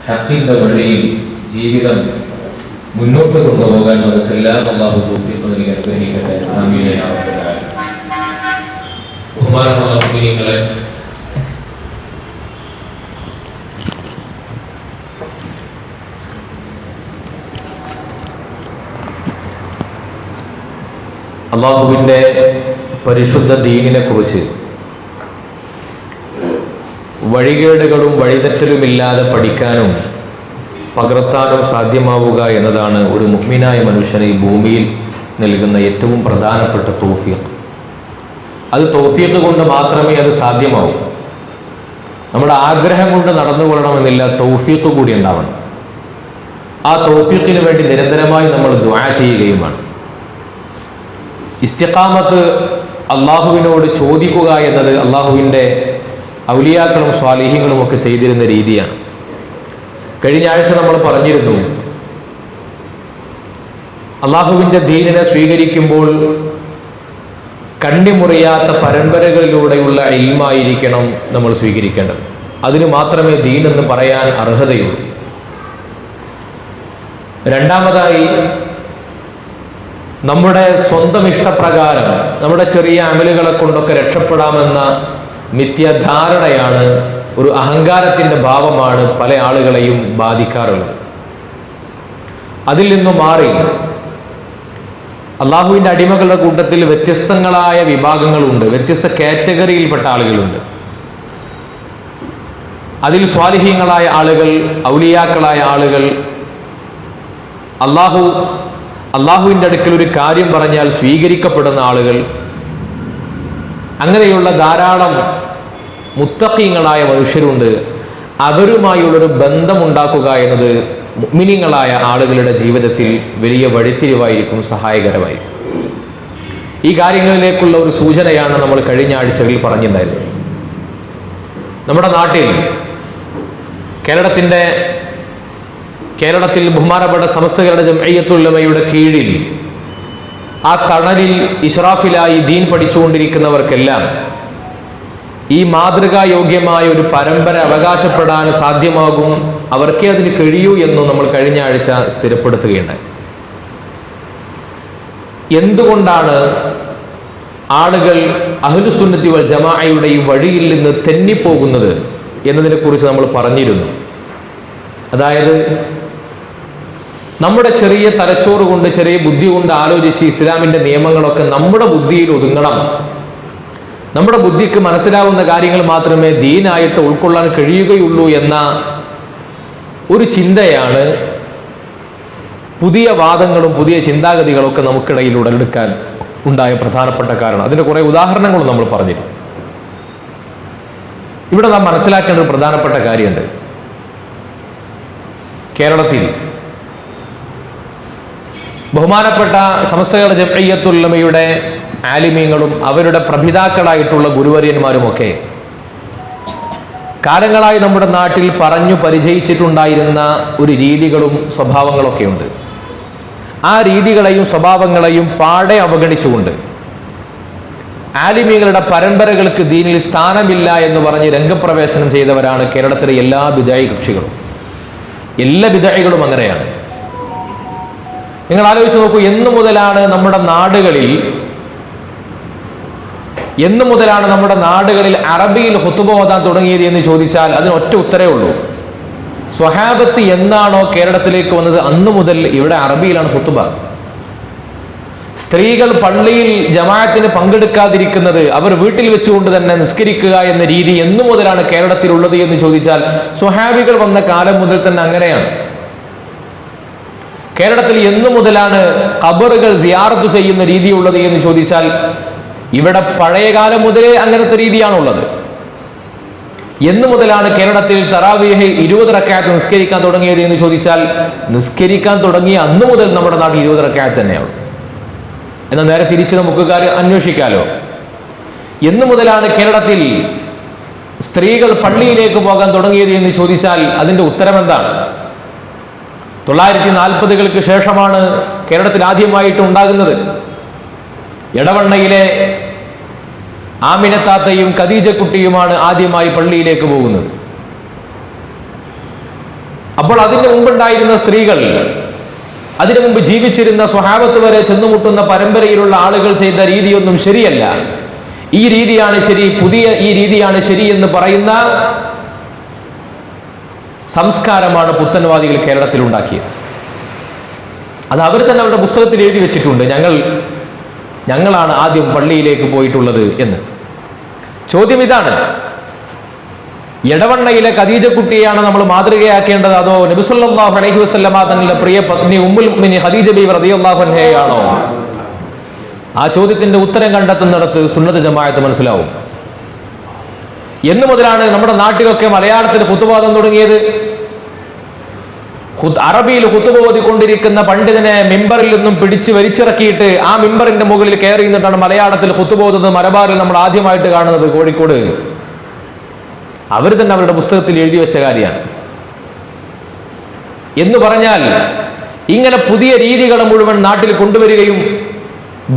ഹഖിന്റെ വഴിയിൽ ജീവിതം മുന്നോട്ട് കൊണ്ടുപോകാൻ നമുക്കെല്ലാം അല്ലാഹു തൗഫീഖ് നൽകി അനുഗ്രഹിക്കട്ടെ. ആമീൻ യാ റബ്ബൽ ആലമീൻ. ബഹുമാനമുള്ള മുഅ്മിനീങ്ങളെ, അല്ലാഹുവിൻ്റെ പരിശുദ്ധ ദീനിനെ കുറിച്ച് വഴികേടുകളും വഴിതെറ്റലുമില്ലാതെ പഠിക്കാനും പകർത്താനും സാധ്യമാവുക എന്നതാണ് ഒരു മുഅ്മിനായ മനുഷ്യന് ഈ ഭൂമിയിൽ നൽകുന്ന ഏറ്റവും പ്രധാനപ്പെട്ട തൗഫീഖ്. അത് തൗഫീഖ് കൊണ്ട് മാത്രമേ അത് സാധ്യമാവൂ. നമ്മുടെ ആഗ്രഹം കൊണ്ട് നടന്നുകൊള്ളണമെന്നില്ല, തൗഫീഖ് കൂടി ഉണ്ടാവണം. ആ തൗഫീഖിന് വേണ്ടി നിരന്തരമായി നമ്മൾ ദുആ ചെയ്യുകയുമാണ്. ഇസ്തിഖാമത്ത് അള്ളാഹുവിനോട് ചോദിക്കുക എന്നത് അള്ളാഹുവിൻ്റെ ഔലിയാക്കളും സ്വാലിഹീങ്ങളും ഒക്കെ ചെയ്തിരുന്ന രീതിയാണ്. കഴിഞ്ഞ ആഴ്ച നമ്മൾ പറഞ്ഞിരുന്നു, അള്ളാഹുവിൻ്റെ ദീനിനെ സ്വീകരിക്കുമ്പോൾ കണ്ണിമുറിയാത്ത പരമ്പരകളിലൂടെയുള്ള ഇൽമായിരിക്കണം നമ്മൾ സ്വീകരിക്കേണ്ടത്. അതിന് മാത്രമേ ദീൻ എന്ന് പറയാൻ അർഹതയുള്ളൂ. രണ്ടാമതായി, നമ്മുടെ സ്വന്തം ഇഷ്ടപ്രകാരം നമ്മുടെ ചെറിയ അമലുകളെ കൊണ്ടൊക്കെ രക്ഷപ്പെടാമെന്ന മിഥ്യാധാരണയാണ്, ഒരു അഹങ്കാരത്തിൻ്റെ ഭാവമാണ് പല ആളുകളെയും ബാധിക്കാറുള്ളത്. അതിൽ നിന്നും മാറി അള്ളാഹുവിൻ്റെ അടിമകളുടെ കൂട്ടത്തിൽ വ്യത്യസ്തങ്ങളായ വിഭാഗങ്ങളുണ്ട്, വ്യത്യസ്ത കാറ്റഗറിയിൽപ്പെട്ട ആളുകളുണ്ട്. അതിൽ സ്വാലിഹീങ്ങളായ ആളുകൾ, ഔലിയാക്കളായ ആളുകൾ, അള്ളാഹുവിൻ്റെ അടുക്കൽ ഒരു കാര്യം പറഞ്ഞാൽ സ്വീകരിക്കപ്പെടുന്ന ആളുകൾ, അങ്ങനെയുള്ള ധാരാളം മുത്തഖീങ്ങളായ മനുഷ്യരുണ്ട്. അവരുമായുള്ളൊരു ബന്ധമുണ്ടാക്കുക എന്നത് മുഅ്മിനീങ്ങളായ ആളുകളുടെ ജീവിതത്തിൽ വലിയ വഴിത്തിരിവായിരിക്കും, സഹായകരമായിരിക്കും. ഈ കാര്യങ്ങളിലേക്കുള്ള ഒരു സൂചനയാണ് നമ്മൾ കഴിഞ്ഞ ആഴ്ചകളിൽ പറഞ്ഞിട്ടുണ്ടായിരുന്നത്. നമ്മുടെ നാട്ടിൽ കേരളത്തിൽ ബഹുമാനപ്പെട്ട സമസ്തകളുടെ ജംഇയ്യത്തുൽ ഉലമയുടെ കീഴിൽ ആ തണലിൽ ഇശ്റാഫിലായി ദീൻ പഠിച്ചുകൊണ്ടിരിക്കുന്നവർക്കെല്ലാം ഈ മാതൃകായോഗ്യമായ ഒരു പരമ്പര അവകാശപ്പെടാൻ സാധ്യമാകും, അവർക്കേ അതിന് കഴിയൂ എന്നും നമ്മൾ കഴിഞ്ഞ ആഴ്ച സ്ഥിരപ്പെടുത്തുകയുണ്ടായി. എന്തുകൊണ്ടാണ് ആളുകൾ അഹ്ലുസുന്നത്തി വൽ ജമാഅയുടെ ഈ വഴിയിൽ നിന്ന് തെന്നിപ്പോകുന്നത് എന്നതിനെക്കുറിച്ച് നമ്മൾ പറഞ്ഞിരുന്നു. അതായത്, നമ്മുടെ ചെറിയ തലച്ചോറ് കൊണ്ട്, ചെറിയ ബുദ്ധി കൊണ്ട് ആലോചിച്ച് ഇസ്ലാമിൻ്റെ നിയമങ്ങളൊക്കെ നമ്മുടെ ബുദ്ധിയിൽ ഒതുങ്ങണം, നമ്മുടെ ബുദ്ധിക്ക് മനസ്സിലാവുന്ന കാര്യങ്ങൾ മാത്രമേ ദീനായിട്ട് ഉൾക്കൊള്ളാൻ കഴിയുകയുള്ളൂ എന്ന ഒരു ചിന്തയാണ് പുതിയ വാദങ്ങളും പുതിയ ചിന്താഗതികളൊക്കെ നമുക്കിടയിൽ ഉടലെടുക്കാൻ ഉണ്ടായ പ്രധാനപ്പെട്ട കാരണം. അതിൻ്റെ കുറേ ഉദാഹരണങ്ങളും നമ്മൾ പറഞ്ഞിരുന്നു. ഇവിടെ നാം മനസ്സിലാക്കേണ്ട ഒരു പ്രധാനപ്പെട്ട കാര്യമുണ്ട്. കേരളത്തിൽ ബഹുമാനപ്പെട്ട സമസ്തകളുടെ ജംഇയ്യത്തുൽ ഉലമയുടെ ആലിമീങ്ങളും അവരുടെ പ്രഭിതാക്കളായിട്ടുള്ള ഗുരുവര്യന്മാരുമൊക്കെ കാലങ്ങളായി നമ്മുടെ നാട്ടിൽ പറഞ്ഞു പരിചയിച്ചിട്ടുണ്ടായിരുന്ന ഒരു രീതികളും സ്വഭാവങ്ങളൊക്കെയുണ്ട്. ആ രീതികളെയും സ്വഭാവങ്ങളെയും പാടെ അവഗണിച്ചുകൊണ്ട് ആലിമീങ്ങളുടെ പരമ്പരകൾക്ക് ദീനിൽ സ്ഥാനമില്ല എന്ന് പറഞ്ഞ് രംഗപ്രവേശനം ചെയ്തവരാണ് കേരളത്തിലെ എല്ലാ ബിദ്അഈ കക്ഷികളും. എല്ലാ ബിദ്അഈകളും അങ്ങനെയാണ്. നിങ്ങൾ ആലോചിച്ച് നോക്കൂ, എന്നു മുതലാണ് നമ്മുടെ നാടുകളിൽ അറബിയിൽ ഖുതുബ ഓതാൻ തുടങ്ങിയത് എന്ന് ചോദിച്ചാൽ അതിന് ഒറ്റ ഉത്തരേ ഉള്ളൂ. സ്വഹാബത്ത് എന്നാണോ കേരളത്തിലേക്ക് വന്നത് അന്നു മുതൽ ഇവിടെ അറബിയിലാണ് ഖുതുബ. സ്ത്രീകൾ പള്ളിയിൽ ജമാഅത്തിന് പങ്കെടുക്കാതിരിക്കുന്നത്, അവർ വീട്ടിൽ വെച്ചുകൊണ്ട് തന്നെ നിസ്കരിക്കുക എന്ന രീതി എന്നു മുതലാണ് കേരളത്തിലുള്ളത് എന്ന് ചോദിച്ചാൽ സ്വഹാബികൾ വന്ന കാലം മുതൽ തന്നെ അങ്ങനെയാണ്. കേരളത്തിൽ എന്നു മുതലാണ് ഖബറുകൾ സിയാറത്ത് ചെയ്യുന്ന രീതിയുള്ളത് എന്ന് ചോദിച്ചാൽ ഇവിടെ പഴയകാലം മുതലേ അങ്ങനത്തെ രീതിയാണുള്ളത്. എന്നു മുതലാണ് കേരളത്തിൽ തറാവീഹ് 20 റക്അത്ത് നിസ്കരിക്കാൻ തുടങ്ങിയത് എന്ന് ചോദിച്ചാൽ നിസ്കരിക്കാൻ തുടങ്ങിയ അന്നു മുതൽ നമ്മുടെ നാട്ടിൽ 20 റക്അത്ത് തന്നെയാണ്. എന്നാൽ നേരെ തിരിച്ച് നമുക്ക് അന്വേഷിക്കാലോ, എന്നു മുതലാണ് കേരളത്തിൽ സ്ത്രീകൾ പള്ളിയിലേക്ക് പോകാൻ തുടങ്ങിയത് എന്ന് ചോദിച്ചാൽ അതിൻ്റെ ഉത്തരം എന്താണ്? 940-കൾക്ക് ശേഷമാണ് കേരളത്തിൽ ആദ്യമായിട്ട് ഉണ്ടാകുന്നത്. എടവണ്ണയിലെ ആമിനത്താത്തയും ഖദീജക്കുട്ടിയുമാണ് ആദ്യമായി പള്ളിയിലേക്ക് പോകുന്നത്. അപ്പോൾ അതിന് മുമ്പുണ്ടായിരുന്ന സ്ത്രീകൾ, അതിനു മുമ്പ് ജീവിച്ചിരുന്ന സ്വഹാബത്ത് വരെ ചെന്നുമുട്ടുന്ന പരമ്പരയിലുള്ള ആളുകൾ ചെയ്ത രീതിയൊന്നും ശരിയല്ല. ഈ രീതിയാണ് ശരി, പുതിയ ഈ രീതിയാണ് ശരി എന്ന് പറയുന്ന സംസ്കാരമാണ് പുത്തൻവാദികൾ കേരളത്തിൽ ഉണ്ടാക്കിയത്. അത് അവർ തന്നെ അവരുടെ പുസ്തകത്തിൽ എഴുതി വെച്ചിട്ടുണ്ട്, ഞങ്ങളാണ് ആദ്യം പള്ളിയിലേക്ക് പോയിട്ടുള്ളത് എന്ന്. ചോദ്യം ഇതാണ്, എടവണ്ണയിലെ ഖദീജ കുട്ടിയാണ് നമ്മൾ മാതൃകയാക്കേണ്ടത്, അതോ നബി സല്ലല്ലാഹു അലൈഹി വസല്ലമ തങ്ങളുടെ പ്രിയ പത്നി ഉമ്മുൽ മുഅ്മിനീൻ ഖദീജ ബീവി റളിയല്ലാഹു അൻഹയാണോ? ആ ചോദ്യത്തിന്റെ ഉത്തരം കണ്ടെത്തുന്നിടത്ത് സുന്നത്ത് ജമാഅത്ത് മനസ്സിലാവും. എന്നു മുതലാണ് നമ്മുടെ നാട്ടിലൊക്കെ മലയാളത്തിൽ ഖുതുബ തുടങ്ങിയത്? അറബിയിൽ ഖുതുബ ഓതിക്കൊണ്ടിരിക്കുന്ന പണ്ഡിതനെ മിമ്പറിൽ നിന്നും പിടിച്ച് വലിച്ചിറക്കിയിട്ട് ആ മിമ്പറിന്റെ മുകളിൽ കയറി നിന്നിട്ടാണ് മലയാളത്തിൽ ഖുതുബ ഓതുന്നത് മലബാറിൽ നമ്മൾ ആദ്യമായിട്ട് കാണുന്നത് കോഴിക്കോട്. അവർ തന്നെ അവരുടെ പുസ്തകത്തിൽ എഴുതി വെച്ച കാര്യമാണ്. എന്ന് പറഞ്ഞാൽ ഇങ്ങനെ പുതിയ രീതികൾ മുഴുവൻ നാട്ടിൽ കൊണ്ടുവരികയും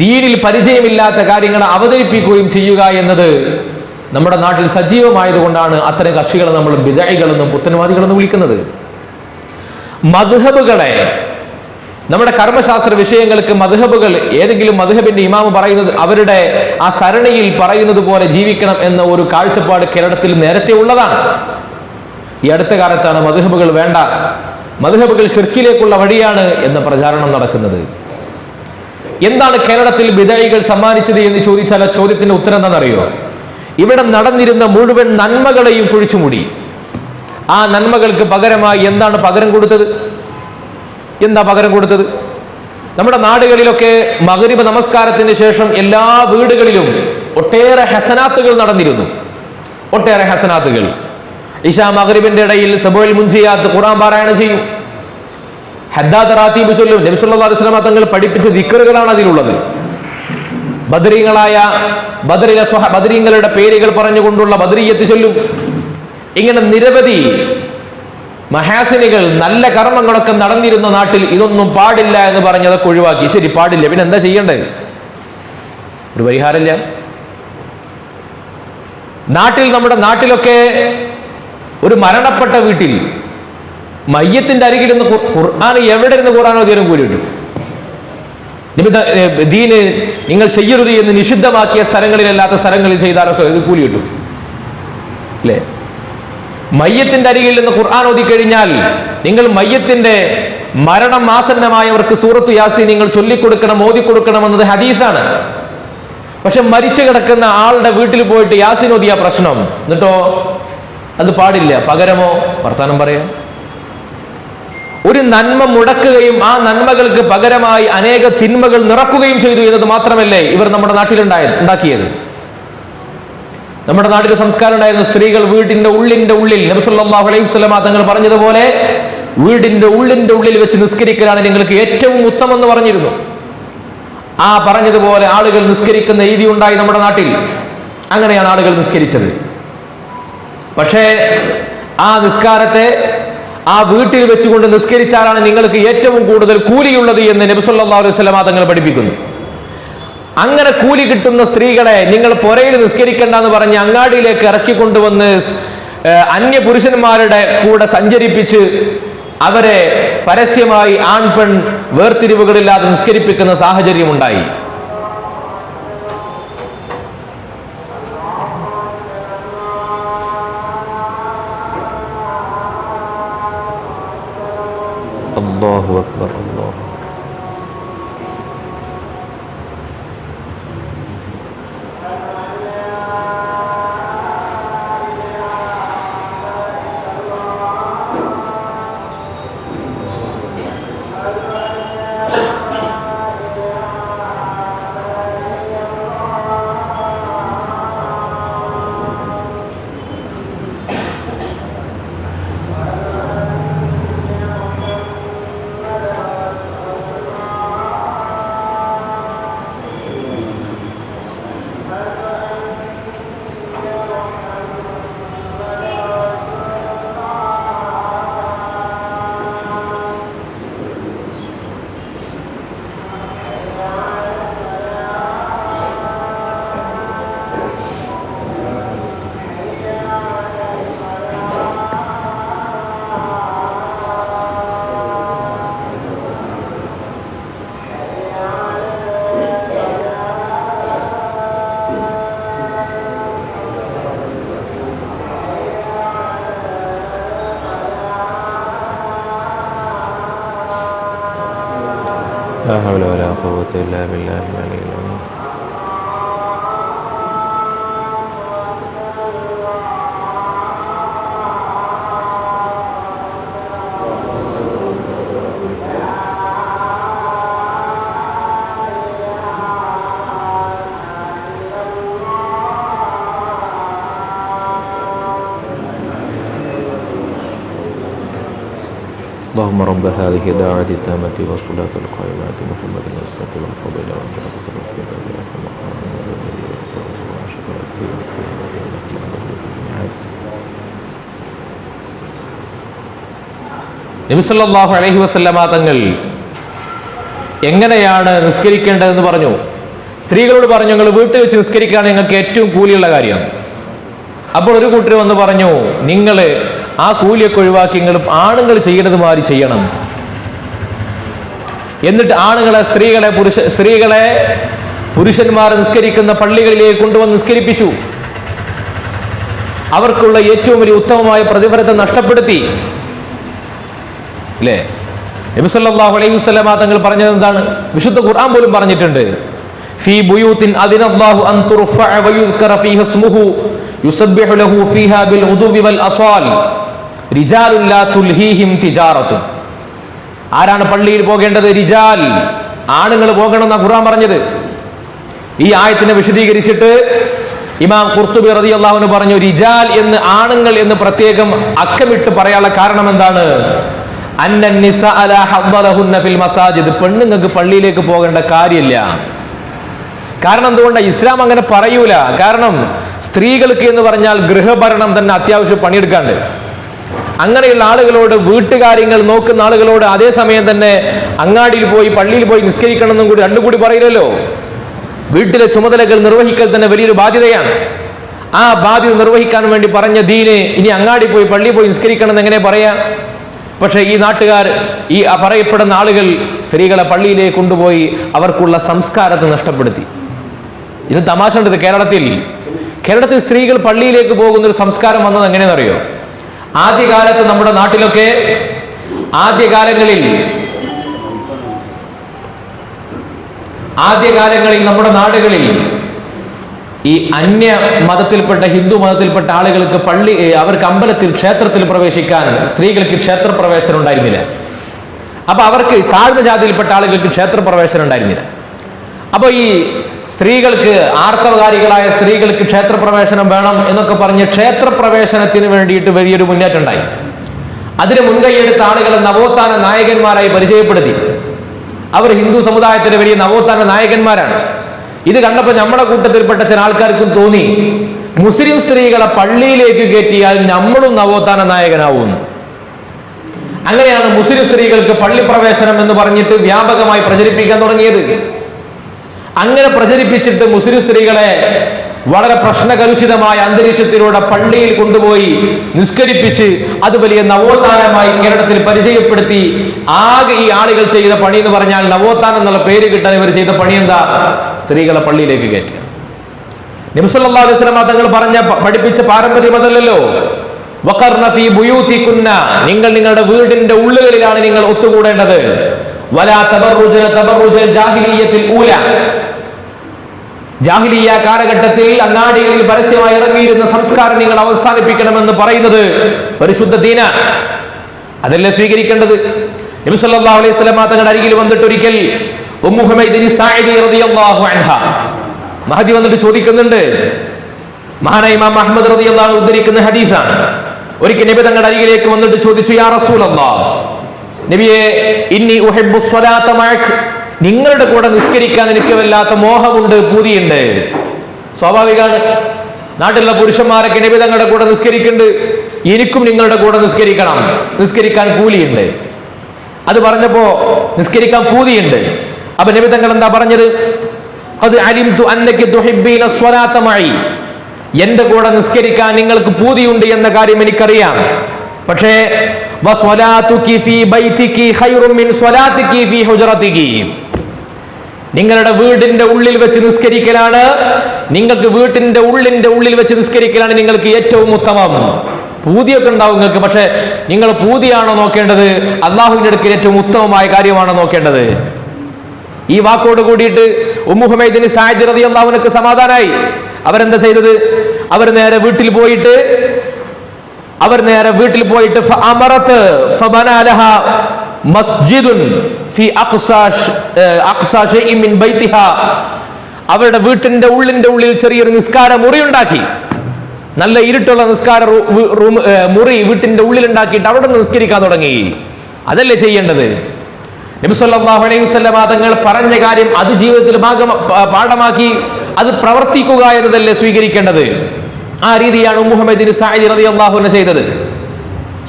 ദീനിൽ പരിചയമില്ലാത്ത കാര്യങ്ങൾ അവതരിപ്പിക്കുകയും ചെയ്യുക എന്നത് നമ്മുടെ നാട്ടിൽ സജീവമായതുകൊണ്ടാണ് അത്തരം കക്ഷികളെ നമ്മൾ ബിദഅികളെന്നും പുത്തൻവാദികളെന്നും വിളിക്കുന്നത്. മദ്ഹബുകളെ, നമ്മുടെ കർമ്മശാസ്ത്ര വിഷയങ്ങൾക്ക് മദ്ഹബുകൾ, ഏതെങ്കിലും മദ്ഹബിന്റെ ഇമാമ് പറയുന്നത് അവരുടെ ആ സരണിയിൽ പറയുന്നത് പോലെ ജീവിക്കണം എന്ന ഒരു കാഴ്ചപ്പാട് കേരളത്തിൽ നേരത്തെ ഉള്ളതാണ്. ഈ അടുത്ത കാലത്താണ് മദ്ഹബുകൾ വേണ്ട, മദ്ഹബുകൾ ശിർക്കിലേക്കുള്ള വഴിയാണ് എന്ന പ്രചാരണം നടക്കുന്നത്. എന്താണ് കേരളത്തിൽ ബിദഅികൾ സമ്മാനിച്ചത് എന്ന് ചോദിച്ചാൽ ആ ചോദ്യത്തിന്റെ ഉത്തരം എന്താണെന്നറിയോ? ഇവിടെ നടന്നിരുന്ന മുഴുവൻ നന്മകളെയും കുഴിച്ചുമൂടി. ആ നന്മകൾക്ക് പകരമായി എന്താണ് പകരം കൊടുത്തത്? എന്താ പകരം കൊടുത്തത്? നമ്മുടെ നാടുകളിലൊക്കെ മഗ്രിബ് നമസ്കാരത്തിന് ശേഷം എല്ലാ വീടുകളിലും ഒട്ടേറെ ഹസനാത്തുകൾ നടന്നിരുന്നു. ഒട്ടേറെ ഹസനാത്തുകൾ. ഇശാ മഗ്രിബിന്റെ ഇടയിൽ സബുൽ മുൻജിയാത്ത് ഖുർആൻ പാരായണം ചെയ്യും, ഹദ്ദാദ് റാത്തീബ് ചൊല്ലും. നബി സല്ലല്ലാഹു അലൈഹി വസല്ലം തങ്ങൾ പഠിപ്പിച്ച ദിക്റുകളാണ് അതിലുള്ളത്. ബദരീങ്ങളായ ബദരീങ്ങളുടെ പേരുകൾ പറഞ്ഞുകൊണ്ടുള്ള ബദരിയ്യത്ത് ചൊല്ലും. ഇങ്ങനെ നിരവധി മഹാസിനികൾ, നല്ല കർമ്മങ്ങളൊക്കെ നടന്നിരുന്ന നാട്ടിൽ ഇതൊന്നും പാടില്ല എന്ന് പറഞ്ഞ് അതൊക്കെ ഒഴിവാക്കി. ശരി, പാടില്ല, പിന്നെ എന്താ ചെയ്യേണ്ടത്? ഒരു പരിഹാരമില്ല. നമ്മുടെ നാട്ടിലൊക്കെ ഒരു മരണപ്പെട്ട വീട്ടിൽ മയ്യത്തിന്റെ അരികിൽ നിന്ന് ഖുർആൻ എവിടെ ഇരുന്ന് ഖുർആൻ ഓതിയാലും കൂലി കിട്ടും. ദീന് നിങ്ങൾ ചെയ്യരുത് എന്ന് നിഷിദ്ധമാക്കിയ സ്ഥലങ്ങളിലല്ലാത്ത സ്ഥലങ്ങളിൽ ചെയ്താലൊക്കെ ഇത് കൂലി കിട്ടും അല്ലേ? മയ്യത്തിന്റെ അരികിൽ നിന്ന് ഖുർആൻ ഓതിക്കഴിഞ്ഞാൽ നിങ്ങൾ മയ്യത്തിന്റെ മരണം ആസന്നമായവർക്ക് സൂറത്ത് യാസീൻ നിങ്ങൾ ചൊല്ലിക്കൊടുക്കണം, ഓതിക്കൊടുക്കണം എന്നത് ഹദീസാണ്. പക്ഷെ മരിച്ചു കിടക്കുന്ന ആളുടെ വീട്ടിൽ പോയിട്ട് യാസീൻ ഓതിയ പ്രശ്നം, എന്നിട്ടോ അത് പാടില്ല. പകരമോ വർത്താനം പറയാം. ഒരു നന്മ മുടക്കുകയും ആ നന്മകൾക്ക് പകരമായി അനേക തിന്മകൾ നിറക്കുകയും ചെയ്തു എന്നത് മാത്രമല്ലേ ഇവർ നമ്മുടെ നാട്ടിലുണ്ടാക്കിയത്. നമ്മുടെ നാട്ടിൽ സംസ്കാരം ഉണ്ടായിരുന്ന സ്ത്രീകൾ വീടിന്റെ ഉള്ളിൽ നബി സല്ലല്ലാഹു അലൈഹി വസല്ലമ തങ്ങൾ പറഞ്ഞതുപോലെ വീടിന്റെ ഉള്ളിൽ വെച്ച് നിസ്കരിക്കലാണ് നിങ്ങൾക്ക് ഏറ്റവും ഉത്തമം എന്ന് പറഞ്ഞിരുന്നു. ആ പറഞ്ഞതുപോലെ ആളുകൾ നിസ്കരിക്കുന്ന രീതി ഉണ്ടായി നമ്മുടെ നാട്ടിൽ. അങ്ങനെയാണ് ആളുകൾ നിസ്കരിച്ചത്. പക്ഷേ ആ നിസ്കാരത്തെ ആ വീട്ടിൽ വെച്ചുകൊണ്ട് നിസ്കരിച്ചാലാണ് നിങ്ങൾക്ക് ഏറ്റവും കൂടുതൽ കൂലിയുള്ളത് എന്ന് നബി സല്ലല്ലാഹു അലൈഹി വസല്ലമ തങ്ങൾ പഠിപ്പിക്കുന്നു. അങ്ങനെ കൂലി കിട്ടുന്ന സ്ത്രീകളെ നിങ്ങൾ പുരയിൽ നിസ്കരിക്കണ്ട എന്ന് പറഞ്ഞ് അങ്ങാടിയിലേക്ക് ഇറക്കിക്കൊണ്ടുവന്ന് അന്യ പുരുഷന്മാരുടെ കൂടെ സഞ്ചരിപ്പിച്ച് അവരെ പരസ്യമായി ആൺ പെൺ വേർതിരിവുകളില്ലാതെ നിസ്കരിപ്പിക്കുന്ന സാഹചര്യം ഉണ്ടായി. അല്ലാഹു അക്ബർ, അല്ലാഹു ലാ ഹൗല വലാ ഖുവത ഇല്ലാ ബില്ലാഹിൽ അലിയ്യിൽ അസീം. اللهم رب هذه الدعوة التامة والصلاة القائمة محمد الأسرة والفضيلة والبركة والفضيلة നബി സല്ലല്ലാഹു അലൈഹി വസല്ലമ തങ്ങൾ എങ്ങനെയാണ് നിസ്കരിക്കേണ്ടതെന്ന് പറഞ്ഞു. സ്ത്രീകളോട് പറഞ്ഞു, നിങ്ങൾ വീട്ടിൽ വെച്ച് നിസ്കരിക്കാൻ നിങ്ങൾക്ക് ഏറ്റവും കൂലിയുള്ള കാര്യം. അപ്പോൾ ഒരു കൂട്ടർ വന്ന് പറഞ്ഞു, നിങ്ങൾ ആ കൂലിയൊക്കെ ഒഴിവാക്കി നിങ്ങൾ ആണുങ്ങൾ ചെയ്യണത് മാതിരി ചെയ്യണം. എന്നിട്ട് ആണുങ്ങളെ സ്ത്രീകളെ പുരുഷന്മാർ നിസ്കരിക്കുന്ന പള്ളികളിലേക്ക് കൊണ്ടുവന്ന് നിസ്കരിപ്പിച്ചു. അവർക്കുള്ള ഏറ്റവും വലിയ ഉത്തമമായ പ്രതിഫലത്തെ നഷ്ടപ്പെടുത്തി. അല്ലേ? നബി സല്ലല്ലാഹു അലൈഹി വസല്ലമ തങ്ങൾ പറഞ്ഞത് എന്താണ്? വിശുദ്ധ ഖുർആൻ പോലും പറഞ്ഞിട്ടുണ്ട്, ഫീ ബുയൂത്തിൻ അദിനല്ലാഹു അൻ തുർഫഅ വയുദ്കറ ഫീഹ ഇസ്മുഹു യുസബ്ബിഹു ലഹു ഫീഹാ ബിൽ ഉദുവി വൽ അസാൽ റിജാലുൻ ലാ തുൽഹീഹിം തിജാറത്തുൻ. ആരാണ് പള്ളിയിൽ പോകേണ്ടത്? റിജാൽ, ആണുങ്ങൾ പോകണം എന്നാണ് ഖുർആൻ പറഞ്ഞത്. ഈ ആയത്തിനെ വിശദീകരിച്ചിട്ട് ഇമാം ഖുർത്തുബി റളിയല്ലാഹു അൻഹു പറഞ്ഞു, റിജാൽ എന്ന് ആണുങ്ങൾ എന്ന് പ്രത്യേകം അക്കമിട്ട് പറയാനുള്ള കാരണം എന്താണ്? പെണ്ണുങ്ങൾക്ക് പള്ളിയിലേക്ക് പോകേണ്ട കാര്യമില്ല. കാരണം എന്തുകൊണ്ടാണ്? ഇസ്ലാം അങ്ങനെ പറയൂല. കാരണം സ്ത്രീകൾക്ക് എന്ന് പറഞ്ഞാൽ ഗൃഹഭരണം തന്നെ അത്യാവശ്യം പണിയെടുക്കാണ്ട്. അങ്ങനെയുള്ള ആളുകളോട്, വീട്ടുകാര്യങ്ങൾ നോക്കുന്ന ആളുകളോട് അതേസമയം തന്നെ അങ്ങാടിയിൽ പോയി പള്ളിയിൽ പോയി നിസ്കരിക്കണം എന്നും കൂടി രണ്ടും കൂടി പറയില്ലല്ലോ. വീട്ടിലെ ചുമതലകൾ നിർവഹിക്കൽ തന്നെ വലിയൊരു ബാധ്യതയാണ്. ആ ബാധ്യത നിർവഹിക്കാൻ വേണ്ടി പറഞ്ഞ ദീന് ഇനി അങ്ങാടി പോയി പള്ളിയിൽ പോയി നിസ്കരിക്കണം എന്ന് എങ്ങനെ പറയാം? പക്ഷെ ഈ നാട്ടുകാർ, ഈ പറയപ്പെടുന്ന ആളുകൾ സ്ത്രീകളെ പള്ളിയിലേക്ക് കൊണ്ടുപോയി അവർക്കുള്ള സംസ്കാരത്തെ നഷ്ടപ്പെടുത്തി. ഇത് തമാശ ഉണ്ട്. കേരളത്തിൽ സ്ത്രീകൾ പള്ളിയിലേക്ക് പോകുന്ന ഒരു സംസ്കാരം വന്നത് എങ്ങനെയെന്നറിയോ? ആദ്യകാലത്ത് നമ്മുടെ നാട്ടിലൊക്കെ, ആദ്യകാലങ്ങളിൽ നമ്മുടെ നാടുകളിൽ ഈ അന്യ മതത്തിൽപ്പെട്ട, ഹിന്ദു മതത്തിൽപ്പെട്ട ആളുകൾക്ക് അവർക്ക് അമ്പലത്തിൽ, ക്ഷേത്രത്തിൽ പ്രവേശിക്കാൻ സ്ത്രീകൾക്ക് ക്ഷേത്രപ്രവേശനം ഉണ്ടായിരുന്നില്ല. അപ്പൊ അവർക്ക് താഴ്ന്ന ജാതിയിൽപ്പെട്ട ആളുകൾക്ക് ക്ഷേത്രപ്രവേശനം ഉണ്ടായിരുന്നില്ല. അപ്പൊ ഈ സ്ത്രീകൾക്ക്, ആർത്തവകാരികളായ സ്ത്രീകൾക്ക് ക്ഷേത്രപ്രവേശനം വേണം എന്നൊക്കെ പറഞ്ഞ് ക്ഷേത്രപ്രവേശനത്തിന് വേണ്ടിയിട്ട് വലിയൊരു മുന്നേറ്റം ഉണ്ടായി. അതിന് മുൻകൈയെടുത്ത ആളുകളെ നവോത്ഥാന നായകന്മാരായി പരിചയപ്പെടുത്തി. അവർ ഹിന്ദു സമുദായത്തിലെ വലിയ നവോത്ഥാന നായകന്മാരാണ്. ഇത് കണ്ടപ്പോൾ നമ്മുടെ കൂട്ടത്തിൽപ്പെട്ട ചില ആൾക്കാർക്കും തോന്നി, മുസ്ലിം സ്ത്രീകളെ പള്ളിയിലേക്ക് കയറ്റിയാൽ നമ്മളും നവോത്ഥാന നായകനാവും. അങ്ങനെയാണ് മുസ്ലിം സ്ത്രീകൾക്ക് പള്ളി പ്രവേശനം എന്ന് പറഞ്ഞിട്ട് വ്യാപകമായി പ്രചരിപ്പിക്കാൻ തുടങ്ങിയത്. അങ്ങനെ പ്രചരിപ്പിച്ചിട്ട് മുസ്ലിം സ്ത്രീകളെ വളരെ പ്രശ്നകലുഷിതമായ അന്തരീക്ഷത്തിലൂടെ പള്ളിയിൽ കൊണ്ടുപോയി നിസ്കരിപ്പിച്ച് അത് വലിയ നവോത്ഥാനമായി കേരളത്തിൽ പരിചയപ്പെടുത്തി. ആകെ ഈ ആളുകൾ ചെയ്ത പണി എന്ന് പറഞ്ഞാൽ, നവോത്ഥാനം എന്നുള്ള പേര് കിട്ടാൻ ഇവർ ചെയ്ത പണി എന്താ? സ്ത്രീകളെ പള്ളിയിലേക്ക് കയറ്റുക. നബി സല്ലല്ലാഹു അലൈഹി വസല്ലം തങ്ങൾ പഠിപ്പിച്ച പാരമ്പര്യം അതല്ലല്ലോ. വഖർന ഫീ ബുയൂതികുന്ന, നിങ്ങൾ നിങ്ങളുടെ വീടിന്റെ ഉള്ളുകളിലാണ് നിങ്ങൾ ഒത്തുകൂടേണ്ടത്. വലാ തബറുജന തബറുജൽ ജാഹിലിയ്യത്തിൽ ഊല, ജാഹിലിയ്യ കാലഘട്ടത്തിൽ അങ്ങാടികളിൽ പരസ്യമായി ഇറങ്ങിയിരുന്ന സംസ്കാരം നിങ്ങൾ അവസാനിപ്പിക്കണമെന്ന് പറയുന്നത് പരിശുദ്ധ ദീനാണ്. അതല്ലേ സ്വീകരിക്കേണ്ടത്. നബി സല്ലല്ലാഹു അലൈഹി വസല്ലം തങ്ങളുടെ അരികിൽ വന്നിട്ട് ഒരിക്കൽ ഉമ്മു ഹുമൈദ് സാഇദി റളിയല്ലാഹു അൻഹ മഹദി വന്നിട്ട് ചോദിക്കുന്നുണ്ട്. മഹാനായ ഇമാം അഹ്മദ് റളിയല്ലാഹു അൻഹു ഉദ്ധരിക്കുന്ന ഹദീസാണ്. ഒരിക്കൽ നബി തങ്ങളുടെ അരികിലേക്ക് വന്നിട്ട് ചോദിച്ചു, യാ റസൂലല്ലാഹ്, നബിയെ, ഇന്നി ഉഹിബ്ബു സ്വലാത്ത മഅക്, നിങ്ങളുടെ കൂടെ നിസ്കരിക്കാൻ എനിക്ക് വല്ലാത്ത മോഹമുണ്ട്, പൂതിയുണ്ട്. സ്വാഭാവികമാണ്. നാട്ടിലുള്ള പുരുഷന്മാരൊക്കെ നബി തങ്ങളുടെ കൂടെ നിസ്കരിക്കുന്നുണ്ട്, എനിക്കും നിങ്ങളുടെ കൂടെ നിസ്കരിക്കണം, നിസ്കരിക്കാൻ കൂലിയുണ്ട്. അത് പറഞ്ഞപ്പോ നിസ്കരിക്കാൻ പൂതിയുണ്ട്. അപ്പൊ നബി തങ്ങൾ എന്താ പറഞ്ഞത്? ഖദ് അലിംതു അന്നകി തുഹിബ്ബീന സ്വലാത്ത മഅി, എന്റെ കൂടെ നിസ്കരിക്കാൻ നിങ്ങൾക്ക് പൂതിയുണ്ട് എന്ന കാര്യം എനിക്കറിയാം. പക്ഷേ വസ്വലാതുകി ഫീ ബൈതികി ഖൈറും മിൻ സ്വലാതികി ഫീ ഹുജ്റതികി, നിങ്ങളുടെ വീടിന്റെ ഉള്ളിൽ വെച്ച് നിസ്കരിക്കലാണ്, നിങ്ങൾക്ക് വീട്ടിന്റെ ഉള്ളിൽ വെച്ച് നിസ്കരിക്കലാണ് നിങ്ങൾക്ക് ഏറ്റവും ഉത്തമം. പൂതിയൊക്കെ ഉണ്ടാവും നിങ്ങൾക്ക്, പക്ഷെ നിങ്ങൾ പൂതിയാണോ നോക്കേണ്ടത്? അള്ളാഹുവിന്റെ അടുക്കൽ ഏറ്റവും ഉത്തമമായ കാര്യമാണോ നോക്കേണ്ടത്? ഈ വാക്കോട് കൂടിയിട്ട് ഉമ്മു ഹുമൈദിന് സഅദ് റളിയല്ലാഹു അൻഹു സമാധാനായി. അവരെന്താ ചെയ്തത്? അവർ നേരെ വീട്ടിൽ പോയിട്ട് ഫഅമറത് ഫബനാ ലഹാ മസ്ജിദുൻ ഫി അഖ്സാ ഷൈഇൻ മിൻ ബൈതിഹാ. അവരുടെ വീട്ടിന്റെ ഉള്ളിൽ ചെറിയൊരു നിസ്കാര മുറി ഉണ്ടാക്കി. നല്ല ഇരുട്ടുള്ള നിസ്കാര മുറി വീട്ടിന്റെ ഉള്ളിൽ ഉണ്ടാക്കിയിട്ട് അവിടെ നിസ്കരിക്കാൻ തുടങ്ങി. അതല്ലേ ചെയ്യേണ്ടത്? നബി സല്ലല്ലാഹു അലൈഹി വസല്ലം തങ്ങൾ പറഞ്ഞ കാര്യം അത് ജീവിതത്തിൽ പാഠമാക്കി അത് പ്രവർത്തിക്കുക എന്നതല്ലേ സ്വീകരിക്കേണ്ടത്. ആ രീതിയാണ് ഉമ്മു ഹുമൈദിൻ സഅദി റളിയല്ലാഹു അൻഹു ചെയ്തത്.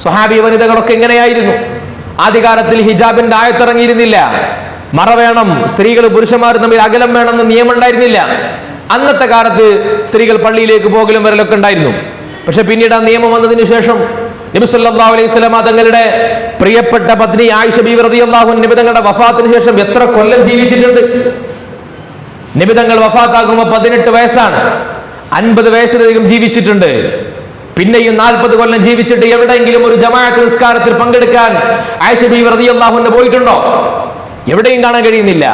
സ്വഹാബി വനിതകളൊക്കെ എങ്ങനെയായിരുന്നു? ആദ്യകാലത്തിൽ ഹിജാബിന്റെ ആയത്തിറങ്ങിയിരുന്നില്ല. മറ വേണം, സ്ത്രീകൾ പുരുഷന്മാരും തമ്മിൽ അകലം വേണമെന്ന് നിയമം ഉണ്ടായിരുന്നില്ല. അന്നത്തെ കാലത്ത് സ്ത്രീകൾ പള്ളിയിലേക്ക് പോകലും വരലൊക്കെ ഉണ്ടായിരുന്നു. പക്ഷെ പിന്നീട് ആ നിയമം വന്നതിന് ശേഷം നബി സല്ലല്ലാഹു അലൈഹി വസല്ലം തങ്ങളുടെ പ്രിയപ്പെട്ട പത്നി ആയിഷ ബീവി റളിയല്ലാഹു അൻഹ നബി തങ്ങളുടെ വഫാത്തിന് ശേഷം എത്ര കൊല്ലം ജീവിച്ചിട്ടുണ്ട്? നബി തങ്ങൾ വഫാത്താകുമ്പോൾ 18 വയസ്സാണ്. 50 വയസ്സിലധികം ജീവിച്ചിട്ടുണ്ട്. പിന്നെയും 40 കൊല്ലം ജീവിച്ചിട്ട് എവിടെയെങ്കിലും ഒരു ജമാഅത്ത് നിസ്കാരത്തിൽ പങ്കെടുക്കാൻ ആയിഷ ബീവി റളിയല്ലാഹു അൻഹ പോയിട്ടുണ്ടോ? എവിടെയും കാണാൻ കഴിയുന്നില്ല.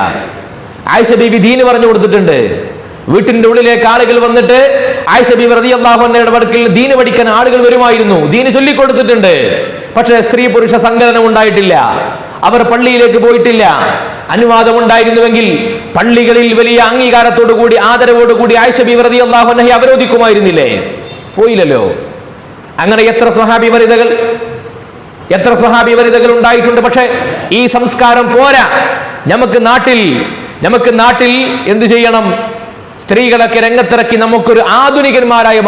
ആയിഷ ബീവി ദീന് പറഞ്ഞു കൊടുത്തിട്ടുണ്ട്. വീട്ടിന്റെ ഉള്ളിലേക്ക് ആളുകൾ വന്നിട്ട് ആയിഷ ബീവി റളിയല്ലാഹു അൻഹയുടെ അടുക്കൽ ദീന് പഠിക്കാൻ ആളുകൾ വരുമായിരുന്നു. ദീന് ചൊല്ലിക്കൊടുത്തിട്ടുണ്ട്. പക്ഷേ സ്ത്രീ പുരുഷ സങ്കലനം ഉണ്ടായിട്ടില്ല. അവർ പള്ളിയിലേക്ക് പോയിട്ടില്ല. അനുവാദം ഉണ്ടായിരുന്നുവെങ്കിൽ പള്ളികളിൽ വലിയ അംഗീകാരത്തോടുകൂടി ആദരവോടുകൂടി ആയിഷ ബീവി റളിയല്ലാഹു അൻഹയെ അവരോധിക്കുമായിരുന്നില്ലേ? പോയില്ലല്ലോ. അങ്ങനെ എത്ര സ്വഹാബി വനിതകൾ ഉണ്ടായിട്ടുണ്ട്. പക്ഷെ ഈ സംസ്കാരം പോരാ. നമുക്ക് നാട്ടിൽ എന്തു ചെയ്യണം? സ്ത്രീകളൊക്കെ രംഗത്തിറക്കി നമുക്കൊരു ആധുനികന്മാരായി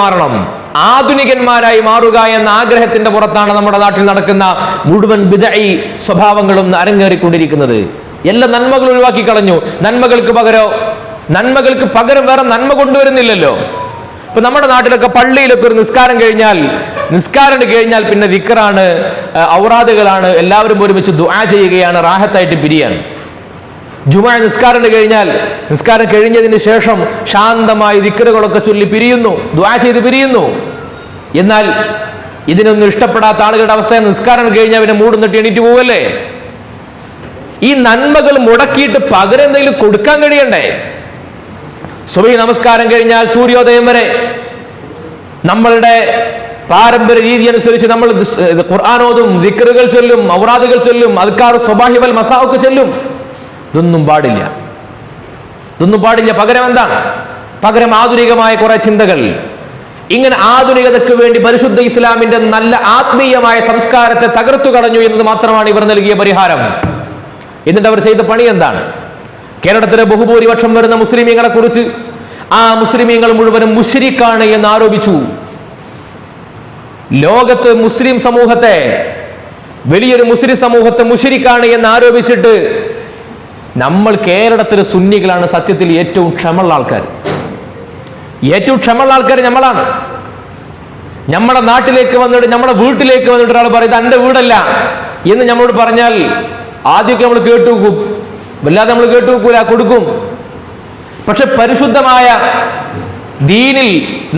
മാറുക എന്ന ആഗ്രഹത്തിന്റെ പുറത്താണ് നമ്മുടെ നാട്ടിൽ നടക്കുന്ന മുഴുവൻ ബിദ്അഈ സ്വഭാവങ്ങളും അരങ്ങേറിക്കൊണ്ടിരിക്കുന്നത്. എല്ലാ നന്മകൾ ഒഴിവാക്കി കളഞ്ഞു. നന്മകൾക്ക് പകരം വേറെ നന്മ കൊണ്ടുവരുന്നില്ലല്ലോ. ഇപ്പൊ നമ്മുടെ നാട്ടിലൊക്കെ പള്ളിയിലൊക്കെ ഒരു നിസ്കാരം കഴിഞ്ഞാൽ പിന്നെ ദിക്റാണ്, ഔറാദുകളാണ്, എല്ലാവരും ഒരുമിച്ച് ദുആ ചെയ്യുകയാണ്, റാഹത്തായിട്ട് പിരിയാണ്. ജുമുഅ നിസ്കാരം കഴിഞ്ഞതിന് ശേഷം ശാന്തമായി ദിക്റുകളൊക്കെ ചൊല്ലി പിരിയുന്നു, ദുആ ചെയ്ത് പിരിയുന്നു. എന്നാൽ ഇതിനൊന്നും ഇഷ്ടപ്പെടാത്ത ആളുകളുടെ അവസ്ഥ നിസ്കാരം കഴിഞ്ഞാൽ പിന്നെ മൂടുന്നിട്ട് എണീറ്റ് പോവല്ലേ? ഈ നന്മകൾ മുടക്കിയിട്ട് പകരം എന്തെങ്കിലും കൊടുക്കാൻ കഴിയണ്ടേ? സുബഹി നമസ്കാരം കഴിഞ്ഞാൽ സൂര്യോദയം വരെ നമ്മളുടെ പാരമ്പര്യ രീതി അനുസരിച്ച് നമ്മൾ ഖുർആനോതും, ദിക്റുകൾ ചൊല്ലും, ഔറാദുകൾ ചൊല്ലും, അദ്കാർ സ്വബാഹി വൽ മസാ ഒക്കെ ചൊല്ലും. ഇതൊന്നും പാടില്ല. പകരം എന്താണ്? പകരം ആധുനികമായ കുറെ ചിന്തകൾ. ഇങ്ങനെ ആധുനികതയ്ക്ക് വേണ്ടി പരിശുദ്ധ ഇസ്ലാമിന്റെ നല്ല ആത്മീയമായ സംസ്കാരത്തെ തകർത്തു കളഞ്ഞു എന്നത് മാത്രമാണ് ഇവർ നൽകിയ പരിഹാരം. എന്നിട്ട് അവർ ചെയ്ത പണി എന്താണ്? കേരളത്തിലെ ബഹുഭൂരിപക്ഷം വരുന്ന മുസ്ലിമീങ്ങളെ കുറിച്ച് ആ മുസ്ലിമീങ്ങൾ മുഴുവനും മുശ്രിക്കാണ് എന്ന് ആരോപിച്ചു. ലോകത്ത് മുസ്ലിം സമൂഹത്തെ, വലിയൊരു മുസ്ലിം സമൂഹത്തെ മുശ്രിക്കാണ് എന്ന് ആരോപിച്ചിട്ട് നമ്മൾ കേരളത്തിലെ സുന്നികളാണ് സത്യത്തിൽ ഏറ്റവും ക്ഷമയുള്ള ആൾക്കാർ നമ്മളാണ്. നമ്മുടെ നാട്ടിലേക്ക് വന്നിട്ട്, നമ്മുടെ വീട്ടിലേക്ക് വന്നിട്ട് ഒരാൾ പറയും തൻ്റെ വീടല്ല എന്ന് നമ്മളോട് പറഞ്ഞാൽ ആദ്യമൊക്കെ നമ്മൾ കേട്ടുവെക്കും, വല്ലാതെ നമ്മൾ കേട്ടുവെക്കൂല, കൊടുക്കും. പക്ഷെ പരിശുദ്ധമായ ദീനിൽ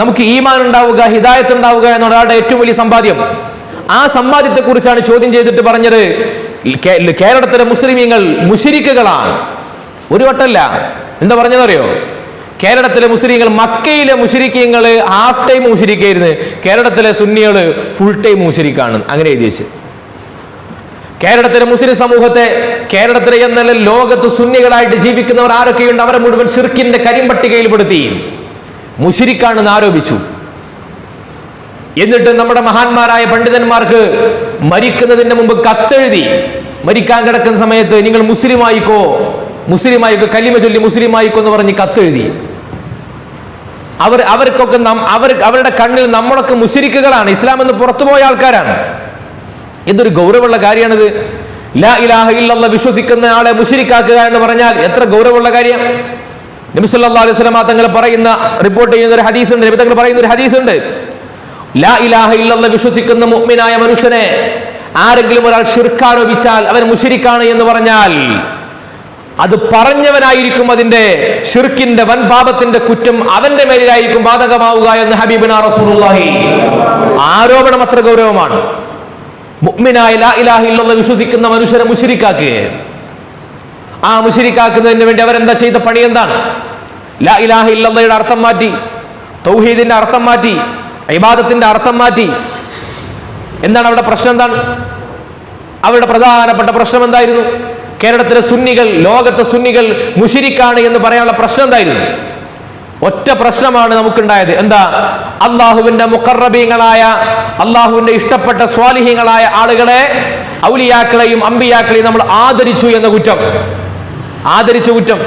നമുക്ക് ഈമാൻ ഉണ്ടാവുക, ഹിദായത്ത് ഉണ്ടാവുക എന്ന ഒരാളുടെ ഏറ്റവും വലിയ സമ്പാദ്യം. ആ സമ്പാദ്യത്തെ കുറിച്ചാണ് ചോദ്യം ചെയ്തിട്ട് പറഞ്ഞത് കേരളത്തിലെ മുസ്ലിമീങ്ങൾ മുശ്രിക്കുകളാണ്. ഒരു വട്ടല്ല, എന്താ പറഞ്ഞതറിയോ? കേരളത്തിലെ മുസ്ലിങ്ങൾ, മക്കയിലെ മുശ്രിക്കീങ്ങൾ ഹാഫ് ടൈം മുശ്രിക്കായിരുന്നു, കേരളത്തിലെ സുന്നികൾ ഫുൾ ടൈം മുശ്രിക്കാണ്. അങ്ങനെ എഴുതിച്ചു. കേരളത്തിലെ മുസ്ലിം സമൂഹത്തെ, കേരളത്തിലെ എന്നല്ല ലോകത്ത് സുന്നികളായിട്ട് ജീവിക്കുന്നവർ ആരൊക്കെയുണ്ട് അവരെ മുഴുവൻ ശിർക്കിന്റെ കരിമ്പട്ടികയിൽപ്പെടുത്തി മുശ്രിക്കാണെന്ന് ആരോപിച്ചു. എന്നിട്ട് നമ്മുടെ മഹാന്മാരായ പണ്ഡിതന്മാർക്ക് മരിക്കുന്നതിന് മുമ്പ് കത്തെഴുതി, മരിക്കാൻ കിടക്കുന്ന സമയത്ത് നിങ്ങൾ മുസ്ലിമായിക്കോ, കലിമ ചൊല്ലി മുസ്ലിമായിക്കോ എന്ന് പറഞ്ഞ് കത്തെഴുതി. അവർക്കൊക്കെ അവരുടെ കണ്ണിൽ നമ്മളൊക്കെ മുശ്രിക്കുകളാണ്, ഇസ്ലാം എന്ന് പുറത്തുപോയ ആൾക്കാരാണ്. എന്തൊരു ഗൗരവമുള്ള കാര്യമാണിത്. ലാ ഇലാഹ ഇല്ലല്ലാഹ് വിശ്വസിക്കുന്ന ആളെ മുശ്രിക്കാക്കുക എന്ന് പറഞ്ഞാൽ എത്ര ഗൗരവമുള്ള കാര്യം. നബി സല്ലല്ലാഹു അലൈഹി വസല്ലം തങ്ങൾ റിപ്പോർട്ട് ചെയ്യുന്ന ഒരു ഹദീസുണ്ട്, നബി തങ്ങൾ പറയുന്ന ഒരു ഹദീസുണ്ട്, ലാ ഇലാഹ ഇല്ലല്ലാഹ് വിശ്വസിക്കുന്ന മുഅ്മിനായ മനുഷ്യനെ ആരെങ്കിലും ഒരാൾ ശിർക്ക് ആരോപിച്ചാൽ അവൻ മുശ്രിക്കാണ് എന്ന് പറഞ്ഞാൽ അത് പറഞ്ഞവനായിരിക്കും അതിന്റെ ശിർക്കിന്റെ വൻപാപത്തിന്റെ കുറ്റം അവന്റെ മേലിലായിരിക്കും ബാധകമാവുക എന്ന് ഹബീബുനാ റസൂലുള്ളാഹി. ആരോപണം അത്ര ഗൗരവമാണ്. മുഅ്മിനായ ലാ ഇലാഹ ഇല്ലല്ലാഹ് വിശ്വസിക്കുന്ന മനുഷ്യരെ മുശ്രിക്കാക്കുക. ആ മുശ്രിക്കാക്കുന്നതിന് വേണ്ടി അവരെന്താ ചെയ്ത പണി? എന്താണ്? ലാ ഇലാഹ ഇല്ലല്ലാഹയുടെ അർത്ഥം മാറ്റി, തൗഹീദിന്റെ അർത്ഥം മാറ്റി, ഇബാദത്തിന്റെ അർത്ഥം മാറ്റി. എന്താണ് അവരുടെ പ്രശ്നം? എന്താണ് അവരുടെ പ്രധാനപ്പെട്ട പ്രശ്നം? എന്തായിരുന്നു? കേരളത്തിലെ സുന്നികൾ, ലോകത്തെ സുന്നികൾ മുശ്രിക്കാണ് എന്ന് പറയാനുള്ള പ്രശ്നം എന്തായിരുന്നു? ഒറ്റ പ്രശ്നമാണ് നമുക്കുണ്ടായത്. എന്താ? അള്ളാഹുവിന്റെ മുഖറബീങ്ങളായ, അള്ളാഹുവിന്റെ ഇഷ്ടപ്പെട്ട സ്വാലിഹീങ്ങളായ ആളുകളെ, ഔലിയാക്കളെയും അമ്പിയാക്കളെയും നമ്മൾ ആദരിച്ചു എന്ന കുറ്റം. ആദരിച്ച കുറ്റം.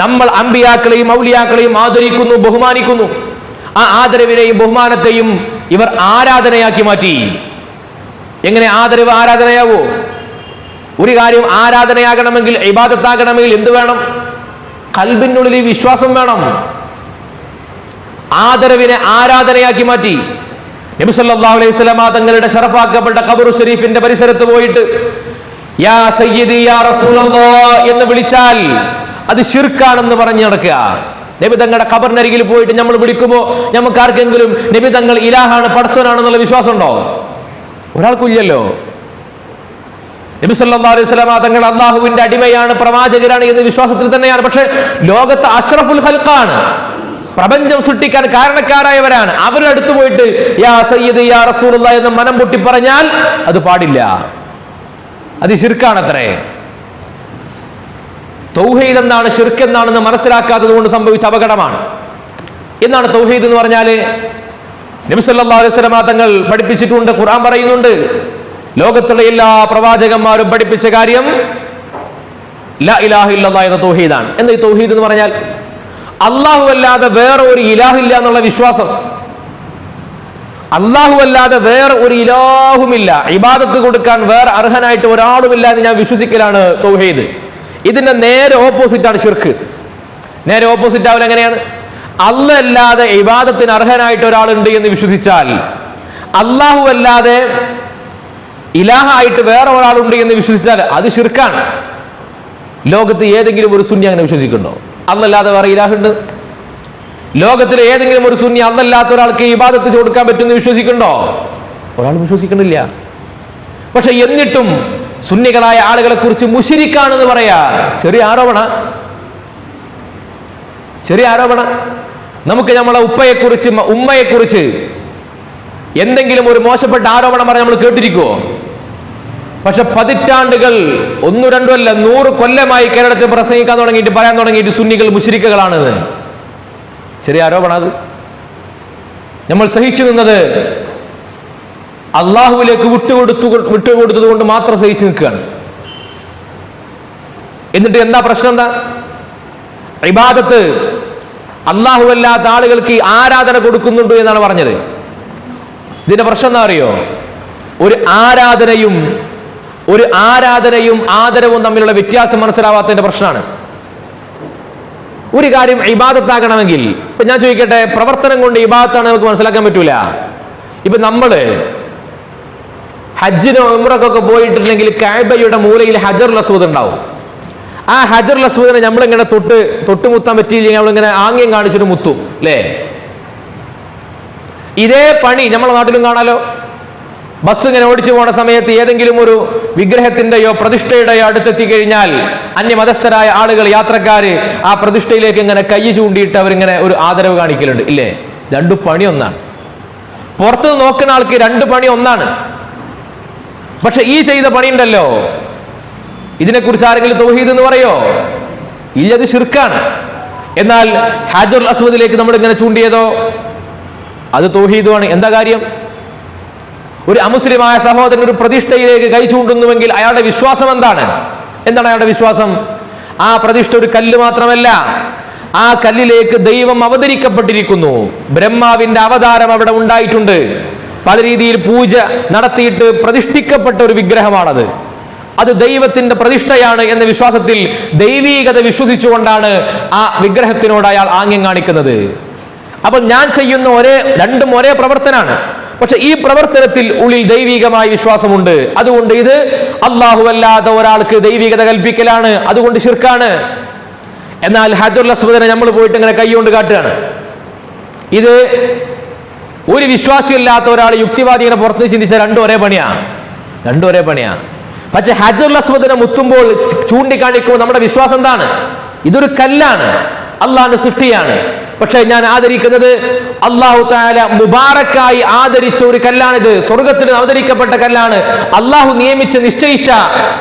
നമ്മൾ അമ്പിയാക്കളെയും ഔലിയാക്കളെയും ആദരിക്കുന്നു, ബഹുമാനിക്കുന്നു. ആ ആദരവിനെയും ബഹുമാനത്തെയും ഇവർ ആരാധനയാക്കി മാറ്റി. എങ്ങനെ ആദരവ് ആരാധനയാവോ? ഒരു കാര്യം ആരാധനയാകണമെങ്കിൽ, ഇബാദത്താകണമെങ്കിൽ എന്ത് വേണം? ഖൽബിനുള്ളിൽ വിശ്വാസം വേണം. ആദരവിനെ ആരാധനയാക്കി മാറ്റി. നബി സല്ലല്ലാഹു അലൈഹി വസല്ലം തങ്ങളുടെ ശറഫാക്കപ്പെട്ട ഖബർ ഷരീഫിന്റെ പരിസരത്ത് പോയിട്ട് യാ സയ്യിദി യാ റസൂലല്ലാഹ് എന്ന് വിളിച്ചാൽ അത് ശിർക്കാണെന്ന് പറഞ്ഞു നടക്കുക. നബി തങ്ങളുടെ ഖബറിനരികിൽ പോയിട്ട് നമ്മൾ വിളിക്കുമ്പോൾ നമുക്ക് ആർക്കെങ്കിലും നബി തങ്ങൾ ഇലാഹാണ്, പടച്ചവനാണെന്നുള്ള വിശ്വാസം ഉണ്ടോ? ഒരാൾക്കില്ലല്ലോ. നബി സല്ലല്ലാഹു അലൈഹി വസല്ലം തങ്ങൾ അള്ളാഹുവിന്റെ അടിമയാണ്, പ്രവാചകരാണ് എന്ന വിശ്വാസത്തിൽ തന്നെയാണ്. പക്ഷെ ലോകത്ത് അഷ്റഫുൽ ഖൽഖാണ്, പ്രപഞ്ചം സൃഷ്ടിക്കാൻ കാരണക്കാരായവരാണ്. അവരുടെ അടുത്ത് പോയിട്ട് യാ സയ്യിദ് യാ റസൂലുള്ളാഹി എന്ന് മനം പൊട്ടി പറഞ്ഞാൽ അത് പാടില്ല, അത് ശിർക്കാണത്രേ. തൗഹീദ് എന്താണ്, ശിർക്ക് എന്താണെന്ന് മനസ്സിലാക്കാത്തത് കൊണ്ട് സംഭവിച്ച അപകടമാണ്. എന്നാണ് തൗഹീദ് എന്ന് പറഞ്ഞാൽ? നബി സല്ലല്ലാഹു അലൈഹി വസല്ലം തങ്ങൾ പഠിപ്പിച്ചിട്ടുണ്ട്, ഖുർആൻ പറയുന്നുണ്ട്. ലോകത്തുള്ള എല്ലാ പ്രവാചകന്മാരും പഠിപ്പിച്ച കാര്യം ലാ ഇലാഹ ഇല്ലല്ലാഹ് എന്ന തൗഹീദാണ്. എന്താ ഈ തൗഹീദ് എന്ന് പറഞ്ഞാൽ? അല്ലാഹു അല്ലാതെ വേറെ ഒരു ഇലാഹില്ല എന്നുള്ള വിശ്വാസം. അല്ലാഹു അല്ലാതെ വേറെ ഒരു ഇലാഹുമില്ല, ഇബാദത്ത് കൊടുക്കാൻ വേറെ അർഹനായിട്ട് ഒരാളുമില്ല എന്ന് ഞാൻ വിശ്വസിക്കലാണ് തൗഹീദ്. ഇതിന്റെ നേരെ ഓപ്പോസിറ്റ് ആണ് ശിർക്ക്. നേരെ ഓപ്പോസിറ്റ് ആവില്ല. എങ്ങനെയാണ്? അല്ലാഹു അല്ലാതെ ഇബാദത്തിന് അർഹനായിട്ട് ഒരാളുണ്ട് എന്ന് വിശ്വസിച്ചാൽ, അല്ലാഹു അല്ലാതെ ഇലാഹായിട്ട് വേറെ ഒരാളുണ്ട് എന്ന് വിശ്വസിച്ചാൽ അത് ശിർക്കാണ്. ലോകത്ത് ഏതെങ്കിലും ഒരു സുന്നി അങ്ങനെ വിശ്വസിക്കുന്നുണ്ടോ? അല്ലാതെ വേറെ ഇലാഹുണ്ട്? ലോകത്തിലെ ഏതെങ്കിലും ഒരു സുന്നി അല്ലാത്ത ഒരാൾക്ക് ഇബാദത്ത് കൊടുക്കാൻ പറ്റുമെന്ന് വിശ്വസിക്കുന്നുണ്ടോ? ഒരാൾ വിശ്വസിക്കണില്ല. പക്ഷെ എന്നിട്ടും സുന്നികളായ ആളുകളെ കുറിച്ച് മുശ്രിക്കാണെന്ന് പറയാ. ചെറിയ ആരോപണ. നമുക്ക് നമ്മളെ ഉപ്പയെക്കുറിച്ച്, ഉമ്മയെക്കുറിച്ച് എന്തെങ്കിലും ഒരു മോശപ്പെട്ട ആരോപണം പറഞ്ഞ് നമ്മൾ കേട്ടിരിക്കുവോ? പക്ഷെ പതിറ്റാണ്ടുകൾ, 1, 2 അല്ല 100 കൊല്ലമായി കേരളത്തിൽ പ്രസംഗിക്കാൻ തുടങ്ങിയിട്ട്, പറയാൻ തുടങ്ങിയിട്ട് സുന്നികൾ മുശ്രിക്കുകളാണെന്ന്. ചെറിയ ആരോപണം. അത് നമ്മൾ സഹിച്ചു നിന്നത് അള്ളാഹുവിലേക്ക് വിട്ടുകൊടുത്തത് കൊണ്ട് മാത്രം സഹിച്ചു നിൽക്കുകയാണ്. എന്നിട്ട് എന്താ പ്രശ്നം? എന്താ? ഇബാദത്ത് അള്ളാഹു അല്ലാത്ത ആളുകൾക്ക് ആരാധന കൊടുക്കുന്നുണ്ട് എന്നാണ് പറഞ്ഞത്. ഇതിന്റെ പ്രശ്നം എന്താ അറിയോ? ഒരു ആരാധനയും ആദരവും തമ്മിലുള്ള വ്യത്യാസം മനസ്സിലാവാത്തതിന്റെ പ്രശ്നമാണ്. ഒരു കാര്യം ഇബാദത്താകണമെങ്കിൽ, ഇപ്പൊ ഞാൻ ചോദിക്കട്ടെ, പ്രവർത്തനം കൊണ്ട് ഇബാദത്താണ് നമുക്ക് മനസ്സിലാക്കാൻ പറ്റൂല. ഇപ്പൊ നമ്മള് ഹജ്ജിനോ ഉംറക്കൊക്കെ പോയിട്ടുണ്ടെങ്കിൽ കഅബയുടെ മൂലയിൽ ഹജറുൽ അസ്വദ് ഉണ്ടാവും. ആ ഹജറുൽ അസ്വദിനെ നമ്മളിങ്ങനെ തൊട്ടുമുത്താൻ പറ്റിയില്ലെങ്കിൽ നമ്മളിങ്ങനെ ആംഗ്യം കാണിച്ചിട്ട് മുത്തും, അല്ലേ? ഇതേ പണി നമ്മളെ നാട്ടിലും കാണാലോ. ബസ് ഇങ്ങനെ ഓടിച്ചു പോണ സമയത്ത് ഏതെങ്കിലും ഒരു വിഗ്രഹത്തിന്റെയോ പ്രതിഷ്ഠയുടെയോ അടുത്തെത്തി കഴിഞ്ഞാൽ അന്യമതസ്ഥരായ ആളുകൾ, യാത്രക്കാര് ആ പ്രതിഷ്ഠയിലേക്ക് ഇങ്ങനെ കൈ ചൂണ്ടിയിട്ട് അവരിങ്ങനെ ഒരു ആദരവ് കാണിക്കലുണ്ട്, ഇല്ലേ? 2 പണി ഒന്നാണ്. പുറത്ത് നോക്കുന്ന ആൾക്ക് 2 പണി ഒന്നാണ്. പക്ഷെ ഈ ചെയ്ത പണി ഉണ്ടല്ലോ, ഇതിനെക്കുറിച്ച് ആരെങ്കിലും തൗഹീദ് എന്ന് പറയോ? ഇല്ലത് ശിർക്കാണ്. എന്നാൽ ഹജറുൽ അസ്വദിലേക്ക് നമ്മൾ ഇങ്ങനെ ചൂണ്ടിയതോ അത് തൗഹീദുമാണ്. എന്താ കാര്യം? ഒരു അമുസ്ലിമായ സഹോദരൻ ഒരു പ്രതിഷ്ഠയിലേക്ക് കൈ ചൂണ്ടുന്നുവെങ്കിൽ അയാളുടെ വിശ്വാസം എന്താണ്? അയാളുടെ വിശ്വാസം? ആ പ്രതിഷ്ഠ ഒരു കല്ല് മാത്രമല്ല, ആ കല്ലിലേക്ക് ദൈവം അവതരിക്കപ്പെട്ടിരിക്കുന്നു. ബ്രഹ്മാവിന്റെ അവതാരം അവിടെ ഉണ്ടായിട്ടുണ്ട്. പല രീതിയിൽ പൂജ നടത്തിയിട്ട് പ്രതിഷ്ഠിക്കപ്പെട്ട ഒരു വിഗ്രഹമാണത്. അത് ദൈവത്തിന്റെ പ്രതിഷ്ഠയാണ് എന്ന വിശ്വാസത്തിൽ, ദൈവീകത വിശ്വസിച്ചുകൊണ്ടാണ് ആ വിഗ്രഹത്തിനോട് അയാൾ ആംഗ്യം കാണിക്കുന്നത്. അപ്പൊ ഞാൻ ചെയ്യുന്ന രണ്ടും ഒരേ പ്രവർത്തനാണ്. പക്ഷെ ഈ പ്രവർത്തനത്തിൽ ഉള്ളിൽ ദൈവികമായ വിശ്വാസമുണ്ട്. അതുകൊണ്ട് ഇത് അല്ലാഹു അല്ലാതെ ഒരാൾക്ക് ദൈവികത കൽപ്പിക്കലാണ്, അതുകൊണ്ട് ശിർക്കാണ്. എന്നാൽ ഹജറുൽ അസ്വദിനെ നമ്മൾ പോയിട്ട് ഇങ്ങനെ കൈകൊണ്ട് കാട്ടുകയാണ്. ഇത് ഒരു വിശ്വാസിയല്ലാത്ത ഒരാൾ യുക്തിവാദികളെ പുറത്ത് ചിന്തിച്ച രണ്ടും ഒരേ പണിയാ. പക്ഷെ ഹജറുൽ അസ്വദിനെ മുത്തുമ്പോൾ ചൂണ്ടിക്കാണിക്കുമ്പോൾ നമ്മുടെ വിശ്വാസം എന്താണ്? ഇതൊരു കല്ലാണ്, അള്ളാഹുവിന്റെ സൃഷ്ടിയാണ്. പക്ഷെ ഞാൻ ആദരിക്കുന്നത് അള്ളാഹു തആല മുബാറക്കായി ആദരിച്ച ഒരു കല്ലാണിത്. സ്വർഗത്തിൽ അവതരിക്കപ്പെട്ട കല്ലാണ്. അള്ളാഹു നിയമിച്ച് നിശ്ചയിച്ച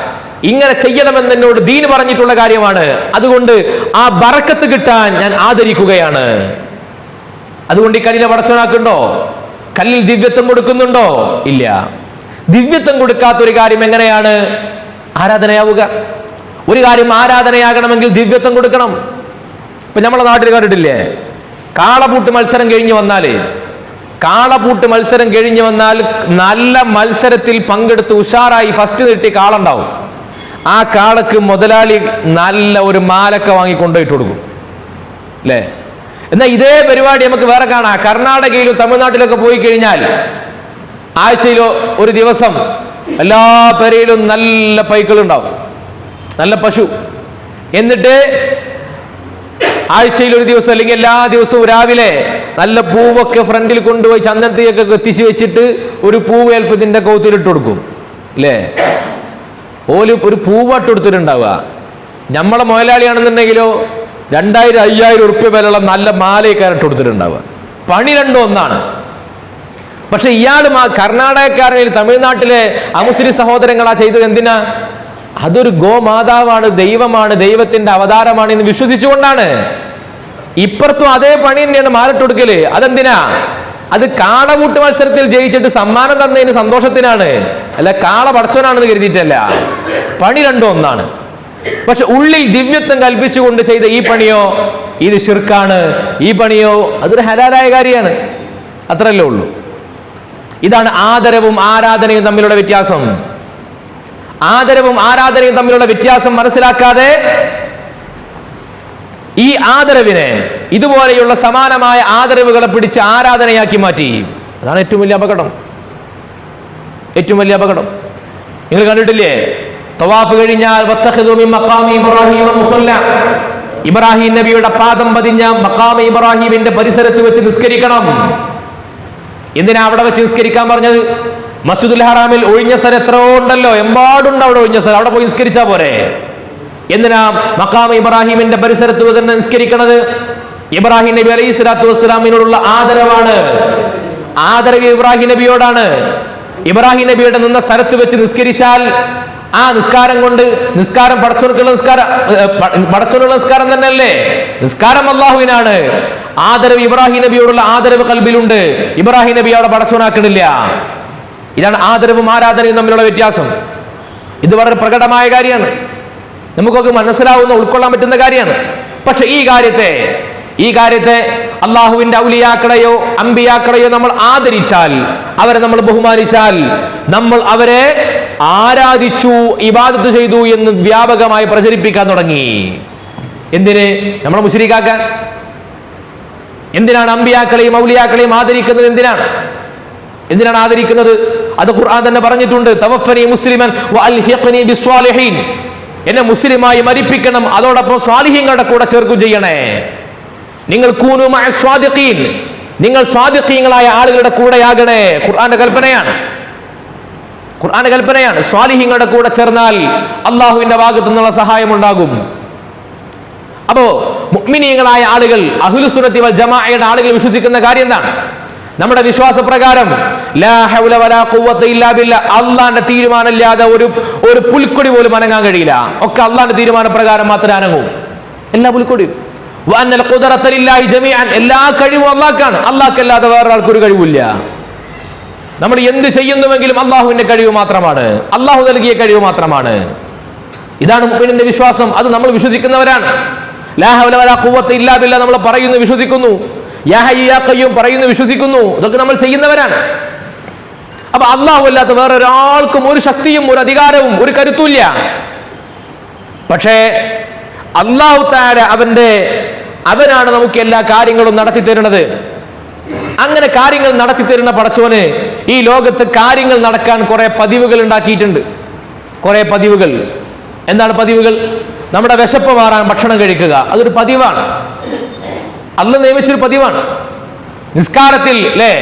ഇങ്ങനെ ചെയ്യണമെന്ന് എന്നോട് ദീൻ പറഞ്ഞിട്ടുള്ള കാര്യമാണ്. അതുകൊണ്ട് ആ ബറക്കത്ത് കിട്ടാൻ ഞാൻ ആദരിക്കുകയാണ്. അതുകൊണ്ട് ഈ കല്ലിനെ പടച്ചവനാക്കുണ്ടോ? കല്ലിൽ ദിവ്യത്വം കൊടുക്കുന്നുണ്ടോ? ഇല്ല. ദിവ്യത്വം കൊടുക്കാത്തൊരു കാര്യം എങ്ങനെയാണ് ആരാധനയാവുക? ഒരു കാര്യം ആരാധനയാകണമെങ്കിൽ ദിവ്യത്വം കൊടുക്കണം. ഇപ്പൊ നമ്മളെ നാട്ടിൽ കണ്ടിട്ടില്ലേ, കാളപൂട്ട് മത്സരം കഴിഞ്ഞു വന്നാൽ നല്ല മത്സരത്തിൽ പങ്കെടുത്ത് ഉഷാറായി ഫസ്റ്റ് കിട്ടി കാളുണ്ടാവും. ആ കാളക്ക് മുതലാളി നല്ല ഒരു മാലക്ക വാങ്ങി കൊണ്ടുപോയിട്ട് കൊടുക്കും അല്ലേ? എന്നാൽ ഇതേ പരിപാടി നമുക്ക് വേറെ കാണാം. കർണാടകയിലും തമിഴ്നാട്ടിലൊക്കെ പോയി കഴിഞ്ഞാൽ ആഴ്ചയിലോ ഒരു ദിവസം എല്ലാ പെരയിലും നല്ല പൈക്കളുണ്ടാവും, നല്ല പശു. എന്നിട്ട് ആഴ്ചയിൽ ഒരു ദിവസം അല്ലെങ്കിൽ എല്ലാ ദിവസവും രാവിലെ നല്ല പൂവൊക്കെ ഫ്രണ്ടിൽ കൊണ്ടുപോയി ചന്ദനത്തിയൊക്കെ എത്തിച്ചു വെച്ചിട്ട് ഒരു പൂവ് ഏൽപ്പത്തിന്റെ കൗത്തിലിട്ട് കൊടുക്കും അല്ലേ? ഓല് ഒരു പൂവാട്ട് കൊടുത്തിട്ടുണ്ടാവുക. നമ്മളെ മുതലാളിയാണെന്നുണ്ടെങ്കിലോ 2000-5000 ഉറുപ്പ്യ വിലയുള്ള നല്ല മാലയൊക്കെ കൊടുത്തിട്ടുണ്ടാവുക. പണി രണ്ടും ഒന്നാണ്. പക്ഷെ ഇയാൾ കർണാടകക്കാരനിൽ തമിഴ്നാട്ടിലെ അമുസ്ലിം സഹോദരങ്ങളാ ചെയ്തത് എന്തിനാ? അതൊരു ഗോമാതാവാണ്, ദൈവമാണ്, ദൈവത്തിന്റെ അവതാരമാണ് എന്ന് വിശ്വസിച്ചുകൊണ്ടാണ്. ഇപ്പുറത്തും അതേ പണി തന്നെയാണ് മാലിട്ട് കൊടുക്കല്. അതെന്തിനാ? അത് കാളപൂട്ട് മത്സരത്തിൽ ജയിച്ചിട്ട് സമ്മാനം തന്നതിന് സന്തോഷത്തിനാണ്, അല്ല കാള പടച്ചവനാണെന്ന് കരുതിയിട്ടല്ല. പണി രണ്ടും ഒന്നാണ്. പക്ഷെ ഉള്ളിൽ ദിവ്യത്വം കൽപ്പിച്ചുകൊണ്ട് ചെയ്ത ഈ പണിയോ ഇത് ശിർക്കാണ്. ഈ പണിയോ അതൊരു ഹലാലായ കാര്യമാണ്. അത്രയല്ലേ ഉള്ളൂ. ഇതാണ് ആദരവും ആരാധനയും തമ്മിലുള്ള വ്യത്യാസം. ആദരവും ആരാധനയും തമ്മിലുള്ള വ്യത്യാസം മനസ്സിലാക്കാതെ ഈ ആദരവിനെ ഇതുപോലെയുള്ള സമാനമായ ആദരവുകളെ പിടിച്ച് ആരാധനയാക്കി മാറ്റി. അതാണ് ഏറ്റവും വലിയ അപകടം. നിങ്ങൾ കണ്ടിട്ടില്ലേ, തവാഫ് കഴിഞ്ഞാൽ ഇബ്രാഹിം നബിയുടെ പാദം പതിഞ്ഞ മഖാം ഇബ്രാഹിമിന്റെ പരിസരത്ത് വെച്ച് നിസ്കരിക്കണം. എന്തിനാ അവിടെ വെച്ച് നിസ്കരിക്കാൻ പറഞ്ഞത്? മസ്ജിദുൽ ഹറാമിൽ ഒഴിഞ്ഞ സ്ഥലം എത്രയോ ഉണ്ടല്ലോ, എമ്പാടുണ്ട് അവിടെ ഒഴിഞ്ഞ സ്ഥലം, അവിടെ പോയി നിസ്കരിച്ചാ പോരെ? എന്തിനാ മഖാം ഇബ്രാഹിമിന്റെ പരിസരത്ത് വെച്ച് നിസ്കരിക്കണത്? ഇബ്രാഹിം നബി അലൈഹി സ്വലാത്തു വസ്സലാമിനോടുള്ള ആദരവാണ്. ആദരവ് ഇബ്രാഹിം നബിയോടാണ്. ഇബ്രാഹിം നബിയുടെ നിന്ന സ്ഥലത്ത് വെച്ച് നിസ്കരിച്ചാൽ ആ നിസ്കാരം കൊണ്ട് നിസ്കാരം പടച്ചോനുള്ള നിസ്കാരം തന്നെയല്ലേ? നിസ്കാരം അല്ലാഹുവിനാണ്. ആദരവ് ഇബ്രാഹിം നബിയോടുള്ള ആദരവ് ഖൽബിലുണ്ട്. ഇബ്രാഹിം നബി അവിടെ പടച്ചോനാക്കണില്ല. ഇതാണ് ആദരവും ആരാധനയും തമ്മിലുള്ള വ്യത്യാസം. ഇത് വളരെ പ്രകടമായ കാര്യമാണ്, നമുക്കൊക്കെ മനസ്സിലാവുന്ന ഉൾക്കൊള്ളാൻ പറ്റുന്ന കാര്യമാണ്. പക്ഷെ ഈ കാര്യത്തെ അള്ളാഹുവിന്റെ ഔലിയാക്കളെയോ അമ്പിയാക്കളെയോ നമ്മൾ ആദരിച്ചാൽ, അവരെ നമ്മൾ ബഹുമാനിച്ചാൽ, നമ്മൾ അവരെ ആരാധിച്ചു, ഇബാദത്ത് ചെയ്തു എന്ന് വ്യാപകമായി പ്രചരിപ്പിക്കാൻ തുടങ്ങി. എന്തിന്? നമ്മളെ മുശ്രിക്കാക്കാൻ. എന്തിനാണ് അമ്പിയാക്കളെയും ഔലിയാക്കളെയും ആദരിക്കുന്നത്? എന്തിനാണ് ആദരിക്കുന്നത്? അത് ഖുർആൻ തന്നെ പറഞ്ഞിട്ടുണ്ട്. തവഫനി മുസ്ലിമൻ വഅൽഹിഖ്നി ബിസ്വാലിഹീൻ. എന്നെ മുസ്ലിമായി മരിപ്പിക്കണം, അതോടൊപ്പം സ്വാലിഹീങ്ങളുടെ കൂടെ ചേർക്കും ചെയ്യണേ. നിങ്ങൾ കൂനു മഅ സ്വാദിഖീൻ, നിങ്ങൾ സ്വാദിഖീങ്ങളായ ആളുകളുടെ കൂടെയാകണേ. ഖുർആന്റെ കൽപ്പനയാണ്. സ്വാലിഹീങ്ങളുടെ കൂടെ ചേർന്നാൽ അള്ളാഹുവിന്റെ ഭാഗത്തു നിന്നുള്ള സഹായം ഉണ്ടാകും. അപ്പോ മുഅ്മിനീങ്ങളായ ആളുകൾ, അഹ്ലുസ് സുന്നത്തി വൽ ജമാഅയുടെ ആളുകൾ വിശ്വസിക്കുന്ന കാര്യം എന്താണ്? നമ്മുടെ വിശ്വാസപ്രകാരം ലാ ഹൗല വലാ ഖുവത ഇല്ലാ ബില്ലാ, അള്ളാന്റെ തീരുമാനമില്ലാതെ ഒരു പുൽക്കൊടി പോലും അനങ്ങാൻ കഴിയില്ല. ഒക്കെ അള്ളാന്റെ തീരുമാനപ്രകാരം മാത്രമേ അനങ്ങൂ, എല്ലാ പുൽക്കൊടിയും. വഅന്നൽ ഖുദ്റത ലില്ലാഹി ജമീഅൻ, എല്ലാ കഴിവും അള്ളാഹ്ക്കാണ്. അള്ളാഹ്ക്കല്ലാതെ വേറൊരാൾക്കൊരു കഴിവില്ല. നമ്മൾ എന്ത് ചെയ്യുന്നുവെങ്കിലും അള്ളാഹുവിന്റെ കഴിവ് മാത്രമാണ്, അള്ളാഹു നൽകിയ കഴിവ് മാത്രമാണ്. ഇതാണ് മുഅ്മിനിന്റെ വിശ്വാസം. അത് നമ്മൾ വിശ്വസിക്കുന്നവരാണ്. ലാ ഹൗല വലാ ഖുവത ഇല്ലാ ബില്ലാ നമ്മൾ പറയുന്നു, വിശ്വസിക്കുന്നു. യാ ഹയ്യു യാ ഖയ്യൂം പറയുന്നു, വിശ്വസിക്കുന്നു. ഇതൊക്കെ നമ്മൾ ചെയ്യുന്നവരാണ്. അപ്പൊ അള്ളാഹു അല്ലാത്ത വേറൊരാൾക്കും ഒരു ശക്തിയും ഒരു അധികാരവും ഒരു കരുത്തുമില്ല. പക്ഷേ അള്ളാഹു തആല അവനാണ് നമുക്ക് എല്ലാ കാര്യങ്ങളും നടത്തി തരുന്നത്. അങ്ങനെ കാര്യങ്ങൾ നടത്തി തരുന്ന പടച്ചോന് ഈ ലോകത്ത് കാര്യങ്ങൾ നടക്കാൻ കുറെ പതിവുകൾ ഉണ്ടാക്കിയിട്ടുണ്ട്. കുറെ പതിവുകൾ. എന്താണ് പതിവുകൾ? നമ്മുടെ വിശപ്പ് മാറാൻ ഭക്ഷണം കഴിക്കുക, അതൊരു പതിവാണ്. അള്ളാഹ് നിയമിച്ചൊരു പതിവാണ്. നിസ്കാരത്തിൽ അല്ലേ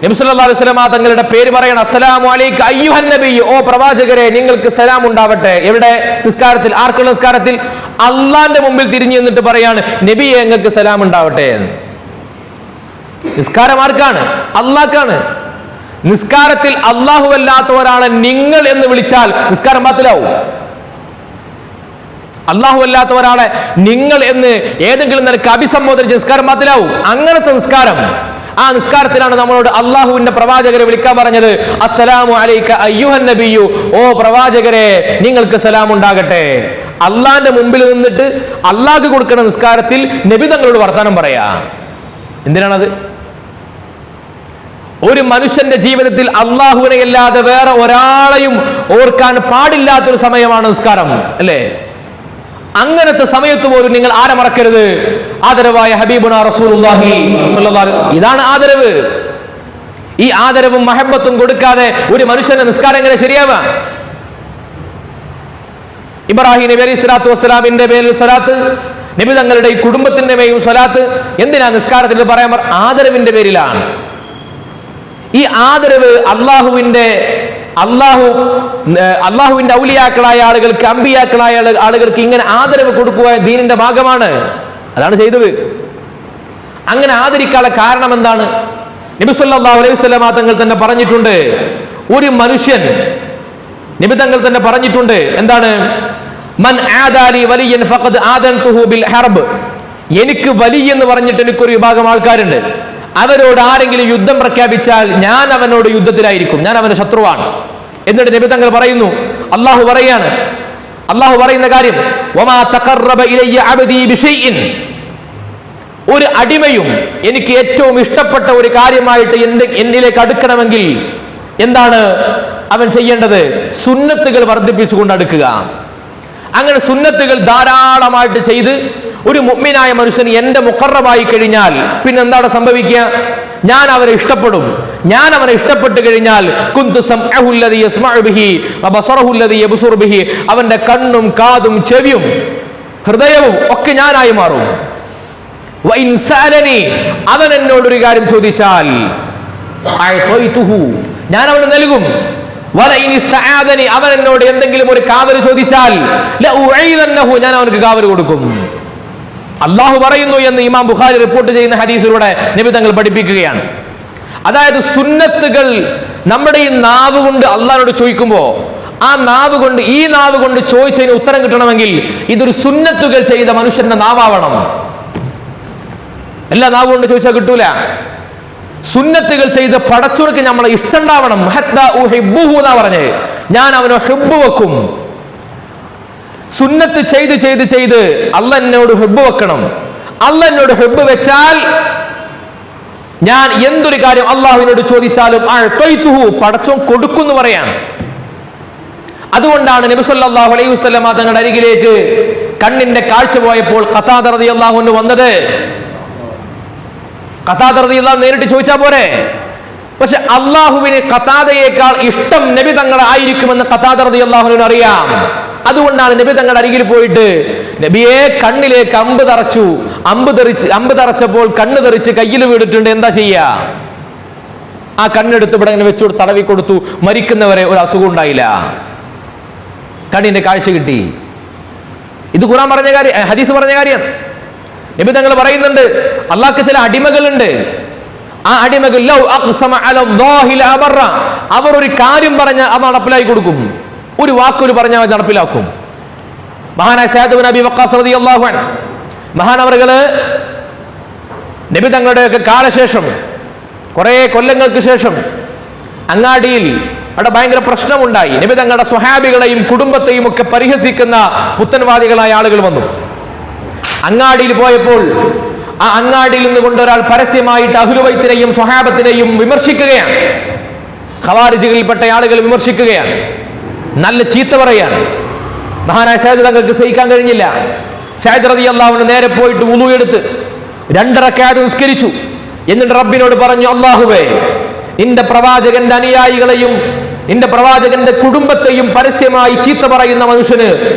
നബി സല്ലല്ലാഹു അലൈഹി വസല്ലം തങ്ങളുടെ പേര് പറയണം, അസ്സലാമു അലൈക അയ്യുഹൻ നബി, ഓ പ്രവാചകരെ നിങ്ങൾക്ക് സലാം ഉണ്ടാവട്ടെ. എവിടെ? നിസ്കാരത്തിൽ. ആർക്കുള്ള നിസ്കാരത്തിൽ? അള്ളാന്റെ മുമ്പിൽ തിരിഞ്ഞു നിന്നിട്ട് പറയാണ്, നബിയെ നിങ്ങൾക്ക് സലാം ഉണ്ടാവട്ടെ എന്ന്. നിസ്കാരം ആർക്കാണ്? അള്ളാഹ്ക്കാണ്. നിസ്കാരത്തിൽ അള്ളാഹു അല്ലാത്ത ഒരാളെ നിങ്ങൾ എന്ന് വിളിച്ചാൽ നിസ്കാരം ബാത്തിലാവും. അള്ളാഹു അല്ലാത്ത ഒരാളെ നിങ്ങൾ എന്ന് ഏതെങ്കിലും നിലക്ക് അഭിസംബോധന ചെയ്ത് നിസ്കാരം ബാത്തിലാവും. അങ്ങനത്തെ നിസ്കാരം, ആ നിസ്കാരത്തിലാണ് നമ്മളോട് അള്ളാഹുവിന്റെ പ്രവാചകരെ വിളിക്കാൻ പറഞ്ഞത്, അസ്സലാമു അലൈക അയ്യുഹൻ നബിയു, ഓ പ്രവാചകരെ നിങ്ങൾക്ക് സലാം ഉണ്ടാകട്ടെ. അള്ളാന്റെ മുമ്പിൽ നിന്നിട്ട് അള്ളാഹ്ക്ക് കൊടുക്കുന്ന നിസ്കാരത്തിൽ നബി തങ്ങളോട് വർത്തമാനം പറയാ. എന്തിനാണത്? ഒരു മനുഷ്യന്റെ ജീവിതത്തിൽ അള്ളാഹുവിനെ അല്ലാതെ വേറെ ഒരാളെയും ഓർക്കാൻ പാടില്ലാത്തൊരു സമയമാണ് നിസ്കാരം, അല്ലേ? അങ്ങനത്തെ സമയത്ത് പോലും നിങ്ങൾ ആരെ മറക്കരുത്? ആദരവായ ഹബീബുനാ റസൂലുള്ളാഹി സ്വല്ലല്ലാഹു അലൈഹി വസല്ലം. ഇതാണ് ആദരവ്. ഈ ആദരവും മഹബത്തും കൊടുക്കാതെ ഒരു മനുഷ്യന്റെ നിസ്കാരം എങ്ങനെ ശരിയാവാ? ഇബ്രാഹിം നബി അലൈഹി സ്വലാത്തു വസ്സലാമിന്റെ മേൽ സ്വലാത്ത്, നബി തങ്ങളുടെ ഈ കുടുംബത്തിന്റെ മേലും സ്വലാത്ത്. എന്തിനാ നിസ്കാരത്തിൽ പറയാൻ? ആദരവിന്റെ പേരിലാണ്. ഈ ആദരവ് അള്ളാഹുവിന്റെ ഔലിയാക്കളായ ആളുകൾക്ക്, അമ്പിയാക്കളായ ആളുകൾക്ക് ഇങ്ങനെ ആദരവ് കൊടുക്കുക ദീനിന്റെ ഭാഗമാണ്. അതാണ് ചെയ്തത്. അങ്ങനെ ആദരിക്കാനുള്ള കാരണം എന്താണ്? നബി സല്ലല്ലാഹു അലൈഹി വസല്ലം തങ്ങൾ തന്നെ പറഞ്ഞിട്ടുണ്ട്, ഒരു മനുഷ്യൻ, നബി തങ്ങൾ തന്നെ പറഞ്ഞിട്ടുണ്ട്, എന്താണ്? മൻ ആദാലി വലിയൻ ഫഖദ് ആദൻതുഹു ബിൽ ഹർബ്. എനിക്ക് വലിയ എന്ന് പറഞ്ഞിട്ട് എനിക്കൊരു വിഭാഗം ആൾക്കാരുണ്ട്. അവരോട് ആരെങ്കിലും യുദ്ധം പ്രഖ്യാപിച്ചാൽ ഞാൻ അവനോട് യുദ്ധത്തിലായിരിക്കും, ഞാൻ അവന്റെ ശത്രുവാണ്. എന്നിട്ട് നബി തങ്ങൾ പറയുന്നു, അള്ളാഹു പറയാണ്, അള്ളാഹു പറയുന്ന കാര്യം, വമാ തഖറബ ഇലയ്യ അബ്ദി ബിശൈഇൻ. ഒരു അടിമയും എനിക്ക് ഏറ്റവും ഇഷ്ടപ്പെട്ട ഒരു കാര്യമായിട്ട് എന്നിലേക്ക് അടുക്കണമെങ്കിൽ എന്താണ് അവൻ ചെയ്യേണ്ടത്? സുന്നത്തുകൾ വർദ്ധിപ്പിച്ചുകൊണ്ട് അടുക്കുക. അങ്ങനെ സുന്നത്തുകൾ ധാരാളമായിട്ട് ചെയ്ത് ഒരു മുഅ്മിനായ മനുഷ്യൻ എന്റെ മുഖറബായി കഴിഞ്ഞാൽ പിന്നെ എന്താണ് സംഭവിക്കുക? ഞാൻ അവനെ ഇഷ്ടപ്പെടും. ഞാൻ അവനെ ഇഷ്ടപ്പെട്ടു കഴിഞ്ഞാൽ കുന്തു സംഅഹു അല്ലദി യസ്മഉ ബിഹി വബസറഹു അല്ലദി യബ്സുറു ബിഹി, അവന്റെ കണ്ണും കാതും ചെവിയും ഹൃദയവും ഒക്കെ ഞാനായി മാറും. വഇൻ സഅലനി, അവൻ എന്നോട് ഒരു കാര്യം ചോദിച്ചാൽ അഅതൈതുഹു, ഞാൻ അവന് നൽകും. വലഇൻ ഇസ്തആദനി, അവൻ എന്നോട് എന്തെങ്കിലും ഒരു കാവൽ ചോദിച്ചാൽ ലഉഈദന്നഹു, ഞാൻ അവനക്ക് കാവൽ കൊടുക്കും. അള്ളാഹു പറയുന്നു എന്ന് ഇമാം ബുഖാരി റിപ്പോർട്ട് ചെയ്യുന്ന ഹദീസിലൂടെ നബി തങ്ങൾ പഠിപ്പിക്കുകയാണ്. അതായത് സുന്നത്തുകൾ നമ്മുടെ ഈ നാവ് കൊണ്ട് അള്ളാഹിനോട് ചോദിക്കുമ്പോൾ, ആ നാവ് കൊണ്ട്, ഈ നാവ് കൊണ്ട് ചോദിച്ചതിന് ഉത്തരം കിട്ടണമെങ്കിൽ ഇതൊരു സുന്നത്തുകൾ ചെയ്ത മനുഷ്യന്റെ നാവാവണം. എല്ലാ നാവ് കൊണ്ട് ചോദിച്ചാൽ കിട്ടൂല. സുന്നത്തുകൾ ചെയ്ത് പടച്ചോർക്ക് നമ്മളെ ഇഷ്ടം ഉണ്ടാവണം. ഹത്താ ഉഹിബ്ബുഹു എന്നാ പറഞ്ഞത്, ഞാൻ അവനെ ഹുബ്ബ് വെക്കും. സുന്നത്ത് ചെയ്ത് ചെയ്ത് ചെയ്ത് അള്ളാഹ് എന്നോട് ഹുബ്ബ് വെക്കണം. അള്ളാഹ് എന്നോട് ഹുബ്ബ് വെച്ചാൽ ഞാൻ എന്തൊരു കാര്യം അള്ളാഹുവിനോട് ചോദിച്ചാലും അഅതൈതുഹു, പടച്ചോൻ കൊടുക്കുന്നു പറയാണ്. അതുകൊണ്ടാണ് നബി സല്ലല്ലാഹു അലൈഹി വസല്ലം തങ്ങളുടെ അരികിലേക്ക് കണ്ണിന്റെ കാഴ്ച പോയപ്പോൾ ഖതാദ റളിയല്ലാഹു അൻഹു വന്നത്. ഖതാദ റളിയല്ലാഹു നേരിട്ട് ചോദിച്ചാൽ പോരെ? പക്ഷെ അള്ളാഹുവിന് ഖതാദയേക്കാൾ ഇഷ്ടം നബി തങ്ങളെ ആയിരിക്കുമെന്ന് ഖതാദ റളിയല്ലാഹു അൻഹു അറിയാം. അതുകൊണ്ടാണ് നബി തങ്ങളുടെ അരികിൽ പോയിട്ട്, നബിയെ കണ്ണിലേക്ക് അമ്പ് തറച്ചു, അമ്പ് തറച്ചപ്പോൾ കണ്ണ് തെറിച്ച് കയ്യിൽ വീണിട്ടുണ്ട്, എന്താ ചെയ്യാ? ആ കണ്ണെടുത്ത് ഇവിടെ ഇങ്ങനെ വെച്ചു തടവി കൊടുത്തു. മരിക്കുന്നവരെ ഒരു അസുഖം ഉണ്ടായില്ല, കണ്ണിന്റെ കാഴ്ച കിട്ടി. ഇത് ഖുർആൻ പറഞ്ഞ കാര്യം, ഹദീസ് പറഞ്ഞ കാര്യമാണ്. നബി തങ്ങൾ പറയുന്നുണ്ട്, അള്ളാഹ്ക്ക് ചില അടിമകളുണ്ട്. ആ അടിമകൾ ലൗ അഖ്സമ അലല്ലാഹി ലഅബറ, അവർ ഒരു കാര്യം പറഞ്ഞാൽ അത് നടപ്പിലാക്കി കൊടുക്കും. ഒരു വാക്കൊരു പറഞ്ഞാൽ നടപ്പിലാക്കും. മഹാനായ സഅദ് ഇബ്നു അബി വഖാസ് റളിയല്ലാഹു അൻഹു, മഹാനവറുകള് നബി തങ്ങളുടെയൊക്കെ കാലശേഷം, കുറെ കൊല്ലങ്ങൾക്ക് ശേഷം അങ്ങാടിയിൽ അവിടെ ഭയങ്കര പ്രശ്നമുണ്ടായി. നബി തങ്ങളുടെ സ്വഹാബികളെയും കുടുംബത്തെയും ഒക്കെ പരിഹസിക്കുന്ന പുത്തൻവാദികളായ ആളുകൾ വന്നു. അങ്ങാടിയിൽ പോയപ്പോൾ ആ അങ്ങാടിയിൽ നിന്നുകൊണ്ട് ഒരാൾ പരസ്യമായിട്ട് അഹ്ലുബൈത്തിനെയും സ്വഹാബത്തിനെയും വിമർശിക്കുകയാണ്. ഖവാരിജികളിൽപ്പെട്ട ആളുകൾ വിമർശിക്കുകയാണ്, നല്ല ചീത്ത പറയാണ്. മഹാനായ സഅദ് തങ്ങൾക്ക് സഹിക്കാൻ കഴിഞ്ഞില്ല. സഅദ് റളിയല്ലാഹു അൻഹു നേരെ പോയിട്ട് വുളു എടുത്ത് 2 റക്അത്ത് നിസ്കരിച്ചു. എന്നിട്ട് റബ്ബിനോട് പറഞ്ഞു, അല്ലാഹുവേ, നിന്റെ പ്രവാചകന്റെ അനുയായികളെയും നിന്റെ പ്രവാചകന്റെ കുടുംബത്തെയും പരസ്യമായി ചീത്ത പറയുന്ന മനുഷ്യന്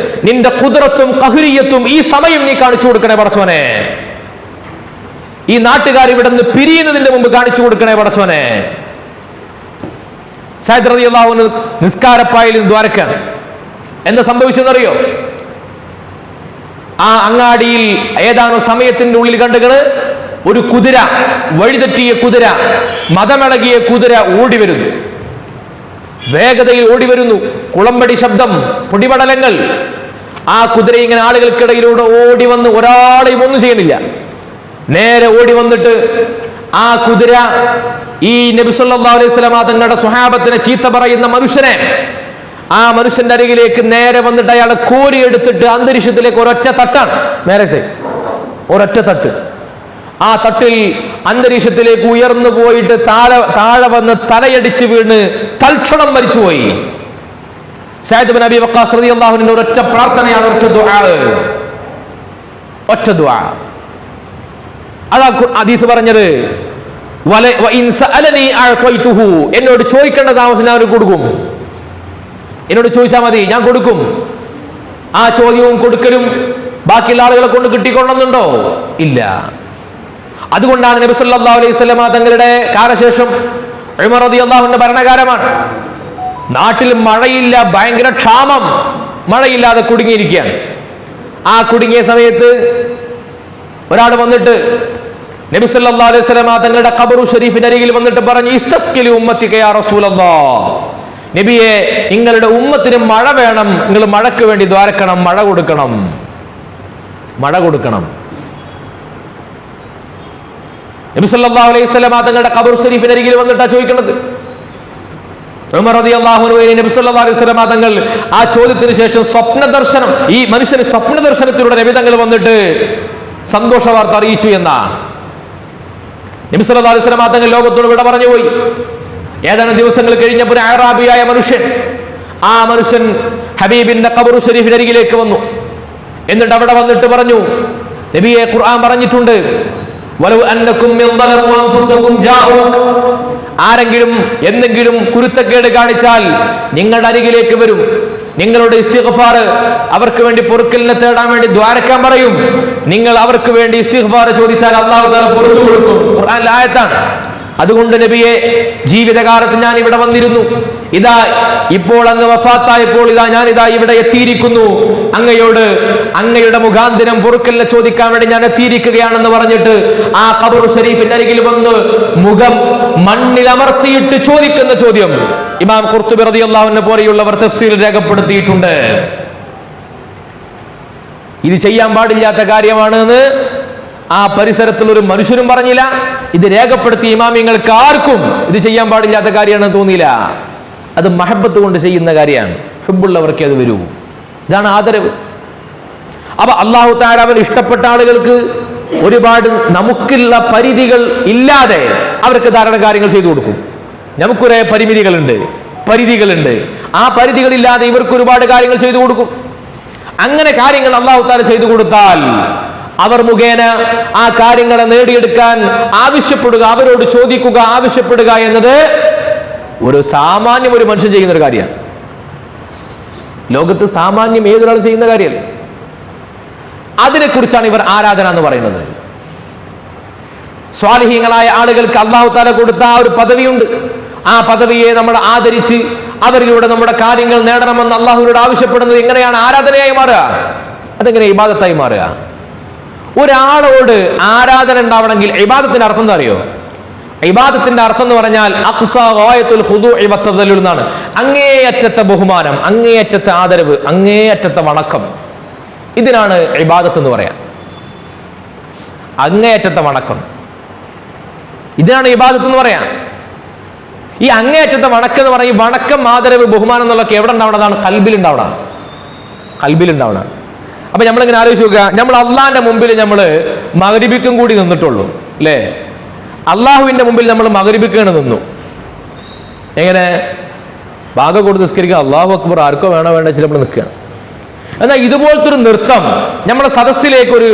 നിന്റെ ഖുദ്റത്തും ഖഹ്രിയത്തും ഈ സമയം നീ കാണിച്ചു കൊടുക്കണേ പടച്ചോനെ. ഈ നാട്ടുകാർ ഇവിടെ നിന്ന് പിരിയുന്നതിന്റെ മുമ്പ് കാണിച്ചു കൊടുക്കണേ പടച്ചോനെ. സഅദ് റളിയല്ലാഹു അൻഹു നിസ്കാരപ്പായിൽ ദ്വാരക്കാണ്. എന്താ സംഭവിച്ചെന്നറിയോ? ആ അങ്ങാടിയിൽ ഏതാനും സമയത്തിന്റെ ഉള്ളിൽ കണ്ടുകള് ഒരു കുതിര, വഴിതെറ്റിയ കുതിര, മതമിളകിയ കുതിര ഓടി വരുന്നു. വേഗതയിൽ ഓടി വരുന്നു. കുളമ്പടി ശബ്ദം, പൊടിപടലങ്ങൾ. ആ കുതിര ഇങ്ങനെ ആളുകൾക്കിടയിലൂടെ ഓടി വന്ന് ഒരാളെയും ഒന്നും ചെയ്യുന്നില്ല. നേരെ ഓടി വന്നിട്ട് ആ കുതിര ഈ നബി സല്ലല്ലാഹു അലൈഹി വസല്ലം തങ്ങളുടെ സ്വഹാബത്തിനെ ചീത്ത പറയുന്ന മനുഷ്യനെ, ആ മനുഷ്യന്റെ അരികിലേക്ക് നേരെ വന്നിട്ട് അയാളെ കോരിയെടുത്തിട്ട് അന്തരീക്ഷത്തിലേക്ക് ഒരൊറ്റ തട്ടാണ്. നേരത്തെ ഒരൊറ്റ തട്ട്. ആ തട്ടിൽ അന്തരീക്ഷത്തിലേക്ക് ഉയർന്നു പോയിട്ട് താഴെ വന്ന് തലയടിച്ച് വീണ് തൽക്ഷണം മരിച്ചുപോയി. സഅദ് ഇബ്നു അബീ വഖാസ് റളിയല്ലാഹു അൻഹു ഒരൊറ്റ പ്രാർത്ഥനയാണ്, ഒറ്റ ദുആ. അതാ ഹദീസ് പറഞ്ഞത്, എന്നോട് ചോദിക്കേണ്ട താമസം ഞാൻ കൊടുക്കും. എന്നോട് ചോദിച്ചാൽ മതി, ഞാൻ കൊടുക്കും. ആ ചോദ്യവും കൊടുക്കലും ബാക്കിയുള്ള ആളുകളെ കൊണ്ട് കിട്ടിക്കൊള്ളുന്നുണ്ടോ? ഇല്ല. അതുകൊണ്ടാണ് നബി സല്ലല്ലാഹു അലൈഹി വസല്ലം തങ്ങളുടെ കാലശേഷം ഉമർ റളിയല്ലാഹു അൻഹു ഭരണകാലമാണ്. നാട്ടിൽ മഴയില്ല, ഭയങ്കര ക്ഷാമം, മഴയില്ലാതെ കുടുങ്ങിയിരിക്കുകയാണ്. ആ കുടുങ്ങിയ സമയത്ത് ഒരാൾ വന്നിട്ട് നബി സല്ലല്ലാഹു അലൈഹി വസല്ലം തങ്ങളുടെ ഖബറു ഷരീഫിന്റെ അരികിൽ വന്നിട്ട് പറഞ്ഞു, ഇസ്തസ്ഖിലി ഉമ്മത്തിക യാ റസൂലല്ലാഹ്, നബിയെ നിങ്ങളുടെ ഉമ്മത്തിന് മഴ വേണം, നിങ്ങൾ മഴയ്ക്ക് വേണ്ടി ദ്വാരക്കണം, മഴ കൊടുക്കണം, മഴ കൊടുക്കണം. നബി സല്ലല്ലാഹു അലൈഹി വസല്ലം തങ്ങളുടെ ഖബറു ഷരീഫിന്റെ അരികിൽ വന്നിട്ടാ ചോദിക്കുന്നത്. ഉമർ റളിയല്ലാഹു അൻഹു നബി സല്ലല്ലാഹു അലൈഹി വസല്ലം തങ്ങൾ ആ ചോദ്യത്തിന് ശേഷം സ്വപ്ന ദർശനം, ഈ മനുഷ്യന് സ്വപ്ന ദർശനത്തിലൂടെ നബി തങ്ങൾ വന്നിട്ട് സന്തോഷ വാർത്ത അറിയിച്ചു എന്നാണ്. നബി സല്ലല്ലാഹു അലൈഹി വസല്ലം തങ്ങൾ ലോകത്തോട് വിട പറഞ്ഞു പോയി. ഏതാനും ദിവസങ്ങൾ കഴിഞ്ഞപ്പോൾ അഅറാബിയായ മനുഷ്യൻ, ആ മനുഷ്യൻ ഹബീബിന്റെ ഖബറു ഷരീഫിന്റെ അരികിലേക്ക് വന്നു. എന്നിട്ട് അവിടെ വന്നിട്ട് പറഞ്ഞു, നബിയെ ഖുർആൻ പറഞ്ഞിട്ടുണ്ട്, വലൗ അന്നകും മിൻ ളലമു അൻഫുസകും ജാഊക, ആരെങ്കിലും എന്തെങ്കിലും കുരുത്തക്കേട് കാണിച്ചാൽ നിങ്ങളുടെ അരികിലേക്ക് വരും, നിങ്ങളുടെ ഇസ്തിഗ്ഫാർ അവർക്ക് വേണ്ടി പൊറുക്കലിനെ തേടാൻ വേണ്ടി ദ്വാരക്കാൻ പറയും, നിങ്ങൾ അവർക്ക് വേണ്ടി ഇസ്തിഗ്ഫാർ ചോദിച്ചാൽ അല്ലാഹു തആല പൊറുത്തു കൊടുക്കും. ഖുർആനിലെ ആയത്താണ്. അതുകൊണ്ട് നബിയെ, ജീവിതകാലത്ത് ഞാൻ ഇവിടെ വന്നിരുന്നു, ഇതാ ഇപ്പോൾ അങ്ങ് വഫാത്തായപ്പോൾ ഇതാ ഞാൻ ഇവിടെ എത്തിയിരിക്കുന്നു, അങ്ങയുടെ മുഖാന്തരം പൊറുക്കലിനെ ചോദിക്കാൻ വേണ്ടി ഞാൻ എത്തിയിരിക്കുകയാണെന്ന് പറഞ്ഞിട്ട് ആ ഖബറു ഷരീഫിന്റെ അരികിൽ വന്ന് മുഖം മണ്ണിൽ അമർത്തിയിട്ട് ചോദിക്കുന്ന ചോദ്യം ഇമാം ഖുർത്തുബി റളിയല്ലാഹു അൻഹു പോലെയുള്ളവർ തഫ്സീറിൽ രേഖപ്പെടുത്തിയിട്ടുണ്ട്. ഇത് ചെയ്യാൻ പാടില്ലാത്ത കാര്യമാണെന്ന് ആ പരിസരത്തുള്ള ഒരു മനുഷ്യനും പറഞ്ഞില്ല. ഇത് രേഖപ്പെടുത്തിയ ഇമാമിങ്ങൾക്ക് ആർക്കും ഇത് ചെയ്യാൻ പാടില്ലാത്ത കാര്യമാണെന്ന് തോന്നിയില്ല. അത് മഹബത്ത് കൊണ്ട് ചെയ്യുന്ന കാര്യമാണ്. ഹുബ്ബുള്ളവർക്ക് അത് വരൂ. ഇതാണ് ആദരവ്. അപ്പൊ അല്ലാഹു തആല അവൻ ഇഷ്ടപ്പെട്ട ആളുകൾക്ക് ഒരുപാട് നമുക്കുള്ള പരിധികൾ ഇല്ലാതെ അവർക്ക് ധാരാളം കാര്യങ്ങൾ ചെയ്തു കൊടുക്കും. നമുക്കൊരേ പരിധികളുണ്ട്. ആ പരിധികളില്ലാതെ ഇവർക്ക് ഒരുപാട് കാര്യങ്ങൾ ചെയ്തു കൊടുക്കും. അങ്ങനെ കാര്യങ്ങൾ അല്ലാഹു തആല ചെയ്തു കൊടുത്താൽ അവർ മുഖേന ആ കാര്യങ്ങളെ നേടിയെടുക്കാൻ ആവശ്യപ്പെടുക, അവരോട് ചോദിക്കുക, ആവശ്യപ്പെടുക എന്നത് ഒരു സാമാന്യം ഒരു മനുഷ്യൻ ചെയ്യുന്ന ഒരു കാര്യമാണ്. ലോകത്ത് സാമാന്യം ഏതൊരാളും ചെയ്യുന്ന കാര്യമല്ല. അതിനെക്കുറിച്ചാണ് ഇവർ ആരാധന എന്ന് പറയുന്നത്. സ്വാലിഹീങ്ങളായ ആളുകൾക്ക് അല്ലാഹു തആല കൊടുത്ത ആ ഒരു പദവിയുണ്ട്. ആ പദവിയെ നമ്മൾ ആദരിച്ച് അവരിലൂടെ നമ്മുടെ കാര്യങ്ങൾ നേടണമെന്ന് അല്ലാഹുവിനോട് ആവശ്യപ്പെടുന്നത് എങ്ങനെയാണ് ആരാധനയായി മാറുക? അതെങ്ങനെ ഇബാദത്തായി മാറുക? ഒരാളോട് ആരാധന ഉണ്ടാവണമെങ്കിൽ ഇബാദത്തിന്റെ അർത്ഥം എന്താ അറിയോ? ഇബാദത്തിന്റെ അർത്ഥം എന്ന് പറഞ്ഞാൽ അഖ്സാ ഗായത്തുൽ ഖുദൂഇ വത്തദല്ലുൽ എന്നാണ്. അങ്ങേയറ്റത്തെ ബഹുമാനം, അങ്ങേയറ്റത്തെ ആദരവ്, അങ്ങേയറ്റത്തെ വണക്കം. ഇതിനാണ് ഇബാദത്ത് എന്ന് പറയാം. അങ്ങേയറ്റത്തെ വണക്കം, ഇതിനാണ് ഇബാദത്ത് എന്ന് പറയാം. ഈ അങ്ങേയറ്റത്തെ വണക്കം എന്ന് പറഞ്ഞാൽ ഈ വണക്കം, ആദരവ്, ബഹുമാനം എന്നുള്ളതൊക്കെ എവിടെ ഉണ്ടാവണതാണ്? കൽബിലുണ്ടാവണം. അപ്പൊ നമ്മളിങ്ങനെ ആലോചിച്ച് നോക്കുക, നമ്മൾ അള്ളാഹിന്റെ മുമ്പിൽ നമ്മൾ മഗ്രിബിക്കും കൂടി നിന്നിട്ടുള്ളൂ അല്ലേ? അള്ളാഹുവിന്റെ മുമ്പിൽ നമ്മൾ മഗ്രിബിക്കാണ് നിന്നു. എങ്ങനെ? ഭാഗം കൊടുത്ത് നിസ്കരിക്കുക, അല്ലാഹു അക്ബർ, ആർക്കോ വേണോ വേണ്ട വെച്ച് നമ്മൾ നിൽക്കുകയാണ്. എന്നാൽ ഇതുപോലത്തെ ഒരു നൃത്തം നമ്മുടെ സദസ്സിലേക്ക് ഒരു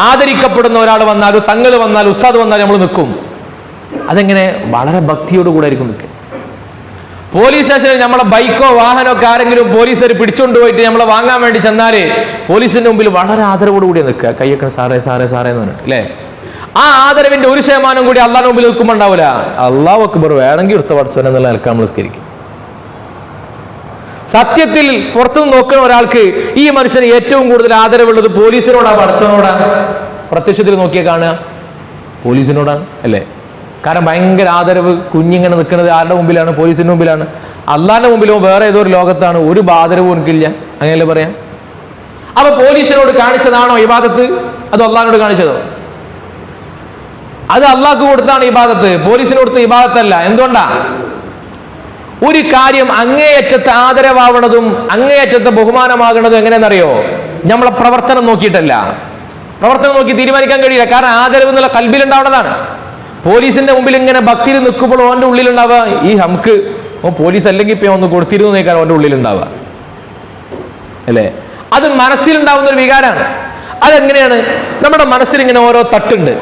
ആദരിക്കപ്പെടുന്ന ഒരാൾ വന്നാൽ, തങ്ങൾ വന്നാൽ, ഉസ്താദ് വന്നാൽ നമ്മൾ നിൽക്കും. അതെങ്ങനെ? വളരെ ഭക്തിയോടുകൂടെ ആയിരിക്കും നിൽക്കുക. പോലീസ് സ്റ്റേഷനിൽ നമ്മളെ ബൈക്കോ വാഹനമോ ഒക്കെ ആരെങ്കിലും പോലീസുകാർ പിടിച്ചുകൊണ്ട് പോയിട്ട് നമ്മളെ വാങ്ങാൻ വേണ്ടി ചെന്നാല് പോലീസിന്റെ മുമ്പിൽ വളരെ ആദരവോടുകൂടി നിൽക്കുക, കയ്യൊക്കെ സാറേ സാറേ സാറേ എന്ന് പറഞ്ഞിട്ട് അല്ലേ? ആ ആദരവിന്റെ 1% കൂടി അള്ളാഹിന്റെ മുമ്പിൽ നിൽക്കുമ്പോൾ ഉണ്ടാവില്ല. അല്ലാഹു അക്ബർ വേണമെങ്കിൽ എടുത്ത പഠിച്ചവൻ എന്നുള്ള നിലക്ക് നമ്മൾ നിസ്കരിക്കും. സത്യത്തിൽ പുറത്തുനിന്ന് നോക്കുന്ന ഒരാൾക്ക് ഈ മനുഷ്യന് ഏറ്റവും കൂടുതൽ ആദരവുള്ളത് പോലീസിനോടാ പടച്ചവനോടാ? പ്രത്യക്ഷത്തിൽ നോക്കിയാൽ കാണുക പോലീസിനോടാണ് അല്ലേ? കാരണം ഭയങ്കര ആദരവ്. കുഞ്ഞിങ്ങനെ നിൽക്കുന്നത് ആരുടെ മുമ്പിലാണ്? പോലീസിന്റെ മുമ്പിലാണ്. അള്ളാന്റെ മുമ്പിലോ വേറെ ഏതോ ഒരു ലോകത്താണ്, ഒരു ആദരവും എനിക്കില്ല, അങ്ങനെയല്ലേ പറയാം? അപ്പൊ പോലീസിനോട് കാണിച്ചതാണോ ഇബാദത്ത്? അത് അള്ളാഹിനോട് കാണിച്ചതോ? അത് അള്ളാഹ്ക്ക് കൊടുത്താണ് ഇബാദത്ത്, പോലീസിന് കൊടുത്ത ഇബാദത്തല്ല. എന്തുകൊണ്ടാ? ഒരു കാര്യം അങ്ങേയറ്റത്തെ ആദരവാവണതും അങ്ങേയറ്റത്തെ ബഹുമാനമാകണതും എങ്ങനെയെന്നറിയോ? നമ്മളെ പ്രവർത്തനം നോക്കിയിട്ടല്ല. പ്രവർത്തനം നോക്കി തീരുമാനിക്കാൻ കഴിയില്ല. കാരണം ആദരവ് എന്നുള്ള കൽബിലുണ്ടാവുന്നതാണ്. പോലീസിന്റെ മുമ്പിൽ ഇങ്ങനെ ഭക്തിയിൽ നിൽക്കുമ്പോൾ ഓന്റെ ഉള്ളിലുണ്ടാവുക ഈ നമുക്ക് പോലീസ് അല്ലെങ്കിൽ ഇപ്പൊ ഒന്ന് കൊടുത്തിരുന്നു നോക്കാൻ ഓന്റെ ഉള്ളിലുണ്ടാവുക അല്ലേ? അത് മനസ്സിലുണ്ടാവുന്ന ഒരു വികാരമാണ്. അതെങ്ങനെയാണ്? നമ്മുടെ മനസ്സിൽ ഇങ്ങനെ ഓരോ തട്ടുണ്ട്.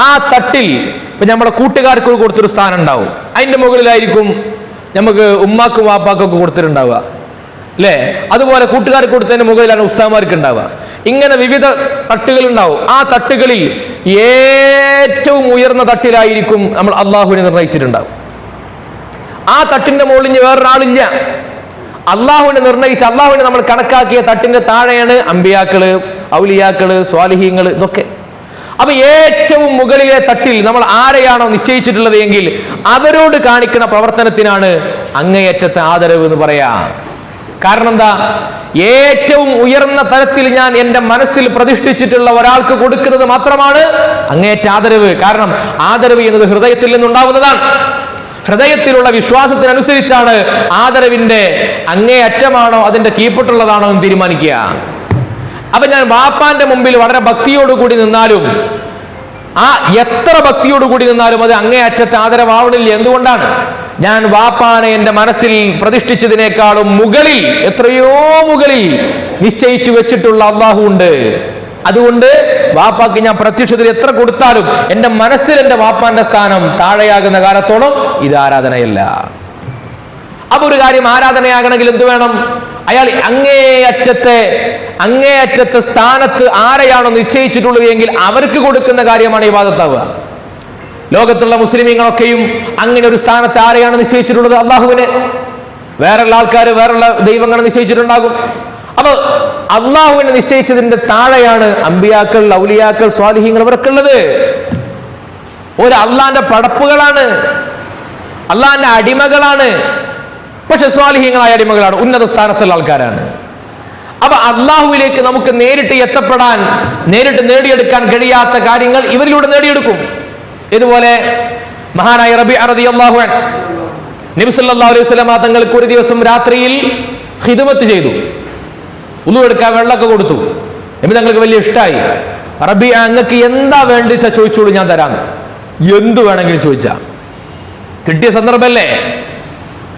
ആ തട്ടിൽ ഇപ്പൊ നമ്മുടെ കൂട്ടുകാർക്ക് കൊടുത്തൊരു സ്ഥാനം ഉണ്ടാവും. അതിന്റെ മുകളിലായിരിക്കും നമുക്ക് ഉമ്മാക്കും വാപ്പാക്കൊക്കെ കൊടുത്തിട്ടുണ്ടാവുക അല്ലേ? അതുപോലെ കൂട്ടുകാർക്ക് കൊടുത്തതിന്റെ മുകളിലാണ് ഉസ്താദ്മാർക്ക് ഉണ്ടാവുക. ഇങ്ങനെ വിവിധ തട്ടുകൾ ഉണ്ടാവും. ആ തട്ടുകളിൽ ഏറ്റവും ഉയർന്ന തട്ടിലായിരിക്കും നമ്മൾ അള്ളാഹുവിനെ നിർണയിച്ചിട്ടുണ്ടാവും. ആ തട്ടിന്റെ മുകളിൽ വേറൊരാളില്ല. അള്ളാഹുവിനെ നിർണയിച്ച് അള്ളാഹുവിനെ നമ്മൾ കണക്കാക്കിയ തട്ടിന്റെ താഴെയാണ് അമ്പിയാക്കള്, ഔലിയാക്കള്, സ്വാലിഹീങ്ങള്, ഇതൊക്കെ. അപ്പൊ ഏറ്റവും മുകളിലെ തട്ടിൽ നമ്മൾ ആരെയാണോ നിശ്ചയിച്ചിട്ടുള്ളത് എങ്കിൽ അവരോട് കാണിക്കുന്ന പ്രവർത്തനത്തിനാണ് അങ്ങേയറ്റത്തെ ആദരവ് എന്ന് പറയാ. കാരണം എന്താ? ഏറ്റവും ഉയർന്ന തലത്തിൽ ഞാൻ എൻ്റെ മനസ്സിൽ പ്രതിഷ്ഠിച്ചിട്ടുള്ള ഒരാൾക്ക് കൊടുക്കുന്നത് മാത്രമാണ് അങ്ങേയറ്റ ആദരവ്. കാരണം ആദരവ് എന്നത് ഹൃദയത്തിൽ നിന്നുണ്ടാവുന്നതാണ്. ഹൃദയത്തിലുള്ള വിശ്വാസത്തിനനുസരിച്ചാണ് ആദരവിന്റെ അങ്ങേയറ്റമാണോ അതിന്റെ കീഴ്പ്പെട്ടുള്ളതാണോ എന്ന് തീരുമാനിക്കുക. അപ്പൊ ഞാൻ വാപ്പാന്റെ മുമ്പിൽ വളരെ ഭക്തിയോടുകൂടി നിന്നാലും, ആ എത്ര ഭക്തിയോടുകൂടി നിന്നാലും അത് അങ്ങേയറ്റത്തെ ആദരവാവണില്ല. എന്തുകൊണ്ടാണ്? ഞാൻ വാപ്പാനെ എൻ്റെ മനസ്സിൽ പ്രതിഷ്ഠിച്ചതിനേക്കാളും മുകളിൽ, എത്രയോ മുകളിൽ നിശ്ചയിച്ചു വെച്ചിട്ടുള്ള അള്ളാഹു ഉണ്ട്. അതുകൊണ്ട് വാപ്പാക്ക് ഞാൻ പ്രത്യക്ഷത്തിൽ എത്ര കൊടുത്താലും എൻ്റെ മനസ്സിൽ എൻ്റെ വാപ്പാന്റെ സ്ഥാനം താഴെയാകുന്ന കാലത്തോളം ഇത് ആരാധനയല്ല. അപ്പൊ ഒരു കാര്യം ആരാധനയാകണമെങ്കിൽ എന്ത് വേണം? അയാൾ അങ്ങേയറ്റത്തെ സ്ഥാനത്ത് ആരെയാണോ നിശ്ചയിച്ചിട്ടുള്ളത് എങ്കിൽ അവർക്ക് കൊടുക്കുന്ന കാര്യമാണ് ഇബാദത്താവുക. ലോകത്തുള്ള മുസ്ലിമീങ്ങളൊക്കെയും അങ്ങനെ ഒരു സ്ഥാനത്ത് ആരെയാണ് നിശ്ചയിച്ചിട്ടുള്ളത്? അള്ളാഹുവിനെ. വേറെയുള്ള ആൾക്കാർ വേറെയുള്ള ദൈവങ്ങളെ നിശ്ചയിച്ചിട്ടുണ്ടാകും. അപ്പൊ അള്ളാഹുവിനെ നിശ്ചയിച്ചതിന്റെ താഴെയാണ് അമ്പിയാക്കൾ, ഔലിയാക്കൾ, സ്വാലിഹീങ്ങൾ ഇവരൊക്കെ ഉള്ളത്. ഒരു അള്ളാന്റെ പടപ്പുകളാണ്, അള്ളാന്റെ അടിമകളാണ്. പക്ഷെ സ്വാലിഹീങ്ങളായ അടിമകളാണ്, ഉന്നത സ്ഥാനത്തുള്ള ആൾക്കാരാണ്. അപ്പൊ അള്ളാഹുവിലേക്ക് നമുക്ക് നേരിട്ട് എത്തപ്പെടാൻ, നേരിട്ട് നേടിയെടുക്കാൻ കഴിയാത്ത കാര്യങ്ങൾ ഇവരിലൂടെ നേടിയെടുക്കും. ഇതുപോലെ മഹാനായ റബീഅ റളിയല്ലാഹു അൻഹു നബി സല്ലല്ലാഹു അലൈഹി വസല്ലം തങ്ങൾക്ക് ഒരു ദിവസം രാത്രിയിൽ ഖിദ്മത്ത് ചെയ്തു. ഉളു എടുക്കാൻ വെള്ളമൊക്കെ കൊടുത്തു. നബി തങ്ങൾക്ക് വലിയ ഇഷ്ടമായി. റബീഅ, അങ്ങക്ക് എന്താ വേണ്ടിച്ച ചോദിച്ചോളൂ, ഞാൻ തരാം. എന്തു വേണമെങ്കിലും ചോദിച്ചാ. കിട്ടിയ സന്ദർഭമല്ലേ?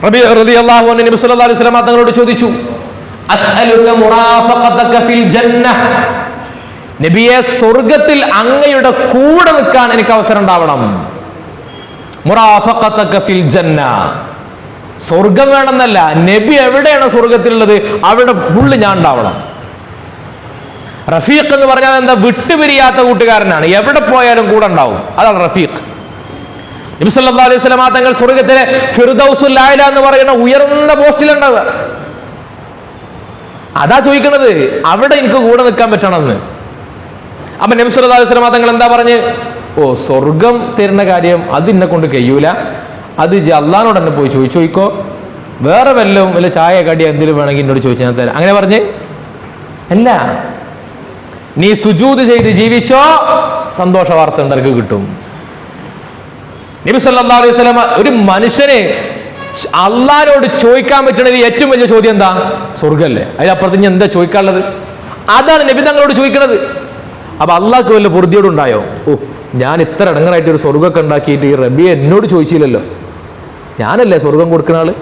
റബീഅ റളിയല്ലാഹു അൻഹു നബി സല്ലല്ലാഹു അലൈഹി വസല്ലം തങ്ങളോട് ചോദിച്ചു, അസ്അലുക മുറാഫഖതക ഫിൽ ജന്നഹ്, നബിയെ സ്വർഗത്തിൽ അങ്ങയുടെ കൂടെ നിൽക്കാൻ എനിക്ക് അവസരം ഉണ്ടാവണം. മുറാഫഖതക ഫിൽ ജന്ന, സ്വർഗം വേണമെന്നല്ല, നബി എവിടെയാണ് സ്വർഗത്തിലുള്ളത് അവിടെ ഫുള്ള് ഞാൻ ഉണ്ടാവണം. റഫീഖ് എന്ന് പറഞ്ഞാൽ എന്താ? വിട്ടുപിരിയാത്ത കൂട്ടുകാരനാണ്, എവിടെ പോയാലും കൂടെ ഉണ്ടാവും. അതാണ് റഫീഖ്. നബി സല്ലല്ലാഹു അലൈഹി വസല്ലം തങ്ങൾ സ്വർഗത്തിലെ ഫിർദൗസുൽ അഅല എന്ന് പറയുന്ന ഉയർന്ന പോസ്റ്റിലുണ്ടാവുക. അതാ ചോദിക്കണത്, അവിടെ എനിക്ക് കൂടെ നിൽക്കാൻ പറ്റണമെന്ന്. അപ്പൊ നബി സല്ലല്ലാഹു അലൈഹി വസല്ലം തങ്ങൾ എന്താ പറഞ്ഞ്? ഓ, സ്വർഗം തരുന്ന കാര്യം അത് എന്നെ കൊണ്ട് കഴിയൂല, അത് അള്ളാഹിനോട് തന്നെ പോയി ചോദിക്കോ, വേറെ വല്ലതും വല്ല ചായ കടി എന്തെങ്കിലും വേണമെങ്കിൽ എന്നോട് ചോദിച്ചാൽ ഞാൻ തരാം. അങ്ങനെ പറഞ്ഞ് അല്ല, നീ സുജൂദ് ചെയ്ത് ജീവിച്ചോ, സന്തോഷ വാർത്ത നിനക്ക് കിട്ടും. നബി സല്ലല്ലാഹു അലൈഹി വസല്ലം ഒരു മനുഷ്യനെ അള്ളാഹിനോട് ചോദിക്കാൻ പറ്റുന്നത് ഏറ്റവും വലിയ ചോദ്യം എന്താ? സ്വർഗല്ലേ. അതിനപ്പുറത്ത് ഇനി എന്താ ചോദിക്കാനുള്ളത്? അതാണ് നബി തങ്ങളോട് ചോദിക്കുന്നത്. അപ്പൊ അള്ളാഹ്ക്ക് വല്ല പൊറുതിയോടുണ്ടായോ? ഓ, ഞാൻ ഇത്ര ഇടങ്ങറായിട്ട് ഒരു സ്വർഗ്ഗമൊക്കെ ഉണ്ടാക്കിയിട്ട് ഈ റബിയെ എന്നോട് ചോദിച്ചില്ലല്ലോ, ഞാനല്ലേ സ്വർഗം കൊടുക്കുന്ന ആള്.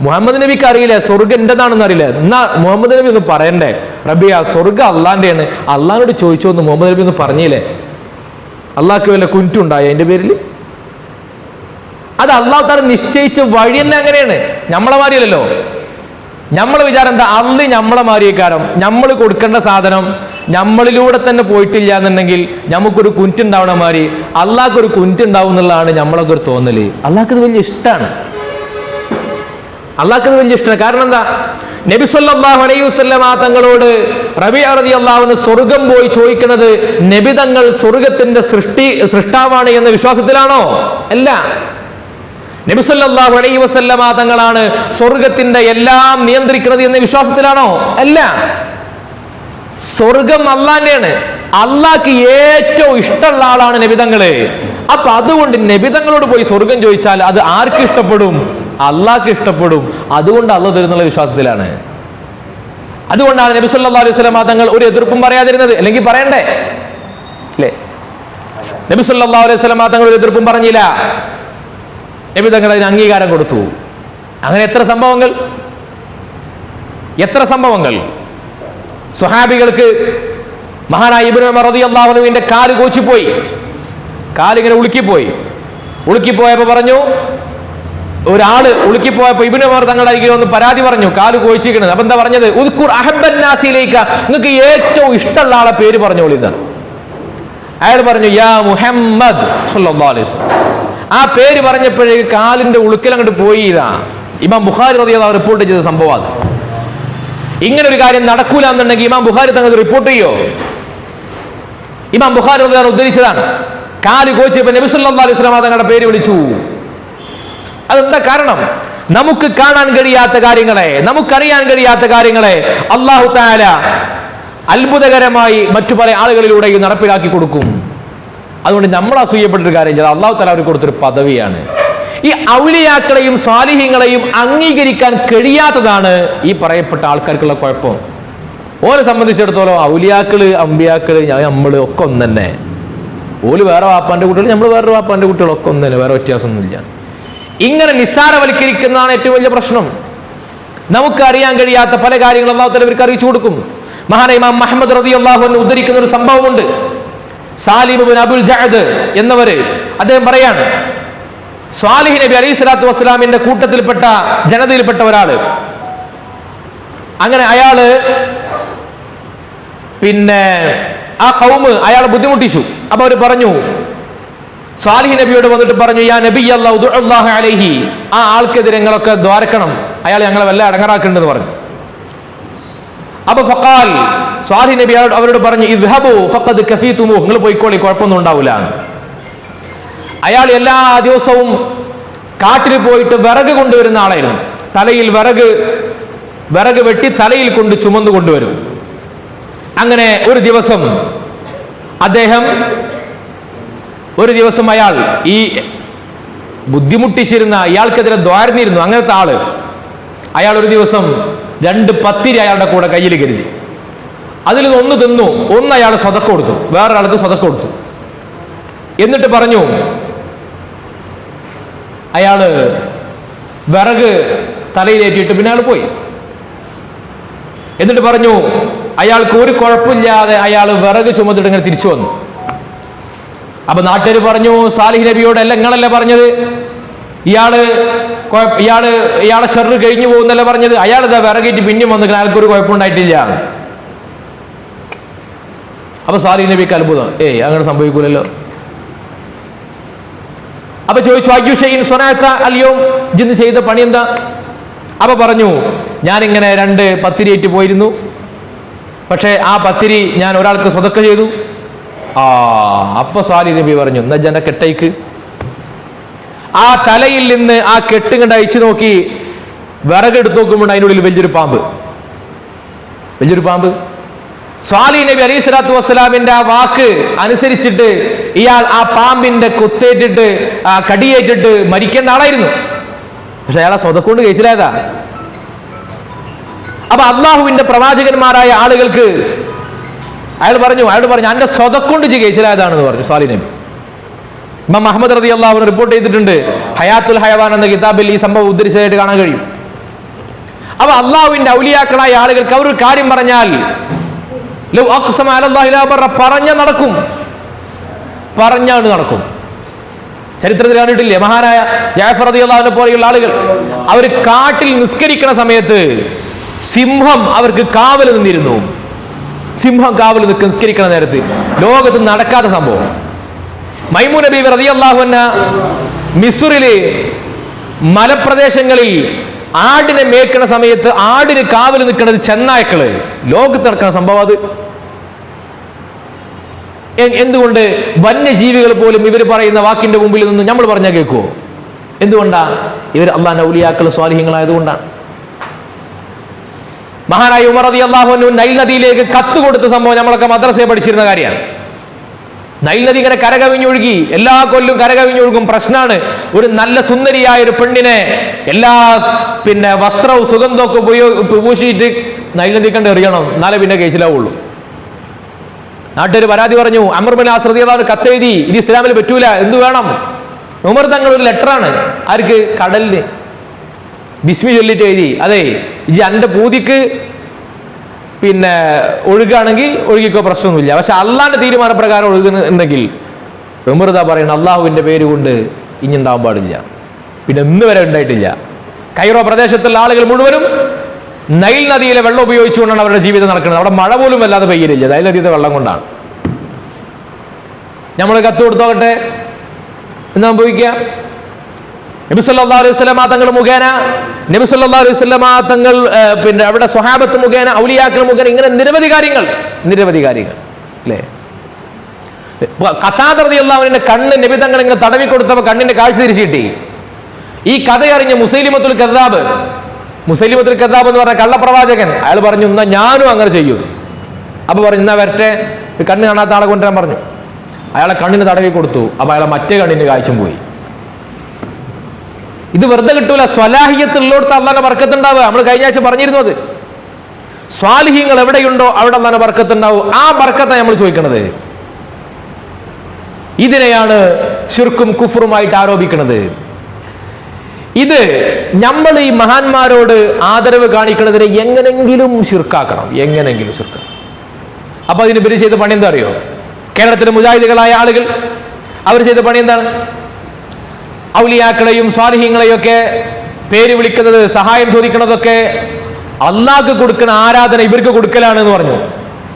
മുഹമ്മദ് നബിക്ക് അറിയില്ല സ്വർഗം എന്റേതാണെന്ന് അറിയില്ല. എന്നാ മുഹമ്മദ് നബി ഒന്ന് പറയണ്ടേ, റബിയ സ്വർഗം അള്ളാന്റെയാണ്, അള്ളാഹിനോട് ചോദിച്ചോന്ന് മുഹമ്മദ് നബി ഒന്ന് പറഞ്ഞില്ലേ? അള്ളാഹ്ക്ക് വല്ല കുറ്റുണ്ടായോ അതിന്റെ പേരിൽ? അത് അള്ളാഹു താല നിശ്ചയിച്ച വഴി തന്നെ അങ്ങനെയാണ്. നമ്മളെ മാറിയല്ലോ. നമ്മളെ വിചാരം എന്താ? അള്ളി നമ്മളെ മാറിയേക്കാരം, നമ്മൾ കൊടുക്കേണ്ട സാധനം നമ്മളിലൂടെ തന്നെ പോയിട്ടില്ല എന്നുണ്ടെങ്കിൽ നമുക്കൊരു കുറ്റുണ്ടാവണ മാതിരി അള്ളാഹ്ക്കൊരു കുറ്റുണ്ടാവും എന്നുള്ളതാണ് നമ്മളൊക്കെ ഒരു തോന്നല്. അള്ളാഹ്ക്ക് ഇത് വലിയ ഇഷ്ടമാണ്. അള്ളാഹ്ക്ക് വലിയ ഇഷ്ടമാണ്. കാരണം എന്താ? നബി സല്ലല്ലാഹു അലൈഹി വസല്ലമ തങ്ങളോട് റബീഅ റളിയല്ലാഹു അൻഹു സ്വർഗം പോയി ചോദിക്കുന്നത് നബി തങ്ങൾ സ്വർഗത്തിന്റെ സൃഷ്ടാവാണ് എന്ന വിശ്വാസത്തിലാണോ? അല്ല. നബി സല്ലല്ലാഹു അലൈഹി വസല്ലമ തങ്ങളാണ് സ്വർഗത്തിന്റെ എല്ലാം നിയന്ത്രിക്കുന്നത് എന്ന വിശ്വാസത്തിലാണോ? അല്ല. സ്വർഗം അള്ളാന്റെയാണ്. അള്ളാഹ്ക്ക് ഏറ്റവും ഇഷ്ടമുള്ള ആളാണ് നബിതങ്ങള്. അപ്പൊ അതുകൊണ്ട് നബിതങ്ങളോട് പോയി സ്വർഗം ചോദിച്ചാൽ അത് ആർക്ക് ഇഷ്ടപ്പെടും? അള്ളാഹ്ക്ക് ഇഷ്ടപ്പെടും. അതുകൊണ്ട് അള്ളാഹ് തരുന്നുള്ള വിശ്വാസത്തിലാണ്. അതുകൊണ്ടാണ് നബി സല്ലല്ലാഹു അലൈഹി വസല്ലം തങ്ങൾ ഒരു എതിർപ്പും പറയാതിരുന്നത്. അല്ലെങ്കിൽ പറയണ്ടേ അല്ലേ? നബി സല്ലല്ലാഹു അലൈഹി വസല്ലം തങ്ങൾ ഒരു എതിർപ്പും പറഞ്ഞില്ല. നബി തങ്ങൾ അതിന് അംഗീകാരം കൊടുത്തു. അങ്ങനെ എത്ര സംഭവങ്ങൾ സ്വഹാബികൾക്ക്. മഹാനായ ഇബ്നു ഉമർ റളിയല്ലാഹു അൻഹുവിന്റെ കാല് കോച്ചിപ്പോയി, കാലിങ്ങനെ ഉളുക്കിപ്പോയപ്പോ പറഞ്ഞു, ഒരാള് ഉളുക്കിപ്പോയപ്പോ ഇബ്നു ഉമർ തങ്ങളുടെ അരികിൽ ഒന്ന് പരാതി പറഞ്ഞു, കാല് കോച്ചിക്കണത്. അപ്പൊ എന്താ പറഞ്ഞത്? ഉദ്കുർ അഹബ്ബൻ നാസിലൈക, നിങ്ങൾക്ക് ഏറ്റവും ഇഷ്ടമുള്ള ആളെ പേര് പറഞ്ഞോളി എന്നാണ്. അയാൾ പറഞ്ഞു യാ മുഹമ്മദ് സല്ലല്ലാഹു അലൈഹി വസല്ലം. ആ പേര് പറഞ്ഞപ്പോഴേക്ക് കാലിന്റെ ഉളുക്കൽ അങ്ങോട്ട് പോയി. ഇതാ ഇമാം ബുഖാരി റളിയല്ലാഹു അൻഹു റിപ്പോർട്ട് ചെയ്ത സംഭവം. ഇങ്ങനെ ഒരു കാര്യം നടക്കൂല എന്നുണ്ടെങ്കിൽ ഇമാം ബുഖാരി തങ്ങൾ റിപ്പോർട്ട് ചെയ്യോ? ഇമാം ബുഖാരി റളിയല്ലാഹു അൻഹു ഉദ്ധരിച്ചതാണ്. കാല് കോച്ചിയപ്പോൾ നബി സല്ലല്ലാഹു അലൈഹി വസല്ലം തങ്ങളുടെ പേര് വിളിച്ചു. അതെന്താ കാരണം? നമുക്ക് കാണാൻ കഴിയാത്ത കാര്യങ്ങളെ, നമുക്കറിയാൻ കഴിയാത്ത കാര്യങ്ങളെ അല്ലാഹു തആല അത്ഭുതകരമായി മറ്റു പല ആളുകളിലൂടെ നടപ്പിലാക്കി കൊടുക്കും. അതുകൊണ്ട് നമ്മൾ അസൂയപ്പെട്ടൊരു കാര്യം ചെയ്താൽ അല്ലാഹു തആല അവർക്ക് കൊടുത്തൊരു പദവിയാണ്. ഈ ഔലിയാക്കളെയും സാലിഹ്യങ്ങളെയും അംഗീകരിക്കാൻ കഴിയാത്തതാണ് ഈ പറയപ്പെട്ട ആൾക്കാർക്കുള്ള കുഴപ്പം. ഓരെ സംബന്ധിച്ചിടത്തോളം ഔലിയാക്കള് അമ്പിയാക്കള് നമ്മള് ഒക്കെ ഒന്ന് തന്നെ. ഓല് വേറെ വാപ്പാന്റെ കുട്ടികൾ, നമ്മൾ വേറെ വാപ്പാന്റെ കുട്ടികളൊക്കെ ഒന്ന് തന്നെ, വേറെ വ്യത്യാസമൊന്നുമില്ല. ഇങ്ങനെ നിസ്സാരവൽക്കരിക്കുന്നതാണ് ഏറ്റവും വലിയ പ്രശ്നം. നമുക്ക് അറിയാൻ കഴിയാത്ത പല കാര്യങ്ങളും അല്ലാഹു തആല ഇവർക്ക് അറിയിച്ചു കൊടുക്കും. മഹാനായ ഇമാം മുഹമ്മദ് റളിയല്ലാഹു അൻഹു ഉദ്ധരിക്കുന്ന ഒരു സംഭവമുണ്ട്. സാലിം ഇബ്നു അബുൽ ജഅദ് എന്നവര് അദ്ദേഹം പറയാണ്, സ്വാലിഹ് നബി അലൈഹി സ്വലാത്തു വസ്സലാമിന്റെ കൂട്ടത്തിൽപ്പെട്ട ജനതയിൽപ്പെട്ട ഒരാള്, അങ്ങനെ അയാള് ആ ഖൗമ് അയാളെ ബുദ്ധിമുട്ടിച്ചു. അപ്പൊ അവര് പറഞ്ഞു, സ്വാലിഹ് നബിയോട് വന്നിട്ട് പറഞ്ഞു, യാ നബി അല്ലാഹു അലൈഹി, ആ ആൾക്കെതിരെ നിങ്ങളൊക്കെ ദ്വാരക്കണം, അയാൾ ഞങ്ങളെ വല്ല അടങ്ങറാക്കുന്നുണ്ടെന്ന് പറഞ്ഞു. അപ്പൊ ഫഖാൽ, സ്വാലിഹ് നബി അവരോട് പറഞ്ഞു, ഇദ്ഹബു ഫഖദ് കഫീതുമു, നിങ്ങൾ പോയിക്കോളി, കുഴപ്പമൊന്നും ഉണ്ടാവില്ല. അയാൾ എല്ലാ ദിവസവും കാട്ടിൽ പോയിട്ട് വിറക് കൊണ്ടുവരുന്ന ആളായിരുന്നു. തലയിൽ വിറക് വെട്ടി തലയിൽ കൊണ്ട് ചുമന്നു കൊണ്ടുവരും. അങ്ങനെ ഒരു ദിവസം അയാൾ ഈ ബുദ്ധിമുട്ടിച്ചിരുന്ന ഇയാൾക്കെതിരെ ദ്വാരന്നിരുന്നു അങ്ങനത്തെ ആള്, അയാൾ ഒരു ദിവസം 2 പത്തിരി അയാളുടെ കൂടെ കയ്യിൽ കരുതി. അതിൽ ഒന്ന് തിന്നു, ഒന്ന് അയാൾ സ്വതക്ക കൊടുത്തു, വേറൊരാൾക്ക് സ്വതക്ക കൊടുത്തു. എന്നിട്ട് പറഞ്ഞു, അയാള് വിറക് തലയിലേറ്റിട്ട് പിന്നെ അയാൾ പോയി. എന്നിട്ട് പറഞ്ഞു, അയാൾക്ക് ഒരു കുഴപ്പമില്ലാതെ അയാൾ വിറക് ചുമന്നിട്ട് ഇങ്ങനെ തിരിച്ചു വന്നു. അപ്പൊ നാട്ടുകാർ പറഞ്ഞു സാലിഹ് നബിയോട്, അല്ല നിങ്ങളല്ലേ പറഞ്ഞത് ഇയാളെ ഷർറ് കഴിഞ്ഞു പോകുന്നല്ലേ പറഞ്ഞത്, അയാൾ ഇതാ വിറകിട്ട് പിന്നെയും വന്നിട്ട് അയാൾക്കൊരു കുഴപ്പമുണ്ടായിട്ടില്ല. അപ്പൊ സാലിഹ് നബിക്ക് അത്ഭുതം, അങ്ങനെ സംഭവിക്കൂലല്ലോ. അപ്പൊ ചോദിച്ചു, അയ്യുഷൈൻ സ്വനഅത അൽയൗം, ജിന്ന് ചെയ്ത പണി എന്താ? അപ്പൊ പറഞ്ഞു, ഞാനിങ്ങനെ 2 പത്തിരി ഏറ്റ് പോയിരുന്നു, പക്ഷെ ആ പത്തിരി ഞാൻ ഒരാൾക്ക് സ്വതക്ക ചെയ്തു. അപ്പൊ സാലിഹ് നബി പറഞ്ഞു, എന്നാ ജന കെട്ടയ്ക്ക്. ആ തലയിൽ നിന്ന് ആ കെട്ട് കണ്ട് അയച്ചു നോക്കി, വിറകെടുത്ത് നോക്കുമ്പോൾ അതിനുള്ളിൽ വലിയൊരു പാമ്പ്. സ്വാലിഹ് നബി അലൈഹി സ്വലാത്തു വസ്സലാമിന്റെ ആ വാക്ക് അനുസരിച്ചിട്ട് ഇയാൾ ആ പാമ്പിന്റെ കുത്തേറ്റിട്ട് കടിയേറ്റിട്ട് മരിക്കേണ്ട ആളായിരുന്നു. പക്ഷെ അയാളെ സ്വതക്കൊണ്ട് കേസിലായതാ. അപ്പൊ അള്ളാഹുവിന്റെ പ്രവാചകന്മാരായ ആളുകൾക്ക് അയാൾ പറഞ്ഞു എന്റെ സ്വതക്കൊണ്ട് കേസിലായതാണെന്ന് പറഞ്ഞു സ്വാലിഹ് നബി. ഇമാം മുഹമ്മദ് റളിയല്ലാഹു അൻഹു റിപ്പോർട്ട് ചെയ്തിട്ടുണ്ട്, ഹയാത്തുൽ ഹയവാൻ എന്ന കിതാബിൽ ഈ സംഭവം ഉദ്ധരിച്ചതായിട്ട് കാണാൻ കഴിയും. അപ്പൊ അള്ളാഹുവിന്റെ ഔലിയാക്കളായ ആളുകൾക്ക് അവർ ഒരു കാര്യം പറഞ്ഞാൽ നടക്കും. ചരിത്രത്തിൽ കണ്ടിട്ടില്ലേ, മഹാനായ ജഅഫർ റളിയല്ലാഹു അൻഹു പോലെയുള്ള ആളുകൾ അവർ കാട്ടിൽ നിസ്കരിക്കുന്ന സമയത്ത് സിംഹം അവർക്ക് കാവൽ നിന്നിരുന്നു. സിംഹം കാവൽ നിസ്കരിക്കുന്ന നേരത്ത് ലോകത്ത് നടക്കാത്ത സംഭവം. മൈമൂന ബീവി റളിയല്ലാഹു അൻഹ മിസ്റിലെ മലപ്രദേശങ്ങളിൽ ആടിനെ മേക്കണ സമയത്ത് ആടിന് കാവൽ നിൽക്കുന്നത് ചെന്നായ്ക്കള്. ലോകത്ത് നടക്കുന്ന സംഭവം അത്. എന്തുകൊണ്ട് വന്യജീവികൾ പോലും ഇവർ പറയുന്ന വാക്കിന്റെ മുമ്പിൽ നിന്ന് നമ്മൾ പറഞ്ഞാൽ കേൾക്കുമോ? എന്തുകൊണ്ടാ? ഇവർ അള്ളാഹുവിന്റെ ഔലിയാക്കൾ സ്വാലിഹ്യങ്ങളായതുകൊണ്ടാണ്. മഹാനായ ഉമർ റളിയല്ലാഹു അൻഹു നൈൽ നദിയിലേക്ക് കത്ത് കൊടുത്ത സംഭവം നമ്മളൊക്കെ മദ്രസയെ പഠിച്ചിരുന്ന കാര്യമാണ്. നൈൽ നദി ഇങ്ങനെ കരകവിഞ്ഞൊഴുകി, എല്ലാ കൊല്ലും കരകവിഞ്ഞൊഴുകും. പ്രശ്നമാണ്, ഒരു നല്ല സുന്ദരിയായ ഒരു പെണ്ണിനെ എല്ലാ വസ്ത്രവും സുഗന്ധമൊക്കെ പൂശിയിട്ട് നൈൽ നദി കണ്ട് എറിയണം, എന്നാലേ പിന്നെ കേസിലാവുള്ളൂ. നാട്ടുകാർ പരാതി പറഞ്ഞു. അമർ ബിൻ ആസ് റളിയല്ലാഹു അൻഹു കത്തെഴുതി, ഇത് ഇസ്ലാമിൽ പറ്റൂല, എന്ത് വേണം? ഉമർ തങ്ങൾ ഒരു ലെറ്ററാണ് ആർക്ക്? കടലിന് ബിസ്മി ചൊല്ലിട്ട് എഴുതി, അതെ ഇജ് എൻ്റെ പൂതിക്ക് ഒഴുകുകയാണെങ്കിൽ ഒഴുകിക്കോ, പ്രശ്നമൊന്നുമില്ല. പക്ഷെ അള്ളാന്റെ തീരുമാനപ്രകാരം ഒഴുകുന്നുണ്ടെങ്കിൽ ഉമർ ദാ പറയണം, അള്ളാഹുവിന്റെ പേര് കൊണ്ട് ഇനി ഉണ്ടാവാൻ പാടില്ല. പിന്നെ ഇന്ന് വരെ ഉണ്ടായിട്ടില്ല. കൈറോ പ്രദേശത്തുള്ള ആളുകൾ മുഴുവനും നൈൽ നദിയിലെ വെള്ളം ഉപയോഗിച്ചുകൊണ്ടാണ് അവരുടെ ജീവിതം നടക്കുന്നത്. അവിടെ മഴ പോലും വല്ലാതെ പെയ്യലില്ല, നൈൽ നദിയിലെ വെള്ളം കൊണ്ടാണ്. നമ്മൾ കത്ത് കൊടുത്തോട്ടെ, എന്താ സംഭവിക്കുക? നബി സല്ലല്ലാഹു അലൈഹി വസല്ലമ തങ്ങൾ മുഖേന, നബി സല്ലല്ലാഹു അലൈഹി വസല്ലമ തങ്ങൾ അവിടെ സ്വഹാബത്ത് മുഖേന, ഔലിയാക്കൾ മുഖേന, ഇങ്ങനെ നിരവധി കാര്യങ്ങൾ അല്ലേ? ഖത്താദ റളിയല്ലാഹു അൻഹുവിന്റെ കണ്ണ് നബി തങ്ങൾ ഇങ്ങനെ തടവി കൊടുത്തപ്പോൾ കണ്ണിന്റെ കാഴ്ച തിരിച്ചു കിട്ടി. ഈ കഥ അറിഞ്ഞ മുസൈലിമത്തുൽ കദ്ദാബ് എന്ന് പറഞ്ഞ കള്ളപ്രവാചകൻ, അയാൾ പറഞ്ഞു എന്നാ ഞാനും അങ്ങനെ ചെയ്യും. അപ്പൊ പറഞ്ഞു എന്നാ വരട്ടെ, കണ്ണ് കാണാത്ത ആളെ കൊണ്ടുവരാൻ പറഞ്ഞു. അയാളെ കണ്ണിന് തടവി കൊടുത്തു. അപ്പൊ അയാളെ മറ്റേ കണ്ണിന്റെ കാഴ്ച പോയി. ഇത് വെറുതെ കിട്ടൂല. സ്വലാഹിയത്തുള്ളോടത്ത് അള്ളാന്റെ ബർക്കത്തുണ്ടാവുക. നമ്മൾ കഴിഞ്ഞ ആഴ്ച പറഞ്ഞിരുന്നു, അത് സ്വാലിഹീങ്ങൾ എവിടെയുണ്ടോ അവിടെ അള്ളാന്റെ ബർക്കത്തുണ്ടാവും. ആ ബർക്കത്താണ് നമ്മൾ ചോദിക്കുന്നത്. ഇതിനെയാണ് ശിർക്കും കുഫറുമായിട്ട് ആരോപിക്കുന്നത്. ഇത് നമ്മൾ ഈ മഹാന്മാരോട് ആദരവ് കാണിക്കുന്നതിനെ എങ്ങനെങ്കിലും ശിർക്കാക്കണം, എങ്ങനെങ്കിലും ശിർക്കണം. അപ്പൊ അതിന് ഇവര് ചെയ്ത പണി എന്താ അറിയോ? കേരളത്തിലെ മുജാഹിദുകളായ ആളുകൾ അവർ ചെയ്ത പണി എന്താണ്? ഔലിയാക്കളെയും സ്വാലിഹീങ്ങളെയും ഒക്കെ പേര് വിളിക്കുന്നത്, സഹായം ചോദിക്കുന്നതൊക്കെ അള്ളാഹ്ക്ക് കൊടുക്കുന്ന ആരാധന ഇവർക്ക് കൊടുക്കലാണ് എന്ന് പറഞ്ഞു.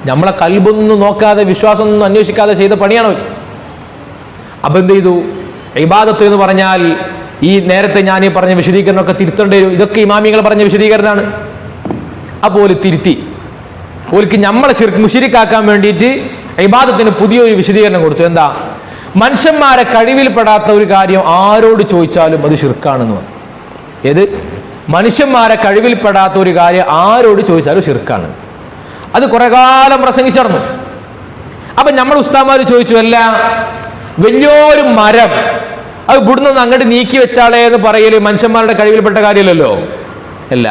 നമ്മളെ കൽബൊന്നും നോക്കാതെ, വിശ്വാസമൊന്നും അന്വേഷിക്കാതെ ചെയ്ത പണിയാണോ? അപ്പൊ എന്ത് ചെയ്തു? ഇബാദത്ത് എന്ന് പറഞ്ഞാൽ ഈ നേരത്തെ ഞാൻ ഈ പറഞ്ഞ വിശദീകരണമൊക്കെ തിരുത്തേണ്ടി വരും. ഇതൊക്കെ ഇമാമിങ്ങൾ പറഞ്ഞ വിശദീകരണമാണ്. അപ്പോൾ തിരുത്തി ഓൽക്ക് നമ്മളെ മുശിരിക്കാക്കാൻ വേണ്ടിയിട്ട് ഇബാദത്തിന് പുതിയൊരു വിശദീകരണം കൊടുത്തു. എന്താ? മനുഷ്യന്മാരെ കഴിവിൽപ്പെടാത്ത ഒരു കാര്യം ആരോട് ചോദിച്ചാലും അത് ശിർക്കാണെന്ന് പറഞ്ഞു. ഏത്? മനുഷ്യന്മാരെ കഴിവിൽപ്പെടാത്ത ഒരു കാര്യം ആരോട് ചോദിച്ചാലും ശിർക്കാണ്. അത് കുറെ കാലം പ്രസംഗിച്ചിറന്നു. അപ്പൊ നമ്മൾ ഉസ്താദ്മാർ ചോദിച്ചു, അല്ല വലിയൊരു മരം അത് ഇവിടുന്ന് അങ്ങോട്ട് നീക്കി വെച്ചാളേ എന്ന് പറയല് മനുഷ്യന്മാരുടെ കഴിവിൽപ്പെട്ട കാര്യമല്ലല്ലോ. അല്ല.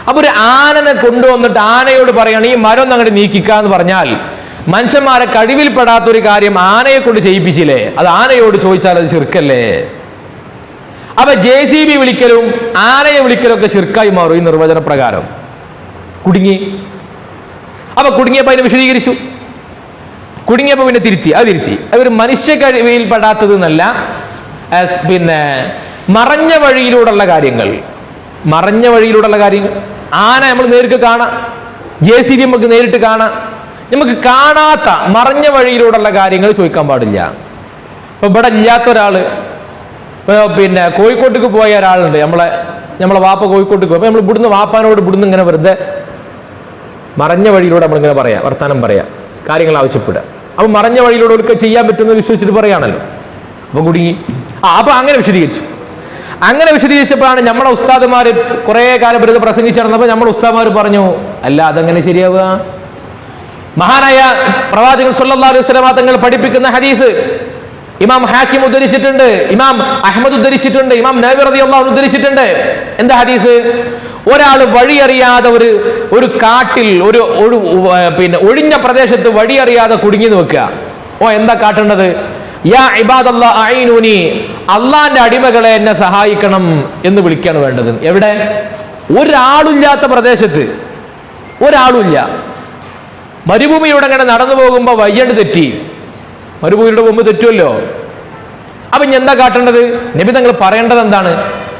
അപ്പൊ ഒരു ആനനെ കൊണ്ടുവന്നിട്ട് ആനയോട് പറയണം ഈ മരം ഒന്ന് അങ്ങോട്ട് നീക്കിക്കാന്ന് പറഞ്ഞാൽ മനുഷ്യന്മാരെ കഴിവിൽപ്പെടാത്തൊരു കാര്യം ആനയെ കൊണ്ട് ചെയ്യിപ്പിച്ചില്ലേ, അത് ആനയോട് ചോദിച്ചാൽ അത് ശിർക്കല്ലേ? അപ്പൊ JCB വിളിക്കലും ആനയെ വിളിക്കലും ഒക്കെ ശിർക്കായി മാറും ഈ നിർവചന പ്രകാരം. കുടുങ്ങി. അപ്പൊ കുടുങ്ങിയപ്പോ അതിനെ വിശദീകരിച്ചു. കുടുങ്ങിയപ്പോ പിന്നെ തിരുത്തി. അവർ മനുഷ്യ കഴിവിൽപ്പെടാത്തത് എന്നല്ല, മറഞ്ഞ വഴിയിലൂടെയുള്ള കാര്യങ്ങൾ. ആന നമ്മൾ നേരിട്ട് കാണാം, JCB നമുക്ക് നേരിട്ട് കാണാം. നമുക്ക് കാണാത്ത മറഞ്ഞ വഴിയിലൂടെയുള്ള കാര്യങ്ങൾ ചോദിക്കാൻ പാടില്ല. ഇപ്പൊ ഇവിടെ ഇല്ലാത്ത ഒരാള് കോഴിക്കോട്ടേക്ക് പോയ ഒരാളുണ്ട്. നമ്മളെ വാപ്പ കോഴിക്കോട്ടേക്ക് പോയി. നമ്മൾ ഇവിടുന്ന് വാപ്പാനോട് ഇവിടുന്ന് ഇങ്ങനെ വെറുതെ മറഞ്ഞ വഴിയിലൂടെ നമ്മളിങ്ങനെ പറയാം, വർത്താനം പറയാം, കാര്യങ്ങൾ ആവശ്യപ്പെടുക. അപ്പൊ മറഞ്ഞ വഴിയിലൂടെ ഒക്കെ ചെയ്യാൻ പറ്റുമെന്ന് വിശ്വസിച്ചിട്ട് പറയാണല്ലോ. അപ്പൊ കുടുങ്ങി. അപ്പൊ അങ്ങനെ വിശദീകരിച്ചപ്പോഴാണ് നമ്മളെ ഉസ്താദുമാര് കുറെ കാലം വെറുതെ പ്രസംഗിച്ചിരുന്നപ്പോൾ നമ്മുടെ ഉസ്താദ്മാർ പറഞ്ഞു, അല്ല അതെങ്ങനെ ശരിയാവുക? മഹാനായ പ്രവാചകൻ സല്ലല്ലാഹു അലൈഹി വസല്ലം തങ്ങൾ പഠിപ്പിക്കുന്ന ഹദീസ് ഇമാം ഹാക്കിം ഉദ്ധരിച്ചിട്ടുണ്ട്, ഇമാം അഹ്മദ് ഉദ്ധരിച്ചിട്ടുണ്ട്, ഇമാം നബവി റളിയല്ലാഹു അൻഹു ഉദ്ധരിച്ചിട്ടുണ്ട്. എന്താ ഹദീസ്? ഒരാൾ വഴിയറിയാതെ ഒരു കാട്ടിൽ ഒരു ഒഴിഞ്ഞ പ്രദേശത്ത് വഴിയറിയാതെ കുടുങ്ങി നിൽക്കുക. എന്താ കാട്ടേണ്ടത്? യാ ഇബാദല്ലാഹ് അഈനൂനി, അള്ളാന്റെ അടിമകളെ എന്നെ സഹായിക്കണം എന്ന് വിളിക്കാണ് വേണ്ടത്. എവിടെ? ഒരാളില്ലാത്ത പ്രദേശത്ത്, ഒരാളുമില്ല. മരുഭൂമിയിലൂടെ അങ്ങനെ നടന്നു പോകുമ്പോൾ വയ്യണ്ട് തെറ്റി, മരുഭൂമിയിലൂടെ പോകുമ്പോൾ തെറ്റുമല്ലോ. അപ്പൊ ഇനി എന്താ കാട്ടേണ്ടത്? നബി തങ്ങൾ പറയേണ്ടത് എന്താണ്?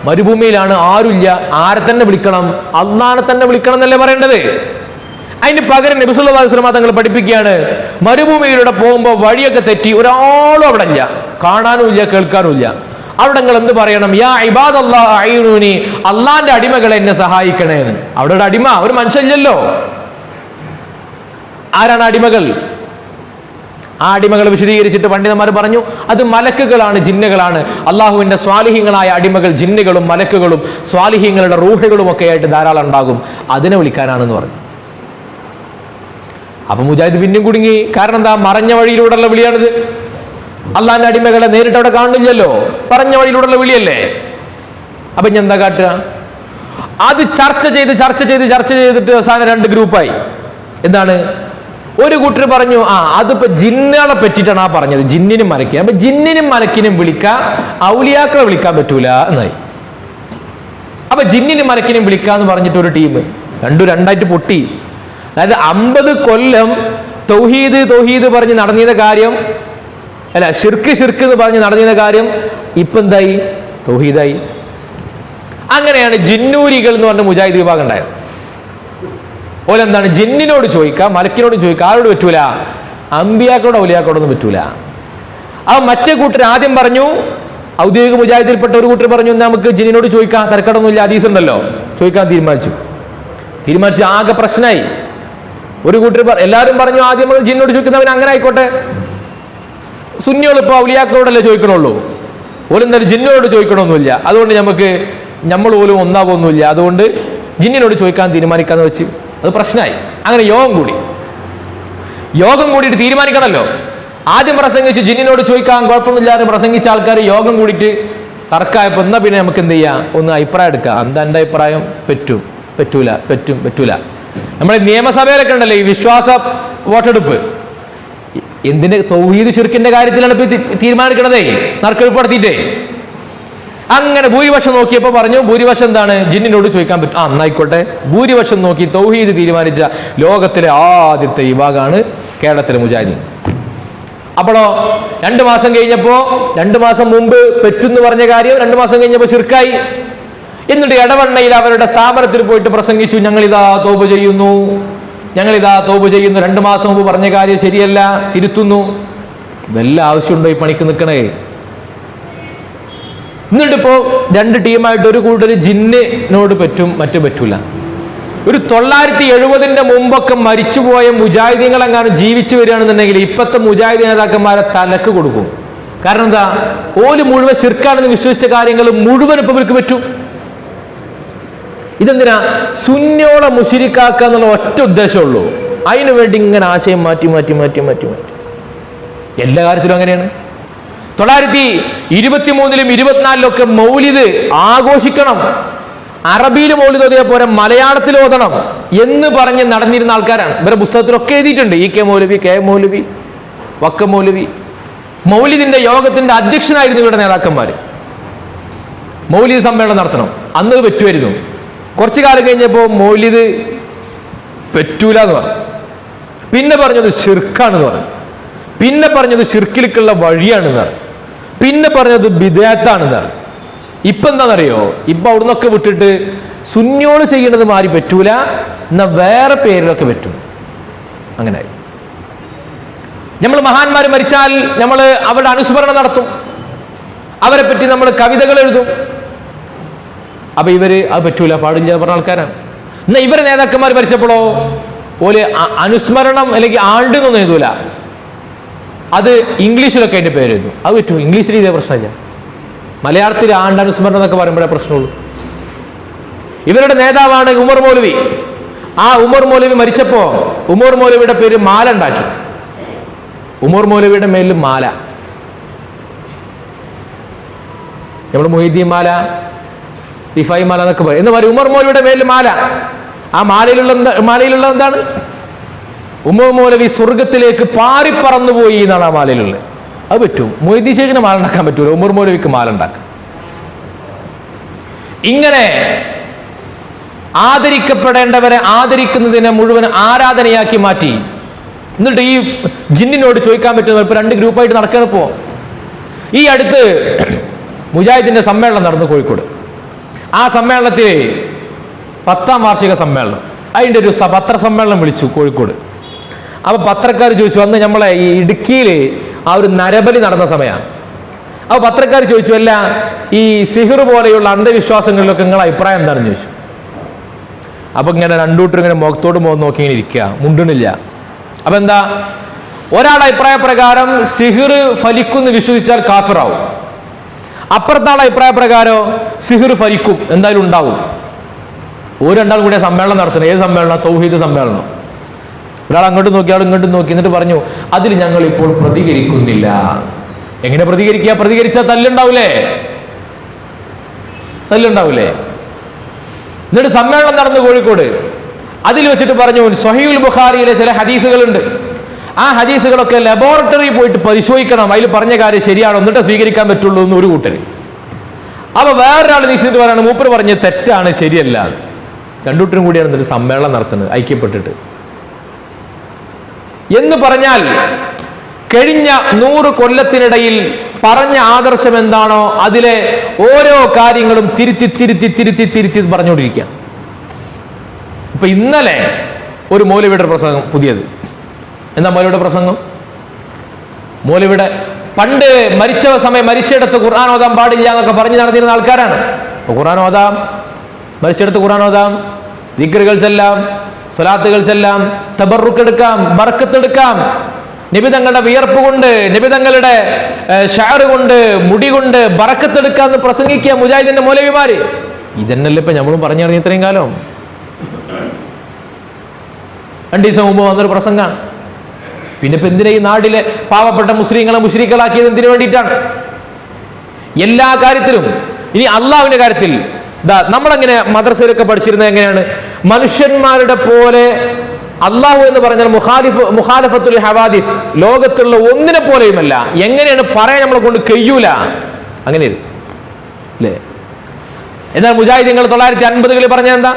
മരുഭൂമിയിലാണ്, ആരുമില്ല, ആരെ തന്നെ വിളിക്കണം? അള്ളാനെ തന്നെ വിളിക്കണം എന്നല്ലേ പറയേണ്ടത്. അതിന് പകരം നബി സല്ലല്ലാഹു അലൈഹി വസല്ലം തങ്ങൾ പഠിപ്പിക്കുകയാണ്, മരുഭൂമിയിലൂടെ പോകുമ്പോൾ വഴിയൊക്കെ തെറ്റി, ഒരാളും അവിടെ ഇല്ല, കാണാനും ഇല്ല, കേൾക്കാനും ഇല്ല. അവിടെ നിങ്ങൾ എന്ത് പറയണം? യാ ഇബാദല്ലാഹ് അഈനൂനി, അള്ളാന്റെ അടിമകളെ എന്നെ സഹായിക്കണേന്ന്. അവിടെ ഒരു അടിമ, ഒരു മനുഷ്യല്ലോ. ആരാണ് അടിമകൾ? ആ അടിമകൾ വിശദീകരിച്ചിട്ട് പണ്ഡിതന്മാർ പറഞ്ഞു, അത് മലക്കുകളാണ്, ജിന്നുകളാണ്. അള്ളാഹുവിന്റെ സ്വാലിഹീങ്ങളായ അടിമകൾ ജിന്നുകളും മലക്കുകളും സ്വാലിഹീങ്ങളുടെ റൂഹുകളും ഒക്കെ ആയിട്ട് ധാരാളം ഉണ്ടാകും, അതിനെ വിളിക്കാനാണെന്ന് പറഞ്ഞു. അപ്പൊ മുജാഹിദ് പിന്നെയും കുടുങ്ങി. കാരണം എന്താ? മറഞ്ഞ വഴിയിലൂടെയുള്ള വിളിയാണിത്. അള്ളാഹിന്റെ അടിമകളെ നേരിട്ട് അവിടെ കാണുന്നില്ലല്ലോ, പറഞ്ഞ വഴിയിലൂടെയുള്ള വിളിയല്ലേ. അപ്പൊ ഞാൻ എന്താ കാട്ടുക? അത് ചർച്ച ചെയ്തിട്ട് അവസാനം രണ്ട് ഗ്രൂപ്പായി. എന്താണ്? ഒരു കൂട്ടർ പറഞ്ഞു, അതിപ്പോ ജിന്നുകളെ പറ്റിയിട്ടാണ് ആ പറഞ്ഞത്, ജിന്നിനും മലക്കിനും. അപ്പൊ ജിന്നിനും മലക്കിനും വിളിക്കാം, ഔലിയാക്കളെ വിളിക്കാൻ പറ്റൂല എന്നായി. അപ്പൊ ജിന്നിനും മലക്കിനും വിളിക്കാന്ന് പറഞ്ഞിട്ട് ഒരു ടീം രണ്ടായിട്ട് പൊട്ടി. അതായത് 50 കൊല്ലം തൗഹീദ് പറഞ്ഞ് നടന്നിരുന്ന കാര്യം, അല്ല ശിർക്ക് എന്ന് പറഞ്ഞ് നടന്നിരുന്ന കാര്യം ഇപ്പൊ എന്തായി? തൗഹീദായി. അങ്ങനെയാണ് ജിന്നൂരികൾ എന്ന് പറഞ്ഞ മുജാഹിദ് വിഭാഗം ഉണ്ടായത്. ഓലെന്താണ്? ജിന്നിനോട് ചോദിക്കാം, മലക്കിനോട് ചോദിക്കാം, ആരോട് പറ്റൂല? അമ്പിയാക്കളോട് ഔലിയാക്കളോടൊന്നും പറ്റൂല. ആ മറ്റേ കൂട്ടർ ആദ്യം പറഞ്ഞു, ഔദ്യോഗിക മുജാഹിദിൽപ്പെട്ട ഒരു കൂട്ടർ പറഞ്ഞു, നമുക്ക് ജിന്നിനോട് ചോദിക്കാം, തരക്കടൊന്നുമില്ല, ഹദീസ് ഉണ്ടല്ലോ, ചോദിക്കാൻ തീരുമാനിച്ചു. ആകെ പ്രശ്നമായി. ഒരു കൂട്ടർ എല്ലാവരും പറഞ്ഞു ആദ്യം ജിന്നോട് ചോദിക്കുന്നവൻ അങ്ങനെ ആയിക്കോട്ടെ, സുന്നികൾ ഇപ്പൊ ഔലിയാക്കളോടല്ലേ ചോദിക്കണുള്ളൂ, ഓരെന്തായാലും ജിന്നോട് ചോദിക്കണമൊന്നുമില്ല, അതുകൊണ്ട് നമ്മൾ പോലും ഒന്നാകൊന്നുമില്ല, അതുകൊണ്ട് ജിന്നിനോട് ചോദിക്കാൻ തീരുമാനിക്കാന്ന് വെച്ച് അത് പ്രശ്നമായി. അങ്ങനെ യോഗം കൂടിയിട്ട് തീരുമാനിക്കണമല്ലോ. ആദ്യം പ്രസംഗിച്ച് ജിന്നിനോട് ചോദിക്കാൻ കുഴപ്പമൊന്നുമില്ലാതെ പ്രസംഗിച്ച ആൾക്കാർ യോഗം കൂടിയിട്ട് തർക്കമായപ്പോൾ എന്നാ പിന്നെ നമുക്ക് എന്ത് ചെയ്യാം? ഒന്ന് അഭിപ്രായം എടുക്കാം. എന്താ എൻ്റെ അഭിപ്രായം? പറ്റൂല. നമ്മുടെ നിയമസഭയിലൊക്കെ ഉണ്ടല്ലോ ഈ വിശ്വാസ വോട്ടെടുപ്പ്, എന്തിന്റെ? തൗഹീദ് ശിർക്കിന്റെ കാര്യത്തിലാണ് ഇപ്പൊ തീരുമാനിക്കണതേ, നറുക്കെടുപ്പ് നടത്തിയിട്ടേ. അങ്ങനെ ഭൂരിപക്ഷം നോക്കിയപ്പോൾ പറഞ്ഞു, ഭൂരിപക്ഷം എന്താണ്? ജിന്നിനോട് ചോദിക്കാൻ പറ്റും. എന്നായിക്കോട്ടെ. ഭൂരിപക്ഷം നോക്കി തൗഹീദ് തീരുമാനിച്ച ലോകത്തിലെ ആദ്യത്തെ വിഭാഗമാണ് കേരളത്തിലെ മുജാഹിദീൻ. അപ്പോഴോ 2 മാസം കഴിഞ്ഞപ്പോ, 2 മാസം മുമ്പ് പെറ്റെന്ന് പറഞ്ഞ കാര്യം 2 മാസം കഴിഞ്ഞപ്പോൾ ശിർക്കായി. എന്നിട്ട് എടവണ്ണയിൽ അവരുടെ സ്ഥാപനത്തിൽ പോയിട്ട് പ്രസംഗിച്ചു, ഞങ്ങളിതാ തൗബ ചെയ്യുന്നു. 2 മാസം മുമ്പ് പറഞ്ഞ കാര്യം ശരിയല്ല, തിരുത്തുന്നു. വല്ല ആവശ്യമുണ്ടോ ഈ പണിക്ക് നിൽക്കണേ? എന്നിട്ടിപ്പോ 2 ടീമായിട്ട് ഒരു കൂട്ടർ ജിന്നിനോട് പറ്റും, മറ്റു പറ്റൂല. ഒരു 970 മുമ്പൊക്കെ മരിച്ചുപോയ മുജാഹിദീങ്ങളെങ്ങാനും ജീവിച്ചു വരികയാണെന്നുണ്ടെങ്കിൽ ഇപ്പത്തെ മുജാഹിദ് നേതാക്കന്മാരെ തലക്ക് കൊടുക്കും. കാരണം എന്താ? ഓല് മുഴുവൻ ശിർക്കാണെന്ന് വിശ്വസിച്ച കാര്യങ്ങൾ മുഴുവൻ ഇപ്പൊ ഇവർക്ക് പറ്റും. ഇതെന്തിനാ? സുന്നിയോളെ മുശിരിക്കാക്കുക എന്നുള്ള ഒറ്റ ഉദ്ദേശമുള്ളൂ. അതിനു വേണ്ടി ഇങ്ങനെ ആശയം മാറ്റി എല്ലാ കാര്യത്തിലും അങ്ങനെയാണ്. 923-ലും 24-ലൊക്കെ മൗലിദ് ആഘോഷിക്കണം, അറബിയിൽ മൗലിദ് ഓതിയ പോലെ മലയാളത്തിൽ ഓതണം എന്ന് പറഞ്ഞ് നടന്നിരുന്ന ആൾക്കാരാണ്. ഇവരുടെ പുസ്തകത്തിലൊക്കെ എഴുതിയിട്ടുണ്ട്. EK മൗലവി, KM മൗലവി, വക്ക മൗലവി. മൗലിദിന്റെ യോഗത്തിന്റെ അധ്യക്ഷനായിരുന്നു ഇവരുടെ നേതാക്കന്മാർ. മൗലിദ് സമ്മേളനം നടത്തണം, അന്ന് പറ്റുമായിരുന്നു. കുറച്ചു കാലം കഴിഞ്ഞപ്പോൾ മൗലിദ് പറ്റൂല എന്ന് പറഞ്ഞു. പിന്നെ പറഞ്ഞത് ശിർക്കാണെന്ന് പറഞ്ഞു. പിന്നെ പറഞ്ഞത് ശിർക്കിലേക്കുള്ള വഴിയാണെന്ന് പറഞ്ഞു. പിന്നെ പറഞ്ഞത് ബിദ്അത്താണെന്ന് പറഞ്ഞു. ഇപ്പൊ എന്താണെന്നറിയോ? ഇപ്പൊ അവിടുന്നൊക്കെ വിട്ടിട്ട് സുന്നിയോട് ചെയ്യേണ്ടത് മാറി പറ്റൂല, എന്നാ വേറെ പേരിലൊക്കെ പറ്റും. അങ്ങനെ നമ്മൾ മഹാന്മാർ മരിച്ചാൽ നമ്മൾ അവരുടെ അനുസ്മരണം നടത്തും, അവരെ പറ്റി നമ്മൾ കവിതകൾ എഴുതും. അപ്പൊ ഇവര് അത് പറ്റൂല, പാടില്ല പറഞ്ഞ ആൾക്കാരാണ്. എന്നാ ഇവരെ നേതാക്കന്മാർ മരിച്ചപ്പോഴോ ഓല് അനുസ്മരണം അല്ലെങ്കിൽ ആണ്ടെന്നൊന്നും എഴുതൂല, അത് ഇംഗ്ലീഷിലൊക്കെ അതിന്റെ പേര് എഴുതും. അത് പറ്റൂ. ഇംഗ്ലീഷിൽ ഇതേ പ്രശ്നമില്ല, മലയാളത്തിൽ ആണ്ടാനുസ്മരണം എന്നൊക്കെ പറയുമ്പോഴേ പ്രശ്നമുള്ളൂ. ഇവരുടെ നേതാവാണ് ഉമർ മൗലവി. ആ ഉമർ മൗലവി മരിച്ചപ്പോ ഉമർ മൗലവിയുടെ പേര് മാല ഉണ്ടാക്കി. ഉമർ മൗലവിയുടെ മേലിൽ മാല, നമ്മൾ മൊയ്തീൻ മാല, ദിഫായി മാല എന്നൊക്കെ പറയും. എന്ന് പറയും ഉമർ മൗലവിയുടെ മേലിൽ മാല. ആ മാലയിലുള്ള എന്താണ്? ഉമർ മൗലവി സ്വർഗത്തിലേക്ക് പാറിപ്പറന്നുപോയി എന്നാണ് ആ മാലയിലുള്ളത്. അത് പറ്റും. മൊയ്തീൻ ശേഖിന് മാല ഉണ്ടാക്കാൻ പറ്റൂല, ഉമർ മൗലവിക്ക് മാല ഉണ്ടാക്കാം. ഇങ്ങനെ ആദരിക്കപ്പെടേണ്ടവരെ ആദരിക്കുന്നതിനെ മുഴുവൻ ആരാധനയാക്കി മാറ്റി. എന്നിട്ട് ഈ ജിന്നിനോട് ചോദിക്കാൻ പറ്റുന്ന ഇപ്പൊ 2 ഗ്രൂപ്പായിട്ട് നടക്കണിപ്പോ. ഈ അടുത്ത് മുജാഹിദിന്റെ സമ്മേളനം നടന്നു കോഴിക്കോട്. ആ സമ്മേളനത്തിൽ 10ാം വാർഷിക സമ്മേളനം, അതിൻ്റെ ഒരു പത്രസമ്മേളനം വിളിച്ചു കോഴിക്കോട്. അപ്പൊ പത്രക്കാർ ചോദിച്ചു, അന്ന് നമ്മളെ ഈ ഇടുക്കിയിൽ ആ ഒരു നരബലി നടന്ന സമയമാണ്. അപ്പോൾ പത്രക്കാർ ചോദിച്ചു, അല്ല ഈ സിഹിർ പോലെയുള്ള അന്ധവിശ്വാസങ്ങളിലൊക്കെ നിങ്ങളുടെ അഭിപ്രായം എന്താണെന്ന് ചോദിച്ചു. അപ്പൊ ഇങ്ങനെ രണ്ടൂട്ടർ ഇങ്ങനെ മുഖത്തോട് മുഖം നോക്കി ഇങ്ങനെ ഇരിക്കുക, മുണ്ടണില്ല. അപ്പൊ എന്താ, ഒരാളുടെ അഭിപ്രായ പ്രകാരം സിഹിർ ഫലിക്കുന്ന് വിശ്വസിച്ചാൽ കാഫിറാവും. അപ്പുറത്താളുടെ അഭിപ്രായ പ്രകാരം സിഹിർ ഫലിക്കും, എന്തായാലും ഉണ്ടാവും. ഒരു രണ്ടാളും കൂടി സമ്മേളനം നടത്തുന്നത്. ഏത് സമ്മേളനം? തൗഹീദ് സമ്മേളനം. ഒരാൾ അങ്ങോട്ട് നോക്കി, ആൾ ഇങ്ങോട്ട് നോക്കി, എന്നിട്ട് പറഞ്ഞു, അതിൽ ഞങ്ങൾ ഇപ്പോൾ പ്രതികരിക്കുന്നില്ല. എങ്ങനെ പ്രതികരിക്കുക? പ്രതികരിച്ചാൽ തല്ലുണ്ടാവൂലേ? എന്നിട്ട് സമ്മേളനം നടന്നു കോഴിക്കോട്. അതിൽ വെച്ചിട്ട് പറഞ്ഞു, സ്വഹീഹുൽ ബുഖാരിയിലെ ചില ഹദീസുകളുണ്ട്, ആ ഹദീസുകളൊക്കെ ലബോറട്ടറി പോയിട്ട് പരിശോധിക്കണം, അതിൽ പറഞ്ഞ കാര്യം ശരിയാണോ, എന്നിട്ട് സ്വീകരിക്കാൻ പറ്റുള്ളൂ എന്ന് ഒരു കൂട്ടര്. അപ്പൊ വേറൊരാൾ നീച്ചിട്ട് പറയാണ്, മൂപ്പര് പറഞ്ഞ് തെറ്റാണ്, ശരിയല്ല. രണ്ടൂട്ടരും കൂടിയാണ് എന്നിട്ട് സമ്മേളനം നടത്തുന്നത് ഐക്യപ്പെട്ടിട്ട്. എന്ന് പറഞ്ഞാൽ കഴിഞ്ഞ 100 കൊല്ലത്തിനിടയിൽ പറഞ്ഞ ആദർശം എന്താണോ അതിലെ ഓരോ കാര്യങ്ങളും തിരുത്തി പറഞ്ഞുകൊണ്ടിരിക്കുക. ഇപ്പൊ ഇന്നലെ ഒരു മൗലവിയുടെ പ്രസംഗം പുതിയത്. എന്താ മൗലവിയുടെ പ്രസംഗം? മൗലവിയുടെ പണ്ട് മരിച്ചിടത്ത് ഖുർആൻ ഓതാൻ പാടില്ല എന്നൊക്കെ പറഞ്ഞു നടന്നിരുന്ന ആൾക്കാരാണ്. അപ്പൊ ഖുർആൻ ഓതാം, മരിച്ചിടത്ത് ഖുർആൻ ഓതാം, ദിക്റുകൾ ചെല്ലാം, സ്വലാത്തുകൾ ചെല്ലാം, തബറുക്ക് എടുക്കാം, ബർക്കത്ത് എടുക്കാം, നിബിതങ്ങളുടെ വിയർപ്പ് കൊണ്ട്, നിബിതങ്ങളുടെ ഷഅർ കൊണ്ട്, മുടി കൊണ്ട് ബറക്കത്ത് എടുക്കാന്ന് പ്രസംഗിക്കുക മുജാഹിദിന്റെ മൗലവിമാര്. ഇതന്നല്ലേ ഇപ്പൊ നമ്മളും പറഞ്ഞു നടന്ന ഇത്രയും കാലം. 2 ദിവസം മുമ്പ് വന്നൊരു പ്രസംഗമാണ്. പിന്നെ ഇപ്പൊ എന്തിനാ ഈ നാട്ടിലെ പാവപ്പെട്ട മുസ്ലിങ്ങളെ മുശ്രിക്കുകളാക്കിയത്? എന്തിനു വേണ്ടിയിട്ടാണ്? എല്ലാ കാര്യത്തിലും. ഇനി അള്ളാഹുവിന്റെ കാര്യത്തിൽ നമ്മളെങ്ങനെ മദ്രസയിലൊക്കെ പഠിച്ചിരുന്നത് എങ്ങനെയാണ്? മനുഷ്യന്മാരുടെ പോലെ അള്ളാഹു എന്ന് പറഞ്ഞാൽ മുഖാലിഫത്തുൽ ഹവാദിസ്, ലോകത്തുള്ള ഒന്നിനെ പോലെയുമല്ല. എങ്ങനെയാണ് പറയാൻ നമ്മളെ കൊണ്ട് കഴിയൂല, അങ്ങനെ അല്ലേ? എന്നാൽ മുജാഹിദീങ്ങൾ 950-കളിൽ പറഞ്ഞത് എന്താ?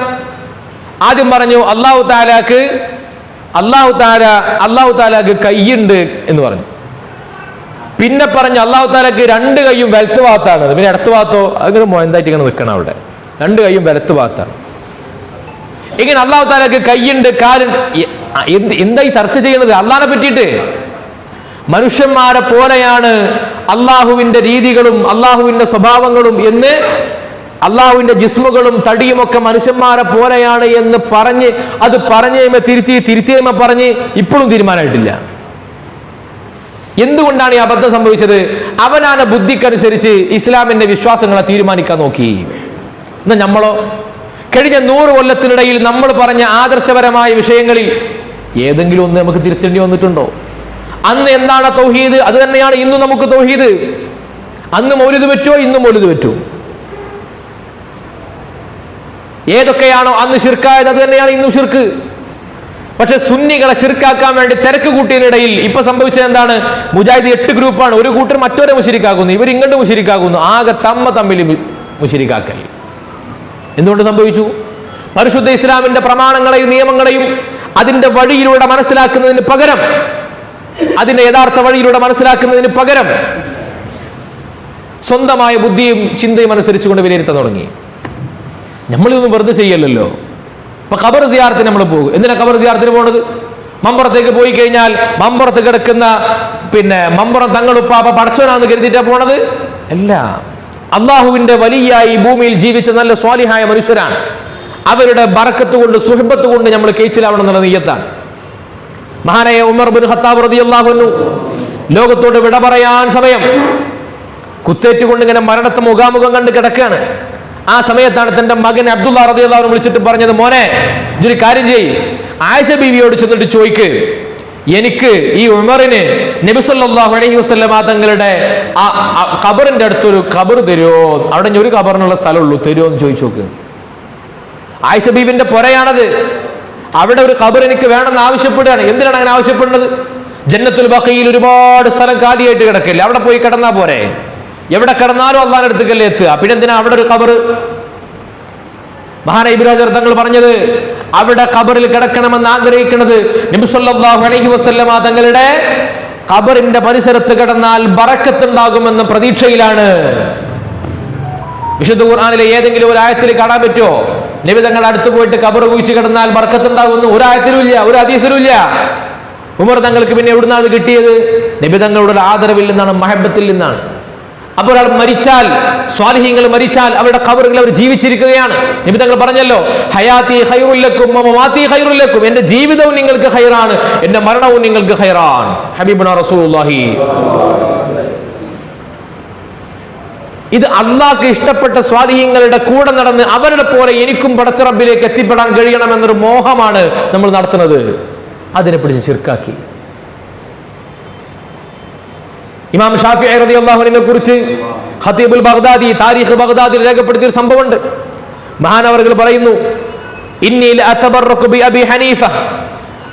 ആദ്യം പറഞ്ഞു അള്ളാഹു താലാക്ക് കൈയുണ്ട് എന്ന് പറഞ്ഞു. പിന്നെ പറഞ്ഞു അള്ളാഹു താലാക്ക് 2 കൈയും വലത്ത് ഭാഗത്താണ്. പിന്നെ ഇടത്ത് ഭാഗത്തോ അങ്ങനെ എന്തായിട്ട് ഇങ്ങനെ നിൽക്കണം അവിടെ. 2 കൈയും വലത്ത് ഭാഗത്താണ്. ഇങ്ങനെ അള്ളാഹു താലാക്ക് കൈയുണ്ട്, കാലുണ്ട്. എന്തായി ചർച്ച ചെയ്യുന്നത്? അള്ളാഹിനെ പറ്റിയിട്ട്. മനുഷ്യന്മാരെ പോലെയാണ് അള്ളാഹുവിന്റെ രീതികളും അള്ളാഹുവിന്റെ സ്വഭാവങ്ങളും എന്ന്, അള്ളാഹുവിന്റെ ജിസ്മുകളും തടിയും ഒക്കെ മനുഷ്യന്മാരെ പോലെയാണ് എന്ന് പറഞ്ഞ് അത് പറഞ്ഞു തിരുത്തിയുമ്പോ പറഞ്ഞ് ഇപ്പോഴും തീരുമാനമായിട്ടില്ല. എന്തുകൊണ്ടാണ് ഈ അബദ്ധം സംഭവിച്ചത്? അവനാണ് ബുദ്ധിക്കനുസരിച്ച് ഇസ്ലാമിന്റെ വിശ്വാസങ്ങളെ തീരുമാനിക്കാൻ നോക്കി. എന്നാ നമ്മളോ? കഴിഞ്ഞ 100 കൊല്ലത്തിനിടയിൽ നമ്മൾ പറഞ്ഞ ആദർശപരമായ വിഷയങ്ങളിൽ ഏതെങ്കിലും ഒന്ന് നമുക്ക് തിരുത്തേണ്ടി വന്നിട്ടുണ്ടോ? അന്ന് എന്താണ് തൗഹീദ്, അത് തന്നെയാണ് ഇന്നും നമുക്ക് തൗഹീദ്. അന്ന് മൗലിദ് പറ്റുമോ, ഇന്നും മൗലിദ് പറ്റും. ഏതൊക്കെയാണോ അന്ന് ശിർക്കായത് അത് തന്നെയാണ് ഇന്നും ശിർക്ക്. പക്ഷെ സുന്നികളെ ശിർക്കാക്കാൻ വേണ്ടി തിരക്ക് കൂട്ടിയതിനിടയിൽ ഇപ്പൊ സംഭവിച്ചത് എന്താണ്? മുജാഹിദ് 8 ഗ്രൂപ്പാണ്. ഒരു കൂട്ടർ മറ്റവരെ മുശരിക്കാക്കുന്നു, ഇവർ ഇങ്ങോട്ട് മുശരിക്കാക്കുന്നു. ആകെ തമ്മിൽ മുശരിക്കാക്കൽ. എന്തുകൊണ്ട് സംഭവിച്ചു? പരിശുദ്ധ ഇസ്ലാമിന്റെ പ്രമാണങ്ങളെയും നിയമങ്ങളെയും അതിന്റെ വഴിയിലൂടെ മനസ്സിലാക്കുന്നതിന് പകരം, അതിന്റെ യഥാർത്ഥ വഴിയിലൂടെ മനസ്സിലാക്കുന്നതിന് പകരം സ്വന്തമായ ബുദ്ധിയും ചിന്തയും അനുസരിച്ചുകൊണ്ട് വിലയിരുത്താൻ തുടങ്ങി. നമ്മളിതൊന്നും വെറുതെ ചെയ്യല്ലോ. ഇപ്പൊ ഖബർ സിയാറത്തിന് നമ്മൾ പോകും. എന്തിനാ ഖബർ സിയാറത്തിന് പോണത്? മമ്പുറത്തേക്ക് പോയി കഴിഞ്ഞാൽ മമ്പുറത്ത് കിടക്കുന്ന മമ്പുറം തങ്ങളുപ്പാപ്പ പടച്ചോനാന്ന് കരുതിയിട്ടാ പോണത്? അല്ല. അള്ളാഹുവിന്റെ വലിയായി ഭൂമിയിൽ ജീവിച്ച നല്ല സ്വാലിഹായ മനുഷ്യരാണ്. അവരുടെ ബറക്കത്ത് കൊണ്ട് സുഹബത്ത് കൊണ്ട് നമ്മൾ കേച്ചിലാവണം എന്നുള്ള നിയ്യത്താണ്. മഹാനായ ഉമർ ബിൻ ഖത്താബ് റളിയല്ലാഹു അൻഹു ലോകത്തോട് വിട പറയാൻ സമയം കുത്തേറ്റുകൊണ്ട് ഇങ്ങനെ മരണത്തെ മുഖാമുഖം കണ്ട് കിടക്കുകയാണ്. ആ സമയത്താണ് തന്റെ മകൻ അബ്ദുള്ള റളിയല്ലാഹു അൻഹു വിളിച്ചിട്ട് പറഞ്ഞത്, മോനെ ഇതൊരു കാര്യം ചെയ്യ്, ആയിഷ ബീവിയോട് ചെന്നിട്ട് ചോദിക്ക്, എനിക്ക് ഈ ഉമറിന് നബി സല്ലല്ലാഹു അലൈഹി വസല്ലമ തങ്ങളുടെ ഖബറിന്റെ അടുത്തൊരു ഖബർ തരുമോ, അവിടെ ഒരു ഖബറിനുള്ള സ്ഥലമുള്ളൂ, തരുമോ എന്ന് ചോദിച്ചു നോക്ക്. ആയിഷ ബീവിന്റെ പുറയാണത്. അവിടെ ഒരു ഖബർ എനിക്ക് വേണമെന്ന് ആവശ്യപ്പെടുകയാണ്. എന്തിനാണ് അങ്ങനെ ആവശ്യപ്പെടുന്നത്? ജന്നത്തുൽ ബഖീയിൽ ഒരുപാട് സ്ഥലം കാലിയായിട്ട് കിടക്കില്ല, അവിടെ പോയി കിടന്നാ പോരെ? എവിടെ കിടന്നാലും അള്ളാഹിന്റെ അടുത്തേക്കല്ലേ എത്തുക. പിന്നെ എന്തിനാ അവിടെ ഒരു ഖബർ? മഹാനായ ഇബ്രാഹിം തങ്ങൾ പറഞ്ഞത്, അവിടെ ഖബറിൽ കിടക്കണമെന്ന് ആഗ്രഹിക്കുന്നത് നബി സല്ലല്ലാഹു അലൈഹി വസല്ലമ തങ്ങളുടെ ഖബറിന്റെ പരിസരത്ത് കിടന്നാൽ ബറക്കത്ത് ഉണ്ടാകുമെന്ന പ്രതീക്ഷയിലാണ്. വിശുദ്ധ ഖുർആനിലെ ഏതെങ്കിലും ഒരു ആയത്തിൽ കാണാൻ പറ്റുമോ നബി തങ്ങൾ അടുത്ത് പോയിട്ട് ഖബർ കുഴിച്ച് കിടന്നാൽ ബറക്കത്ത് ഉണ്ടാകുന്നു? ഒരു ആയത്തിലും ഇല്ല, ഒരു ഹദീസിലും ഇല്ല. ഉമർ തങ്ങൾക്ക് പിന്നെ എവിടുന്നാണ് കിട്ടിയത്? നബി തങ്ങളുടെ ആദരവിൽ നിന്നാണ്, മഹബത്തിൽ നിന്നാണ്. അപ്പോൾ ഒരാൾ മരിച്ചാൽ, സ്വാലിഹീങ്ങൾ മരിച്ചാൽ അവരുടെ ഖബറുകൾ അവർ ജീവിച്ചിരിക്കുകയാണ്. നബി തങ്ങൾ പറഞ്ഞല്ലോ, ഹയാത്തി ഖൈറുൽ ലക്കും വമമാതി ഖൈറുൽ ലക്കും, എന്റെ ജീവിതവും നിങ്ങൾക്ക് ഖൈറാണ്, എന്റെ മരണവും നിങ്ങൾക്ക് ഖൈറാണ്. ഹബീബുനാ റസൂലുള്ളാഹി. ഇത് അള്ളാഹ്ക്ക് ഇഷ്ടപ്പെട്ട സ്വാലിഹീങ്ങളുടെ കൂടെ നടന്ന് അവരുടെ പോലെ എനിക്കും പടച്ച റബ്ബിലേക്ക് എത്തിപ്പെടാൻ കഴിയണമെന്നൊരു മോഹമാണ് നമ്മൾ നടത്തുന്നത്. അതിനെ പിടിച്ച് ശിർക്കാക്കി. ഇമാം ഷാഫിഈ റളിയല്ലാഹു അൻഹുവിനെ കുറിച്ച് ഖതീബുൽ ബഗ്ദാദി താരീഖ് ബഗ്ദാദിൽ രേഖപ്പെടുത്തിയ ഒരു സംഭവമുണ്ട്. മഹാനവറുകൾ പറയുന്നു, ഇന്നി ലഅതബറകു ബി അബി ഹനീഫ,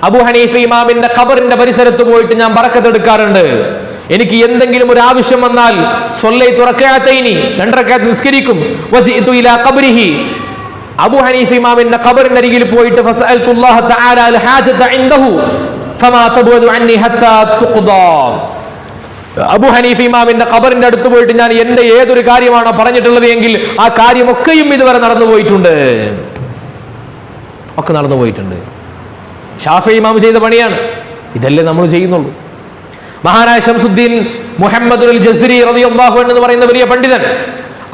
അബൂ ഹനീഫ ഇമാമിന്റെ ഖബറിന്റെ പരിസരത്ത് പോയിട്ട് ഞാൻ ബറക്കത്ത് എടുക്കാറുണ്ട്. എനിക്ക് എന്തെങ്കിലും ഒരു ആവശ്യം വന്നാൽ സ്വല്ലൈതു റകഅതൈനി, 2 റകഅത്ത് നിസ്കരിക്കും. വജിഇതു ഇലാ ഖബ്രിഹി, അബൂ ഹനീഫ ഇമാമിന്റെ ഖബറിന്റെ അരികിൽ പോയിട്ട് ഫസഅൽതുല്ലാഹ തആല അൽ ഹാജത ഇൻദഹു ഫമാ തബഉദു അന്നി ഹത്താ തുഖ്ദാ. അബൂ ഹനീഫ ഇമാമിന്റെ ഖബറിന്റെ അടുത്ത് പോയിട്ട് ഞാൻ എന്റെ ഏതൊരു കാര്യമാണോ പറഞ്ഞിട്ടുള്ളത് എങ്കിൽ ആ കാര്യമൊക്കെയും ഇതുവരെ നടന്നു പോയിട്ടുണ്ട്, ഒക്കെ നടന്നു പോയിട്ടുണ്ട്. ഷാഫി ഇമാം ചെയ്ത പണിയാണ്. ഇതല്ലേ നമ്മൾ ചെയ്യുന്നുള്ളൂ. മഹാനായ ശംസുദ്ദീൻ മുഹമ്മദുൽ ജസ്രി റളിയല്ലാഹു അൻഹു എന്ന് പറയുന്ന വലിയ പണ്ഡിതൻ,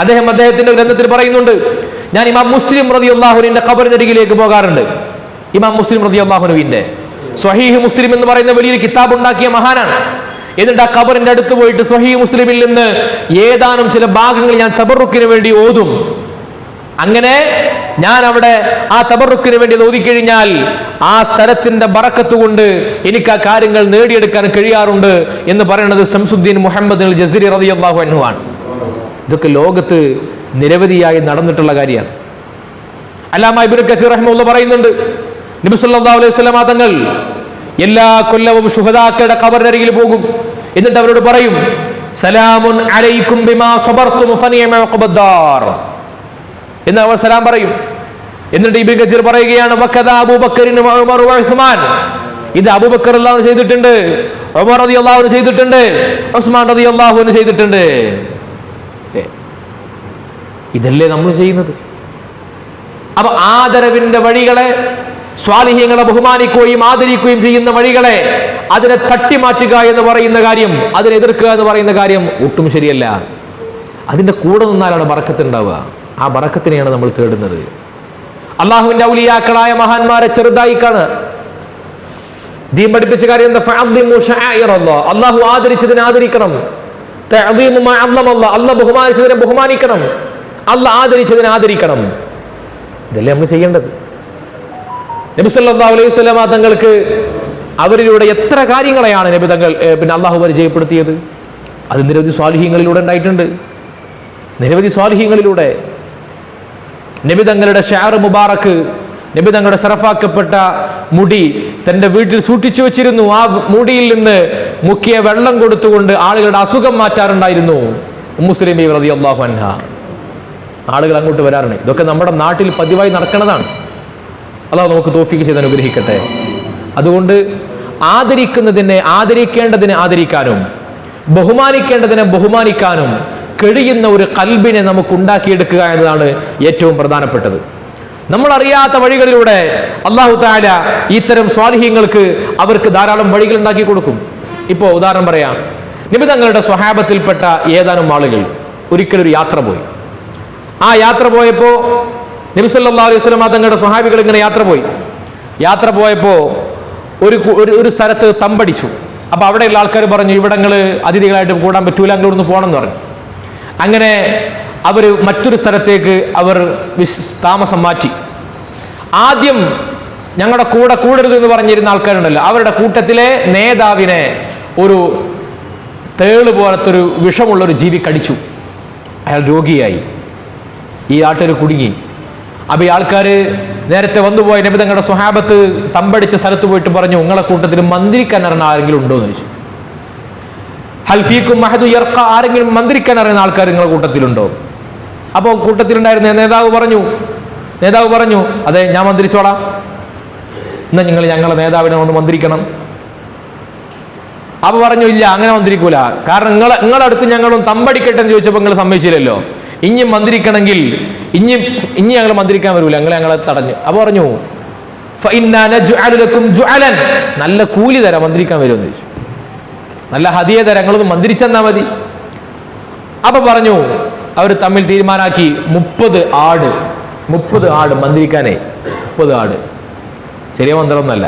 അദ്ദേഹത്തിന്റെ ഗ്രന്ഥത്തിൽ പറയുന്നുണ്ട്, ഞാൻ ഇമാം മുസ്ലിം റളിയല്ലാഹു അൻഹുവിന്റെ ഖബറിന്റെ അരികിലേക്ക് പോകാറുണ്ട്. ഇമാം മുസ്ലിം റളിയല്ലാഹു അൻഹുവിന്റെ സ്വഹീഹ് മുസ്ലിം എന്ന് പറയുന്ന വലിയൊരു കിതാബ് ഉണ്ടാക്കിയ മഹാനാണ്. എന്നിട്ട് ആ ഖബറിന്റെ അടുത്ത് പോയിട്ട് സ്വഹീഹ് മുസ്ലിമിൽ നിന്ന് ഏതാനും ചില ഭാഗങ്ങൾ ഞാൻ തബറുക്കിന് വേണ്ടി ഓതും. അങ്ങനെ ഞാൻ അവിടെ ആ തബറുക്കിന് വേണ്ടി ഓതിക്കഴിഞ്ഞാൽ ആ സ്ഥലത്തിന്റെ ബറക്കത്ത് കൊണ്ട് എനിക്ക് ആ കാര്യങ്ങൾ നേടിയെടുക്കാൻ കഴിയാറുണ്ട് എന്ന് പറയുന്നത് ശംസുദ്ദീൻ മുഹമ്മദ് അൽ ജസ്രി റളിയല്ലാഹു അൻഹു ആണ്. ഇതൊക്കെ ലോകത്ത് നിരവധിയായി നടന്നിട്ടുള്ള കാര്യമാണ്. അല്ലാമ ഇബ്നു കസീർ റഹിമഹുല്ലാഹ് പറയുന്നുണ്ട്, നബി സല്ലല്ലാഹു അലൈഹി വസല്ലം തങ്ങൾ എല്ലാ കൊല്ലവും ശുഹദാക്കളുടെ ഖബറിനരികിൽ പോകും. എന്നിട്ട് അവരോട് പറയും, സലാമുൻ അലൈക്കും ബിമാ സബർതും ഫനിഅമ ഉഖബദ്ദാർ എന്ന് അവർ സലാം പറയും. എന്നിട്ട് ഇബ്നു കസീർ പറയുകയാണ്, വകദാ അബൂബക്കറിൻ ഉമർ ഉസ്മാൻ, ഇത് അബൂബക്കർ റളിയല്ലാഹു അൻഹു ചെയ്തിട്ടുണ്ട്, ഉമർ റളിയല്ലാഹു അൻഹു ചെയ്തിട്ടുണ്ട്, ഉസ്മാൻ റളിയല്ലാഹു അൻഹു ചെയ്തിട്ടുണ്ട്. ഇതല്ലേ നമ്മൾ ചെയ്യുന്നത്. അപ്പൊ ആദരവിന്റെ വഴികളെ, സ്വാലിഹ്യങ്ങളെ ബഹുമാനിക്കുകയും ആദരിക്കുകയും ചെയ്യുന്ന വഴികളെ അതിനെ തട്ടിമാറ്റുക എന്ന് പറയുന്ന കാര്യം, അതിനെ എതിർക്കുക എന്ന് പറയുന്ന കാര്യം ഒട്ടും ശരിയല്ല. അതിന്റെ കൂടെ നിന്നാലാണ് ബറക്കത്ത് ഉണ്ടാവുക. ആ ബറക്കത്തിനെയാണ് നമ്മൾ തേടുന്നത്. അള്ളാഹുവിന്റെ ഔലിയാക്കളായ മഹാന്മാരെ ചെറുതായി കാണുക. ദീൻ പഠിപ്പിച്ച കാര്യം എന്താ? ഫഅദ്ദിമു ശആഇറല്ലാഹ്, അള്ളാഹു ആദരിച്ചതിനെ ആദരിക്കണം. തഅദീമു മാ അല്ലമല്ലാഹ്, അല്ലാഹ് ബഹുമാനിച്ചതിനെ ബഹുമാനിക്കണം, അല്ലാഹ് ആദരിച്ചതിനെ ആദരിക്കണം. ഇതല്ലേ നമ്മൾ ചെയ്യേണ്ടത്. നബി സല്ലല്ലാഹു അലൈഹി വസല്ലം തങ്ങൾക്ക് അവരിലൂടെ എത്ര കാര്യങ്ങളെയാണ് നബി തങ്ങൾ പിന്നെ അള്ളാഹു പരിചയപ്പെടുത്തിയത്. അത് നിരവധി സ്വാലിഹീങ്ങളിലൂടെ ഉണ്ടായിട്ടുണ്ട്. നിരവധി സ്വാലിഹീങ്ങളിലൂടെ നബി തങ്ങളുടെ ഷഅർ മുബാറക്ക്, നബി തങ്ങളുടെ ശറഫാക്കപ്പെട്ട മുടി തന്റെ വീട്ടിൽ സൂക്ഷിച്ചു വെച്ചിരുന്നു. ആ മുടിയിൽ നിന്ന് മുക്കിയ വെള്ളം കൊടുത്തുകൊണ്ട് ആളുകളുടെ അസുഖം മാറ്റാറുണ്ടായിരുന്നു ഉമ്മു സുലൈമ റളിയല്ലാഹു അൻഹ. ആളുകൾ അങ്ങോട്ട് വരാറുണ്ട്. ഇതൊക്കെ നമ്മുടെ നാട്ടിൽ പതിവായി നടക്കുന്നതാണ്. അല്ലാഹു നമുക്ക് തൗഫീഖ് ചെയ്ത് അനുഗ്രഹിക്കട്ടെ. അതുകൊണ്ട് ആദരിക്കുന്നതിനെ ആദരിക്കേണ്ടതിനെ ആദരിക്കാനും ബഹുമാനിക്കേണ്ടതിനെ ബഹുമാനിക്കാനും കഴിയുന്ന ഒരു ഖൽബിനെ നമുക്ക് ഉണ്ടാക്കിയെടുക്കുക എന്നതാണ് ഏറ്റവും പ്രധാനപ്പെട്ടത്. നമ്മൾ അറിയാത്ത വഴികളിലൂടെ അല്ലാഹു തആല ഇത്തരം സ്വാലിഹീങ്ങൾക്ക് അവർക്ക് ധാരാളം വഴികൾ ഉണ്ടാക്കി കൊടുക്കും. ഇപ്പോൾ ഉദാഹരണം പറയാം, നബി തങ്ങളുടെ സ്വഹാബത്തിൽപ്പെട്ട ഏതാനും ആളുകൾ ഒരിക്കലൊരു യാത്ര പോയി. ആ യാത്ര പോയപ്പോൾ നബി സല്ലല്ലാഹു അലൈഹി വസല്ലം തങ്ങളുടെ സ്വഹാബികൾ ഇങ്ങനെ യാത്ര പോയപ്പോൾ ഒരു സ്ഥലത്ത് തമ്പടിച്ചു. അപ്പൊ അവിടെയുള്ള ആൾക്കാർ പറഞ്ഞു, ഇവിടങ്ങൾ അതിഥികളായിട്ട് കൂടാൻ പറ്റൂല, അങ്ങോട്ട് ഇവിടുന്ന് പോകണം എന്ന് പറഞ്ഞു. അങ്ങനെ അവർ മറ്റൊരു സ്ഥലത്തേക്ക് അവർ താമസം മാറ്റി. ആദ്യം ഞങ്ങളുടെ കൂടെ കൂടരുത് എന്ന് പറഞ്ഞിരുന്ന ആൾക്കാരുണ്ടല്ലോ, അവരുടെ കൂട്ടത്തിലെ നേതാവിനെ ഒരു തേള് പോലത്തെ ഒരു വിഷമുള്ളൊരു ജീവി കടിച്ചു. അയാൾ രോഗിയായി. ഈ ആട്ടൊരു കുടുങ്ങി. അപ്പൊ ഈ ആൾക്കാർ നേരത്തെ വന്നുപോയ നബി തങ്ങളുടെ സ്വഹാബത്ത് തമ്പടിച്ച സ്ഥലത്ത് പോയിട്ട് പറഞ്ഞു, നിങ്ങളെ കൂട്ടത്തിൽ മന്ത്രിക്കാൻ അറിയുന്ന ആരെങ്കിലും ഉണ്ടോ എന്ന് ചോദിച്ചു. ഹൽഫീക്കും മഹദു യർക്ക, ആരെങ്കിലും മന്ത്രിക്കാൻ അറിയുന്ന ആൾക്കാർ നിങ്ങളുടെ കൂട്ടത്തിലുണ്ടോ? അപ്പോൾ കൂട്ടത്തിലുണ്ടായിരുന്ന നേതാവ് പറഞ്ഞു, അതെ ഞാൻ മന്ത്രിച്ചോളാം. എന്നാൽ ഞങ്ങളെ നേതാവിനെ ഒന്ന് മന്ത്രിക്കണം. അപ്പൊ പറഞ്ഞു, ഇല്ല അങ്ങനെ മന്ത്രിക്കൂല, കാരണം നിങ്ങളെ അടുത്ത് ഞങ്ങളും തമ്പടിക്കട്ടെ എന്ന് ചോദിച്ചപ്പോൾ നിങ്ങൾ സമ്മതിച്ചില്ലല്ലോ. ഇനി മന്ത്രിക്കണമെങ്കിൽ ഇനി ഞങ്ങൾ മന്ത്രിക്കാൻ വരൂല, ഞങ്ങളെ തടഞ്ഞു. അപ്പൊ പറഞ്ഞു, നല്ല കൂലി തരാം മന്ത്രിക്കാൻ വരുമെന്ന് ചോദിച്ചു. നല്ല ഹദിയ തരാം, നിങ്ങളൊന്ന് മന്ത്രിച്ചെന്നാ മതി. അപ്പൊ പറഞ്ഞു, അവർ തമ്മിൽ തീരുമാനാക്കി 30 ആട് മന്ത്രിക്കാനേ, 30 ആട്. ചെറിയ മന്ത്രമൊന്നല്ല.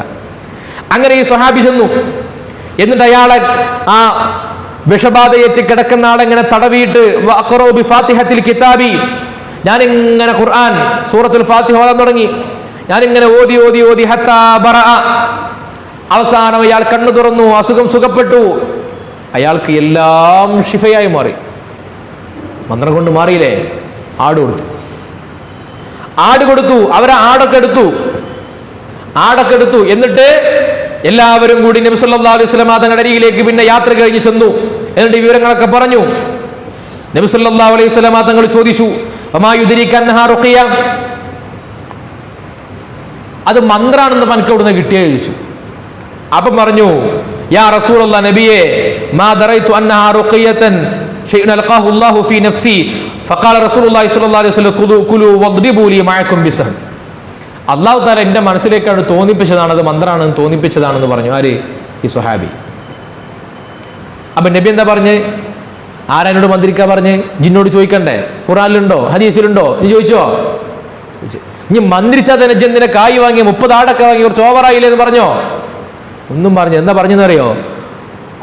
അങ്ങനെ ഈ സ്വഹാബി ചെന്നു. എന്നിട്ട് അയാളെ ആ വിഷബാധയേറ്റ് കിടക്കുന്ന ആളെങ്ങനെ തടവിയിട്ട് ഫാത്തിഹത്തിൽ കിതാബി, ഞാനിങ്ങനെ ഖുർആൻ സൂറത്തുൽ ഫാത്തിഹ ഓതാൻ തുടങ്ങി. ഞാനിങ്ങനെ ഓതി ഹത്താ ബറഅ. അവസാനം അയാൾ കണ്ണു തുറന്നു, അസുഖം സുഖപ്പെട്ടു. അയാൾക്ക് എല്ലാം ഷിഫയായി മാറി. മന്ത്രം കൊണ്ട് മാറിയില്ലേ? ആട് കൊടുത്തു. അവരെ ആടൊക്കെ എടുത്തു. എന്നിട്ട് എല്ലാവരും കൂടി നബി സല്ലല്ലാഹു അലൈഹി വസല്ലം തങ്ങളുടെ അരികിലേക്ക് പിന്നെ യാത്ര കഴിഞ്ഞ് ചെന്നു. എന്നിട്ട് വിവരങ്ങളൊക്കെ പറഞ്ഞു. നബി സല്ലല്ലാഹു അലൈഹി വസല്ലം തങ്ങൾ ചോദിച്ചു, വമാ യുദ്രിക അന്നഹാ റുഖിയ, അത് മന്ത്രാണെന്ന് മനക്ക് എവിടുന്ന് കിട്ടിയ ചോദിച്ചു. അപ്പം പറഞ്ഞു, യാ റസൂലല്ലാഹ്, നബിയേ, മാ ദറൈതു അന്നഹാ റുഖിയതൻ ഷൈഅൻ അൽഖാഹു അല്ലാഹു ഫീ നഫ്സി ഫഖാല റസൂലുള്ളാഹി സ്വല്ലല്ലാഹു അലൈഹി വസല്ലം കുലു വദ്രിബൂ ലി മഅക്കും ബിസഹം. അല്ലാഹു തആല എൻ്റെ മനസ്സിലേക്കാണ് തോന്നിപ്പിച്ചതാണ്, അത് മന്ത്രാണെന്ന് തോന്നിപ്പിച്ചതാണെന്ന് പറഞ്ഞു. ആര്? ഈ സ്വഹാബി. അപ്പൊ നബി എന്താ പറഞ്ഞ്? ആരെന്നോട് മന്ത്രിക്കാൻ പറഞ്ഞ്? ജിന്നോട് ചോദിക്കണ്ടേ? ഖുർആനിലുണ്ടോ ഹദീസിലുണ്ടോ? നീ ചോദിച്ചോ? ഇനി മന്ത്രിച്ചാൽ തന്നെ ജന്തിനെ കായ് വാങ്ങി 30 ആടൊക്കെ വാങ്ങി കുറച്ച് ഓവറായില്ലേ എന്ന് പറഞ്ഞോ? ഒന്നും പറഞ്ഞു. എന്താ പറഞ്ഞെന്നറിയോ?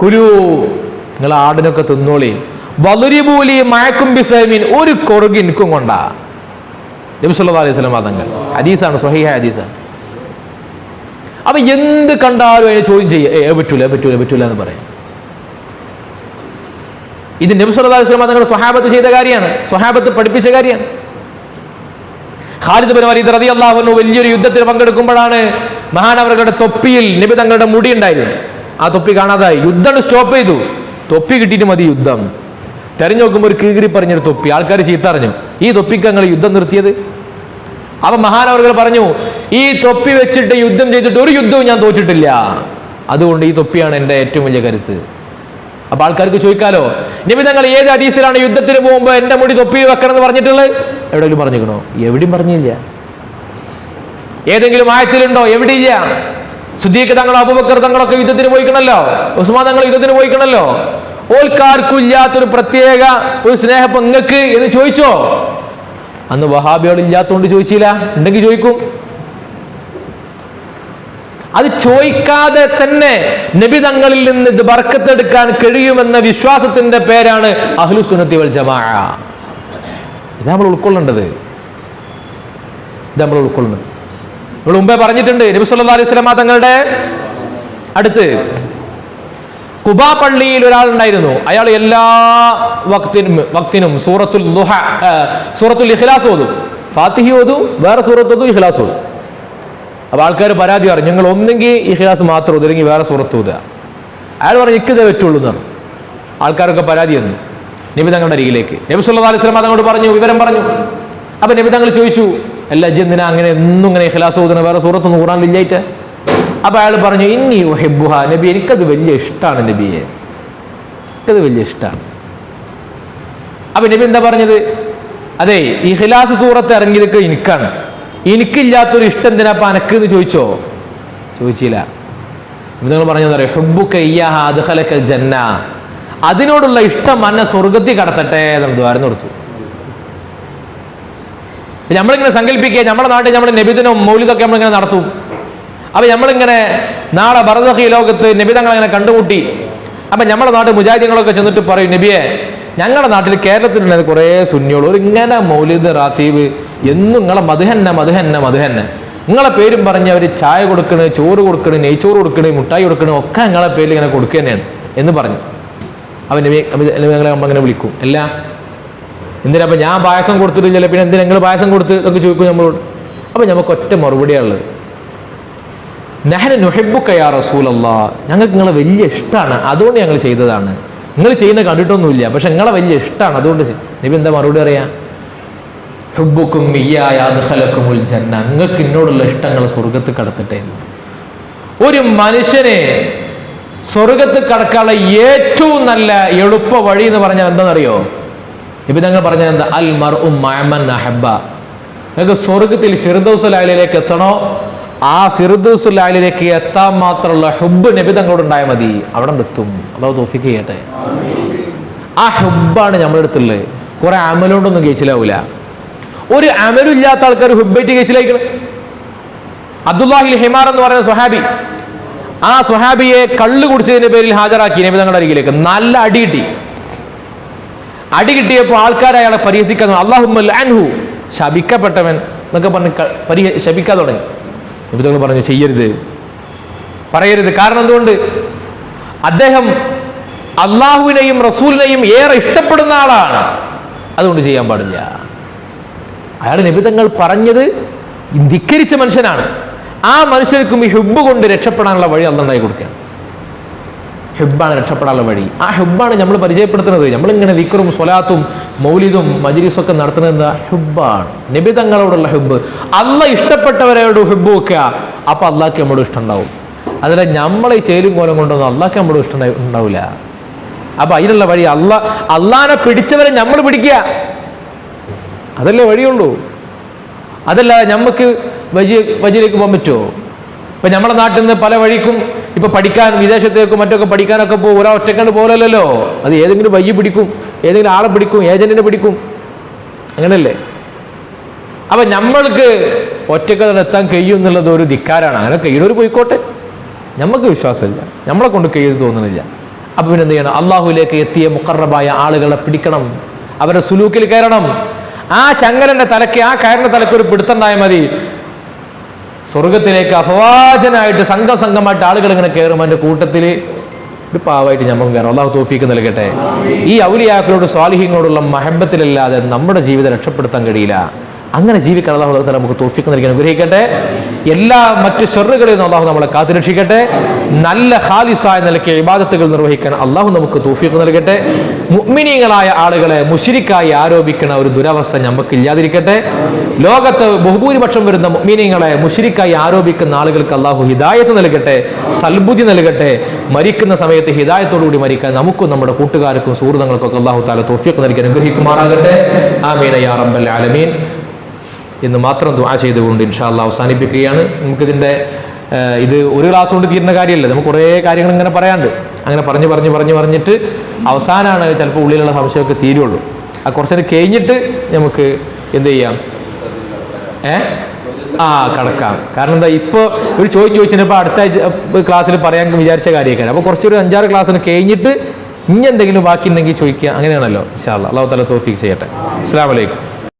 കുലു, നിങ്ങൾ ആടിനൊക്കെ തിന്നോളി, വളുരിബൂലി മഅക്കും ബിസഹമിൻ, ഒരു കൊറുകി എനിക്കും കൊണ്ടാ. നബി സല്ലല്ലാഹു അലൈഹി വസല്ലം തങ്ങൾ. ഹദീസാണ്, സ്വഹീഹ ഹദീസാണ്. അപ്പൊ എന്ത് കണ്ടാലും അതിനെ ചോദ്യം ചെയ്യുക, പറ്റൂല എന്ന് പറയാം. ഇത് നബി സല്ലല്ലാഹു അലൈഹി വസല്ലം തങ്ങളുടെ സ്വഹാബത്ത് ചെയ്ത കാര്യമാണ്, സ്വഹാബത്ത് പഠിപ്പിച്ച കാര്യമാണ്. ഖാലിദ് ബിൻ വലീദ് റളിയല്ലാഹു അൻഹു വലിയൊരു യുദ്ധത്തിൽ പങ്കെടുക്കുമ്പോഴാണ് മഹാനവറുകളുടെ തൊപ്പിയിൽ നബി തങ്ങളുടെ മുടി ഉണ്ടായിരുന്നു. ആ തൊപ്പി കാണാതായി. യുദ്ധം സ്റ്റോപ്പ് ചെയ്തു. തൊപ്പി കിട്ടിയിട്ട് മതി യുദ്ധം. തെരഞ്ഞു നോക്കുമ്പോൾ ഒരു കീറി പറഞ്ഞൊരു തൊപ്പി. ആൾക്കാർ ചീത്ത അറിഞ്ഞു, ഈ തൊപ്പിക്ക് ഞങ്ങൾ യുദ്ധം നിർത്തിയത്? അപ്പൊ മഹാനവറുകൾ പറഞ്ഞു, ഈ തൊപ്പി വെച്ചിട്ട് യുദ്ധം ചെയ്തിട്ട് ഒരു യുദ്ധവും ഞാൻ തോറ്റിട്ടില്ല, അതുകൊണ്ട് ഈ തൊപ്പിയാണ് എൻ്റെ ഏറ്റവും വലിയ കരുത്ത്. അപ്പൊ ആൾക്കാർക്ക് ചോദിക്കാലോ, നബി തങ്ങൾ ഏത് ഹദീസിലാണ് യുദ്ധത്തിന് പോകുമ്പോൾ എൻ്റെ മുടി തൊപ്പി വെക്കണം എന്ന് പറഞ്ഞിട്ടുള്ളത്? എവിടെയെങ്കിലും പറഞ്ഞിരിക്കണോ? എവിടെയും പറഞ്ഞില്ല. ഏതെങ്കിലും ആയത്തിലുണ്ടോ? എവിടെയില്ല. സിദ്ദീഖ് തങ്ങൾ, അബൂബക്കർ തങ്ങളൊക്കെ യുദ്ധത്തിന് പോയിക്കണല്ലോ, ഉസ്മാൻ തങ്ങൾ യുദ്ധത്തിന് പോയിക്കണല്ലോ. ഓൽക്കാർക്കും ഇല്ലാത്തൊരു പ്രത്യേക ഒരു സ്നേഹം നിങ്ങൾക്ക് എന്ന് ചോദിച്ചോ? അന്ന് വഹാബികൾ ഇല്ലാത്തതുകൊണ്ട് ചോദിച്ചില്ല, ഉണ്ടെങ്കിൽ ചോദിക്കും. അത് ചോദിക്കാതെ തന്നെ നബി തങ്ങളിൽ നിന്ന് ഇത് ബർക്കത്തെടുക്കാൻ കഴിയുമെന്ന വിശ്വാസത്തിന്റെ പേരാണ് അഹ്ലു സുന്നത്തി വൽ ജമാഅ. ഇത് നമ്മൾ ഉൾക്കൊള്ളേണ്ടത്. നമ്മൾ മുമ്പേ പറഞ്ഞിട്ടുണ്ട്, നബി സല്ലല്ലാഹു അലൈഹി വസല്ലം തങ്ങളുടെ അടുത്ത് ഖുബാ പള്ളിയിൽ ഒരാളുണ്ടായിരുന്നു. അയാൾ എല്ലാ വക്തിനും സൂറത്തുൽ ഇഖ്ലാസ് ഓതും, ഫാത്തിഹ ഓതും, വേറെ സൂറത്ത് ഓതും, ഇഖ്ലാസ് ഓതും. അപ്പൊ ആൾക്കാർ പരാതി പറഞ്ഞു, ഞങ്ങൾ ഒന്നെങ്കിൽ ഇഖ്ലാസ് മാത്രം ഓതും, അല്ലെങ്കിൽ വേറെ സൂറത്ത് ഓതുക. അയാൾ പറഞ്ഞു, എനിക്കിതേ പറ്റുള്ളൂ എന്നാണ്. ആൾക്കാരൊക്കെ പരാതി വന്നു നബി തങ്ങളുടെ അരികിലേക്ക്. നബി സല്ലല്ലാഹു അലൈഹി വസല്ലം തങ്ങളോട് പറഞ്ഞു, വിവരം പറഞ്ഞു. അപ്പൊ നബി തങ്ങൾ ചോദിച്ചു, അല്ല എന്തിനാ അങ്ങനെ എന്നും ഇങ്ങനെ ഇഖ്ലാസ് ഓതുന്ന, വേറെ സൂറത്തൊന്നും ഖുർആനിൽ ഇല്ലായിട്ട്? അപ്പൊ അയാൾ പറഞ്ഞു, ഇന്നി ഉഹിബ്ബുഹ, നബി എനിക്കത് വലിയ ഇഷ്ടമാണ്, നബിയെ എനിക്കത് വലിയ ഇഷ്ടമാണ്. അപ്പൊ നബി എന്താ പറഞ്ഞത്? അതെ, ഈ ഇഖ്ലാസ് സൂറത്ത് ഇറങ്ങിയതൊക്കെ എനിക്കാണ്, എനിക്കില്ലാത്തൊരു ഇഷ്ടം എന്തിനാ അപ്പൊ അനക്ക് എന്ന് ചോദിച്ചില്ല. നിങ്ങൾ പറഞ്ഞറിയോ, ഹുബ്ബുക ഇയ്യാഹ അദ്ഖലകൽ ജന്ന, അതിനോടുള്ള ഇഷ്ടം അന്നെ സ്വർഗത്തിൽ കടത്തട്ടെ എന്ന് ദ്വാരം കൊടുത്തു. നമ്മളിങ്ങനെ സങ്കല്പിക്കുക, നമ്മുടെ നാട്ടിൽ നമ്മൾ നബിദിനും മൗലിദൊക്കെ നമ്മളിങ്ങനെ നടത്തും. അപ്പൊ നമ്മളിങ്ങനെ നാളെ ബർസഖി ലോകത്ത് നബി തങ്ങളങ്ങനെ കണ്ടുമുട്ടി. അപ്പൊ നമ്മുടെ നാട്ടിൽ മുജാഹിദീങ്ങളൊക്കെ ചെന്നിട്ട് പറയും, നബിയെ, ഞങ്ങളുടെ നാട്ടിൽ കേരളത്തിലുണ്ടായത് കുറേ സുന്നിയോളൂ, ഒരു ഇങ്ങനെ മൗലിദ് റാത്തീബ് എന്നും നിങ്ങളെ മധുഹന്ന നിങ്ങളെ പേരും പറഞ്ഞ് അവർ ചായ കൊടുക്കണേ, ചോറ് കൊടുക്കണേ, നെയ്ച്ചോറ് കൊടുക്കണേ, മുട്ടായി കൊടുക്കണേ, ഒക്കെ നിങ്ങളെ പേരിൽ ഇങ്ങനെ കൊടുക്കുക തന്നെയാണ് എന്ന് പറഞ്ഞു. അവൻ നബി ഞങ്ങളെ നമ്മളിങ്ങനെ വിളിക്കും, അല്ല എന്തിനാ അപ്പം ഞാൻ പായസം കൊടുത്തിട്ടില്ല, പിന്നെ എന്തിനാ നിങ്ങൾ പായസം കൊടുത്ത് എന്നൊക്കെ ചോദിക്കും നമ്മളോട്. അപ്പം നമുക്ക് ഒറ്റ മറുപടിയാണുള്ളത്, നഹ്നു നുഹിബ്ബുക യാ റസൂലല്ലാഹ്, ഞങ്ങൾക്ക് നിങ്ങളെ വലിയ ഇഷ്ടമാണ്, അതുകൊണ്ട് ഞങ്ങൾ ചെയ്തതാണ്. നിങ്ങൾ ചെയ്യുന്ന കണ്ടിട്ടൊന്നുമില്ല, പക്ഷെ നിങ്ങളെ വലിയ ഇഷ്ടമാണ്, അതുകൊണ്ട്. നബി എന്താ മറുപടി പറയാ? ഹുബ്ബുക്കും ഇയ്യായ അദ്ഖലകുമുൽ ജന്ന, നിങ്ങൾക്ക് എന്നോടുള്ള ഇഷ്ടങ്ങൾ സ്വർഗത്ത് കടത്തട്ടെ. ഒരു മനുഷ്യനെ സ്വർഗത്ത് കടക്കാനുള്ള ഏറ്റവും നല്ല എളുപ്പ വഴി എന്ന് പറഞ്ഞാൽ എന്താണെന്നറിയോ? നബി തങ്ങൾ പറഞ്ഞത് എന്താ? അൽ മർഉ മഅമൻ അഹബ്ബ. നിങ്ങൾക്ക് സ്വർഗത്തിൽ ഫിർദൗസുൽ അഅലയിലേക്ക് എത്തണോ, ആ ഫിർദൗസുൽ അഅലയിലേക്ക് എത്താൻ മാത്രമുള്ള ഹുബ്ബ് നബി തങ്ങളോട് ഉണ്ടായാൽ മതി, അവിടെ എത്തും. അല്ലാഹു തൗഫീഖ് ചെയ്യട്ടെ. ആ ഹുബ്ബാണ് നമ്മുടെ അടുത്തുള്ളത്. കുറെ അമലുകൊണ്ടൊന്നും കേച്ചിലാവൂല. ഒരു അമലും ഇല്ലാത്ത ആൾക്കാർ ഹുബ്ബായിട്ട് കേച്ചിലായിക്കണം. അബ്ദുല്ലാഹിൽ ഹിമാർ എന്ന് പറയുന്ന സ്വഹാബി, ആ സ്വഹാബിയെ കള്ള് കുടിച്ചതിന്റെ പേരിൽ ഹാജരാക്കി നബി തങ്ങളുടെ അരികിലേക്ക്. നല്ല അടി കിട്ടി. അടി കിട്ടിയപ്പോൾ ആൾക്കാർ അയാളെ പരിഹസിക്കാൻ, അല്ലാഹുമ്മ ലഅൻഹു, ശപിക്കപ്പെട്ടവൻ എന്നൊക്കെ പറഞ്ഞ് ശപിക്കാൻ തുടങ്ങി. നബി തങ്ങൾ പറഞ്ഞു, ചെയ്യരുത്, പറയരുത്. കാരണം എന്തുകൊണ്ട്? അദ്ദേഹം അള്ളാഹുവിനെയും റസൂലിനെയും ഏറെ ഇഷ്ടപ്പെടുന്ന ആളാണ്, അതുകൊണ്ട് ചെയ്യാൻ പാടില്ല. അയാൾ നബി തങ്ങൾ പറഞ്ഞത് ധിക്കരിച്ച മനുഷ്യനാണ്. ആ മനുഷ്യർക്കും ഈ ഹുബ്ബ് കൊണ്ട് രക്ഷപ്പെടാനുള്ള വഴി അല്ലാഹു ഉണ്ടാക്കി കൊടുക്കുകയാണ്. ഹുബ്ബാണ് രക്ഷപ്പെടാനുള്ള വഴി. ആ ഹുബ്ബാണ് നമ്മൾ പരിചയപ്പെടുത്തുന്നത്. നമ്മളിങ്ങനെ ദിക്റും സ്വലാത്തും മൗലിദും മജ്ലിസും ഒക്കെ നടത്തുന്നത് ഹുബ്ബാണ്, നബി തങ്ങളോടുള്ള ഹുബ്ബ്. അള്ളാഹ് ഇഷ്ടപ്പെട്ടവരോട് ഹുബ്ബ് വെക്കുക, അപ്പൊ അള്ളാഹ്ക്ക് നമ്മളോട് ഇഷ്ടം ഉണ്ടാവും. അതിൽ നമ്മളെ ചേലും കോലം കൊണ്ടൊന്നും അള്ളാഹ്ക്ക് നമ്മളോട് ഇഷ്ടം ഉണ്ടാവില്ല. അപ്പൊ അതിനുള്ള വഴി അള്ളാഹിനെ പിടിച്ചവരെ നമ്മൾ പിടിക്കുക, അതല്ലേ വഴിയുള്ളൂ. അതല്ലാതെ നമുക്ക് വജിയിലേക്ക് പോകാൻ പറ്റുമോ? ഇപ്പൊ നമ്മുടെ നാട്ടിൽ നിന്ന് പല വഴിക്കും ഇപ്പൊ പഠിക്കാൻ വിദേശത്തേക്കും മറ്റൊക്കെ പഠിക്കാനൊക്കെ പോകും. ഒരാൾ ഒറ്റക്കണ്ട് പോലല്ലോ, അത് ഏതെങ്കിലും വഴി പിടിക്കും, ഏതെങ്കിലും ആളെ പിടിക്കും, ഏജന്റിനെ പിടിക്കും, അങ്ങനെയല്ലേ? അപ്പൊ നമ്മൾക്ക് ഒറ്റക്ക് എത്താൻ കഴിയും എന്നുള്ളത് ഒരു ധിക്കാരാണ്. അങ്ങനെ കഴിയുന്നവർ പോയിക്കോട്ടെ, നമുക്ക് വിശ്വാസമില്ല, നമ്മളെ കൊണ്ട് കഴിയുമെന്ന് തോന്നുന്നില്ല. അപ്പൊ പിന്നെ എന്ത് ചെയ്യണം? അള്ളാഹുവിലേക്ക് എത്തിയ മുഖറബായ ആളുകളെ പിടിക്കണം, അവരുടെ സുലൂക്കിൽ കയറണം. ആ ചങ്ങലന്റെ തലയ്ക്ക്, ആ കയറിന്റെ തലയ്ക്ക് ഒരു പിടുത്തുണ്ടായാൽ മതി, സ്വർഗത്തിലേക്ക് അഫവാജനായിട്ട് സംഘമായിട്ട് ആളുകൾ ഇങ്ങനെ കയറും. അതിന്റെ കൂട്ടത്തിൽ ഒരു പാവായിട്ട് ഞമ്മക്കും കയറും. അള്ളാഹു തൗഫീക്ക് നൽകട്ടെ. ഈ ഔലിയാക്കളോട് സ്വാലിഹീങ്ങളോടുള്ള മഹബത്തിലല്ലാതെ നമ്മുടെ ജീവിതം രക്ഷപ്പെടുത്താൻ കഴിയില്ല. അങ്ങനെ ജീവിക്കാൻ അള്ളാഹു തആല നമുക്ക് തൗഫീക്ക് നൽകി അനുഗ്രഹിക്കട്ടെ. എല്ലാ മറ്റു ശർറുകളിൽ നിന്നും അള്ളാഹു നമ്മളെ കാത്തുരക്ഷിക്കട്ടെ. നല്ല ഖാലിസായ നിലയ്ക്ക് ഇബാദത്തുകൾ നിർവഹിക്കാൻ അള്ളാഹു നമുക്ക് തൗഫീക്ക് നൽകട്ടെ. മുഅ്മിനീങ്ങളായ ആളുകളെ മുശ്രിക്കായി ആരോപിക്കുന്ന ഒരു ദുരവസ്ഥ നമുക്ക് ഇല്ലാതിരിക്കട്ടെ. ലോകത്ത് ബഹുഭൂരിപക്ഷം വരുന്ന മുഅ്മിനീങ്ങളെ മുശ്രിക്കായി ആരോപിക്കുന്ന ആളുകൾക്ക് അള്ളാഹു ഹിദായത്ത് നൽകട്ടെ, സൽബുദ്ധി നൽകട്ടെ. മരിക്കുന്ന സമയത്ത് ഹിദായത്തോടുകൂടി മരിക്കാൻ നമുക്കും നമ്മുടെ കൂട്ടുകാർക്കും സുഹൃത്തുക്കൾക്കൊക്കെ അള്ളാഹു തആല തൗഫീക്ക് നൽകി അനുഗ്രഹിക്കുമാറാകട്ടെ. ആമീൻ യാ റബ്ബൽ ആലമീൻ എന്ന് മാത്രം ദുആ ചെയ്തുകൊണ്ട് ഇൻഷാ അല്ലാഹ് അവസാനിപ്പിക്കുകയാണ്. നമുക്കിതിൻ്റെ ഇത് ഒരു ക്ലാസ് കൊണ്ട് തീരുന്ന കാര്യമല്ല, നമുക്ക് കുറേ കാര്യങ്ങൾ ഇങ്ങനെ പറയാണ്ട്. അങ്ങനെ പറഞ്ഞിട്ട് അവസാനമാണ് ചിലപ്പോൾ ഉള്ളിലുള്ള സംശയമൊക്കെ തീരുള്ളൂ. ആ കുറച്ചേരം കഴിഞ്ഞിട്ട് നമുക്ക് എന്ത് ചെയ്യാം, കടക്കാം. കാരണം എന്താ, ഇപ്പോൾ ഒരു ചോദ്യം ചോദിച്ചപ്പോൾ അടുത്ത ക്ലാസ്സിൽ പറയാൻ വിചാരിച്ച കാര്യമൊക്കെ. അപ്പോൾ കുറച്ചൊരു 5-6 ക്ലാസ്സിന് കഴിഞ്ഞിട്ട് ഇനി എന്തെങ്കിലും ബാക്കി ഉണ്ടെങ്കിൽ ചോദിക്കുക. അങ്ങനെയാണല്ലോ. ഇൻഷാ അല്ലാഹ്. അല്ലാഹു തആല തൗഫീഖ് ചെയ്യട്ടെ. അസ്സലാമു അലൈക്കും.